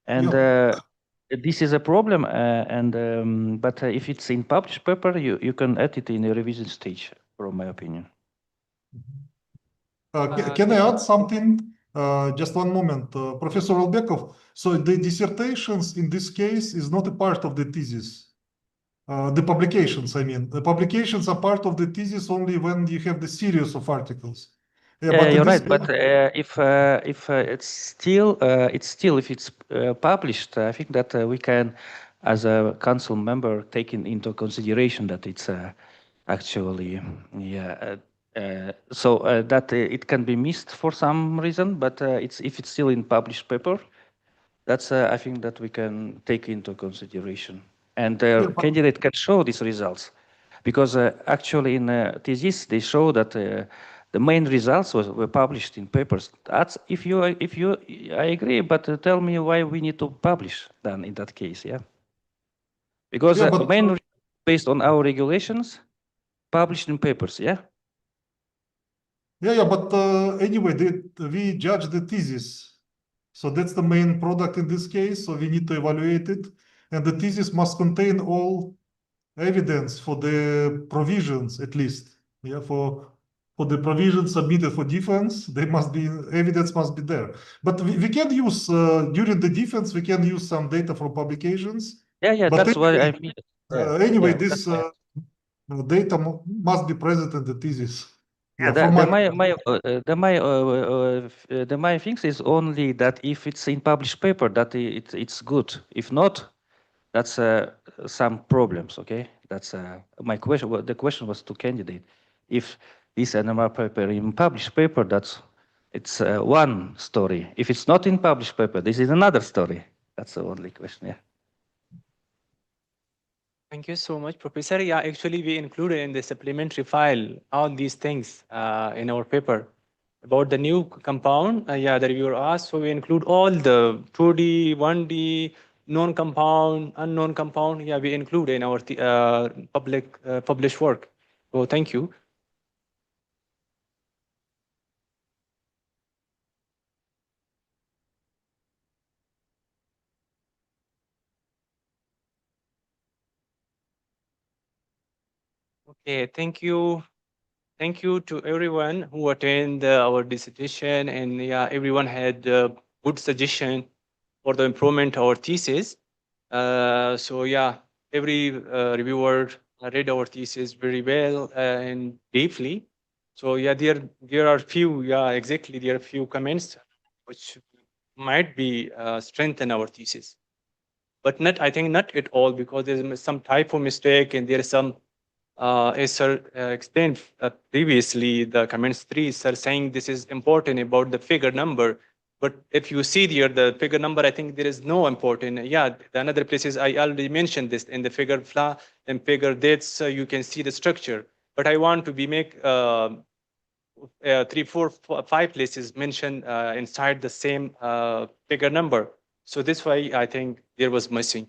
and. Yeah. This is a problem, but if it's in published paper, you can add it in the revision stage, from my opinion. Can I add something? Just one moment, Professor Albekov. So the dissertations in this case is not a part of the thesis. The publications, I mean, the publications are part of the thesis only when you have the series of articles. Yeah, but in you're this right. But if it's still if it's published, I think that we can, as a council member, take into consideration that it's actually so that it can be missed for some reason. But if it's still in published paper, that's I think that we can take into consideration, and the candidate can show these results, because actually in thesis they show that the main results were published in papers. That's if you I agree, but tell me why we need to publish then in that case, yeah? Because main based on our regulations, published in papers, yeah. Yeah, but anyway, we judge the thesis. So that's the main product in this case. So we need to evaluate it. And the thesis must contain all evidence for the provisions, at least. Yeah, for the provisions submitted for defense, there must be evidence must be there. But we can use during the defense, we can use some data from publications. Yeah, but that's anyway, what I mean. Anyway, this data must be present in the thesis. My things is only that if it's in published paper, that it's good. If not, that's some problems. Okay, that's my question. Well, the question was to candidate. If this NMR paper in published paper, it's one story. If it's not in published paper, this is another story. That's the only question. Yeah. Thank you so much, Professor. Yeah, actually, we included in the supplementary file all these things in our paper about the new compound. Yeah, the reviewer asked, so we include all the 2D, 1D, non-compound, unknown compound. Yeah, we include in our published work. So thank you. Okay, thank you. Thank you to everyone who attended our dissertation, and yeah, everyone had good suggestion for the improvement of our thesis. So yeah, every reviewer read our thesis very well and deeply. So yeah, there are few, yeah, exactly, there are few comments which might be strengthen our thesis, but not, I think not at all, because there's some typo mistake and there is some as sir explained previously, the comments 3, sir saying this is important about the figure number. But if you see here, the figure number, I think there is no important. Yeah, the another places I already mentioned this in the figure fla and figure dates, you can see the structure. But I want to be make 3, 4, 5 places mentioned inside the same figure number. So this why I think there was missing.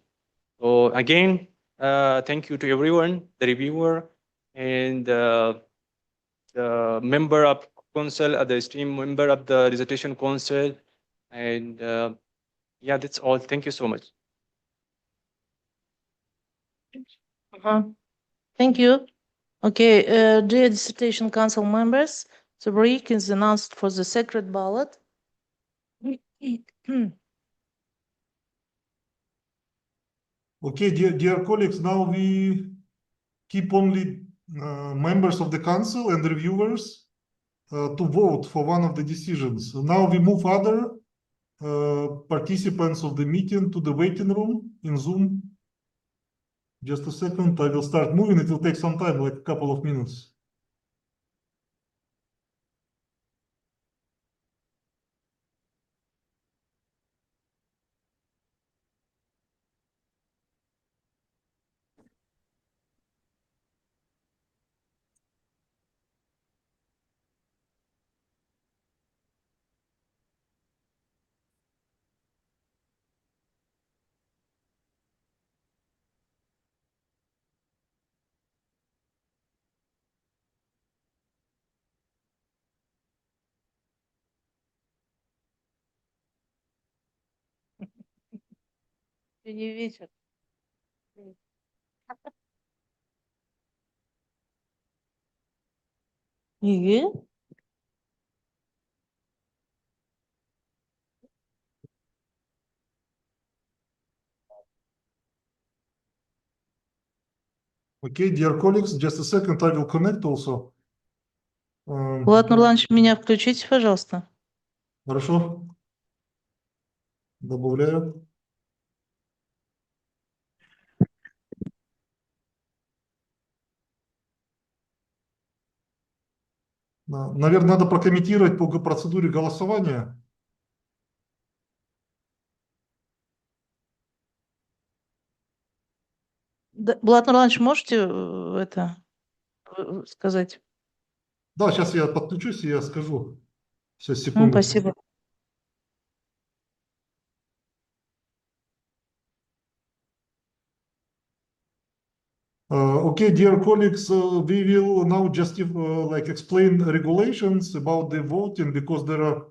So again, thank you to everyone, the reviewer and the member of council, the esteemed member of the dissertation council. And yeah, that's all. Thank you so much. Thank you. Okay, dear dissertation council members, the break is announced for the secret ballot. Okay, dear colleagues, now we keep only members of the council and reviewers to vote for one of the decisions. Now we move other participants of the meeting to the waiting room in Zoom. Just a second, I will start moving. It will take some time, like a couple of minutes. Сегодня вечер. И? Okay, dear colleagues, just a second, I will connect also. Влад Нурланович, меня включите, пожалуйста. Хорошо. Добавляю. Наверное, надо прокомментировать по процедуре голосования. Влад Нурланович, можете это сказать? Да, сейчас я подключусь и я скажу. Сейчас, секунду. Спасибо. Okay, dear colleagues, we will now just like explain regulations about the voting because there are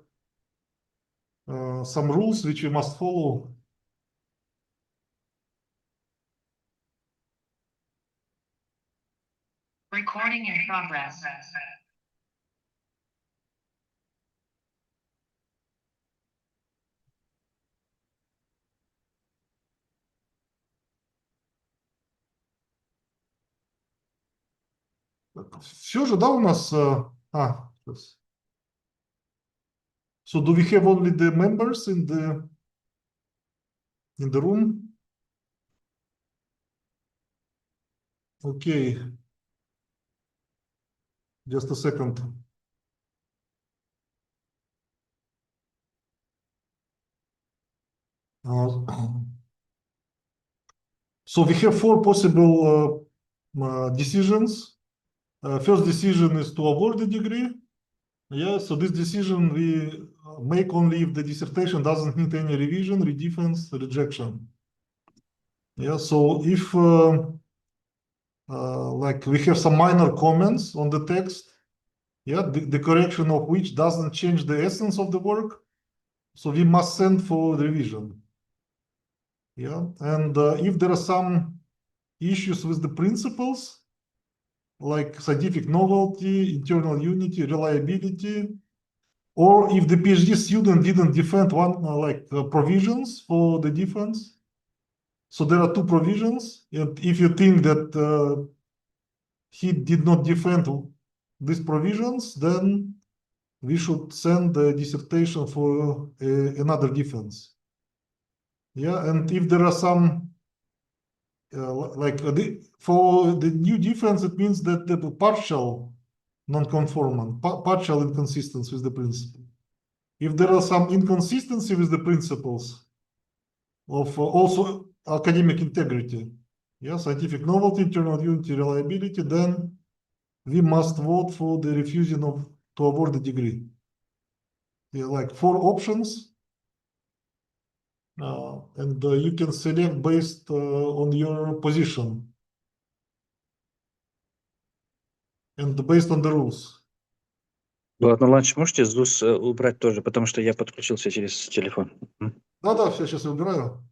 some rules which we must follow. Recording in progress. Все же, да, у нас... сейчас. So do we have only the members in the room? Okay. Just a second. So we have four possible decisions. First decision is to award the degree. Yeah, so this decision we make only if the dissertation doesn't need any revision, redefense, rejection. Yeah, so if like we have some minor comments on the text, yeah, the correction of which doesn't change the essence of the work, so we must send for revision. Yeah, and if there are some issues with the principles, like scientific novelty, internal unity, reliability, or if the PhD student didn't defend one provisions for the defense. So there are two provisions, and if you think that he did not defend these provisions, then we should send the dissertation for another defense. Yeah, and if there are some for the new defense, it means that the partial non-conformant, partial inconsistency with the principle. If there are some inconsistency with the principles of also academic integrity, yeah, scientific novelty, internal unity, reliability, then we must vote for the refusal to award the degree. Yeah, like four options, and you can select based on your position and based on the rules. Ладно, ланч можете ЗУС убрать тоже, потому что я подключился через телефон. Да, все, сейчас я убираю.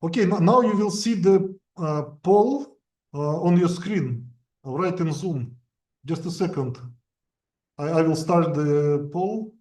Okay, now you will see the poll on your screen, right in Zoom. Just a second. I will start the poll.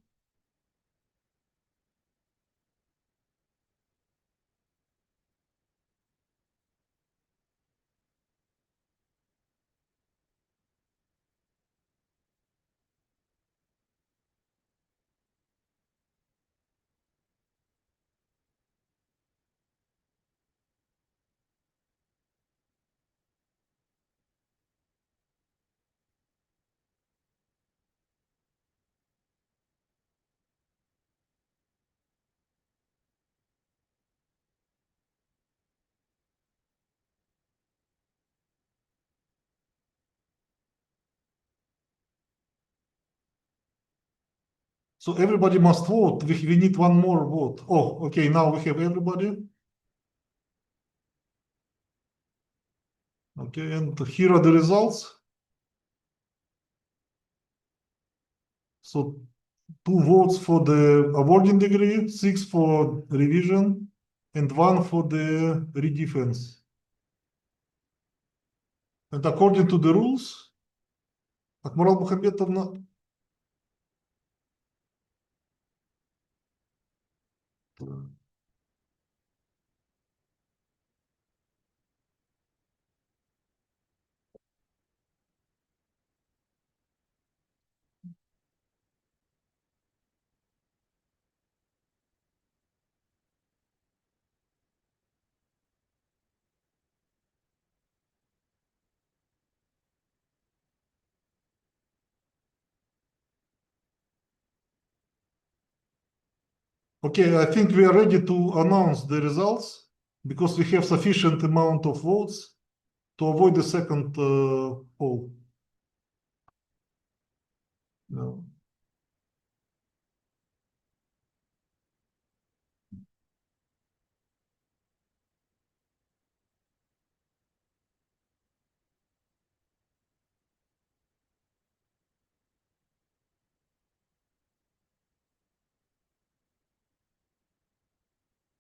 So everybody must vote. We need one more vote. Oh, okay, now we have everybody. Okay, and here are the results. So 2 votes for the awarding degree, 6 for revision, and 1 for the redefense. And according to the rules, Akmaral Muhammadovna, okay, I think we are ready to announce the results because we have sufficient amount of votes to avoid the second poll. No.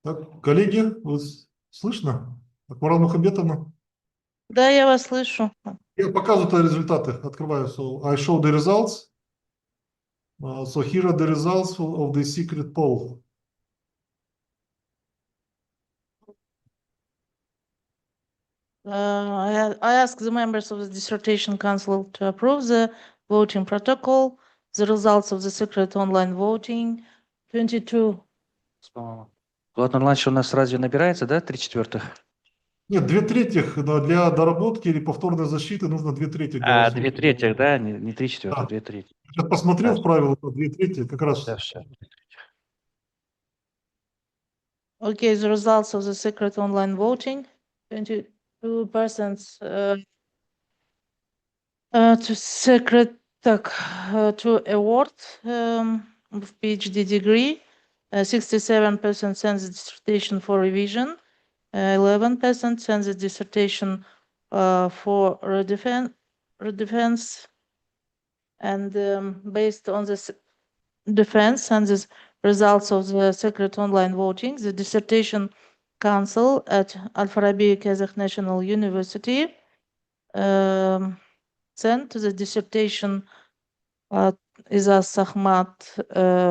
Так, коллеги, вас слышно? Акмарал Мухамбетовна? Да, я вас слышу. Я показываю результаты. Открываю. So I show the results. So here are the results of the secret poll. I ask the members of the dissertation council to approve the voting protocol. The results of the secret online voting 22. Ладно, ланч у нас разве набирается, да, 3/4? Нет, 2/3, но для доработки или повторной защиты нужно 2/3 А, голосов. 2/3, да, не 3/4, Да. 2/3. Я посмотрел Да. в правила, 2/3 как раз. Да, все. Okay, the results of the secret online voting, 22% to secret to award of PhD degree, 67% sent the dissertation for revision, 11% sent the dissertation for redefense, and based on this defense and the results of the secret online voting, the dissertation council at Al-Farabi Kazakh National University sent the dissertation Izaz Ahmad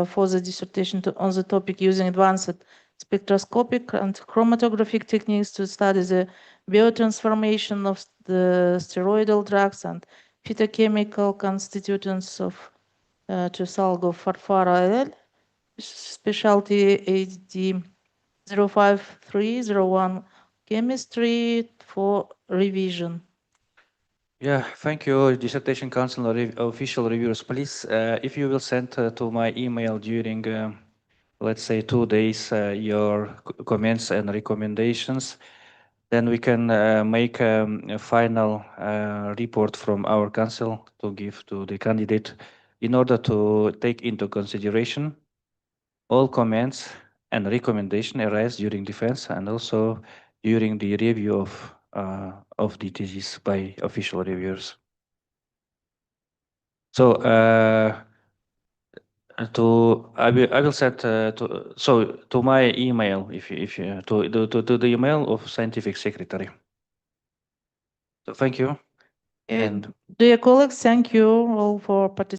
for the dissertation on the topic using advanced spectroscopic and chromatographic techniques to study the biotransformation of the steroidal drugs and phytochemical constituents of to Salgo Farfara L, specialty AD 05301 chemistry for revision. Yeah, thank you, Dissertation Council official reviewers. Please, if you will send to my email during, let's say, 2 days, your comments and recommendations, then we can make a final report from our council to give to the candidate in order to take into consideration all comments and recommendation arise during defense and also during the review of the thesis by official reviewers. So I will send to my email if you to the email of scientific secretary. So thank you. And Dear colleagues, thank you all for participating.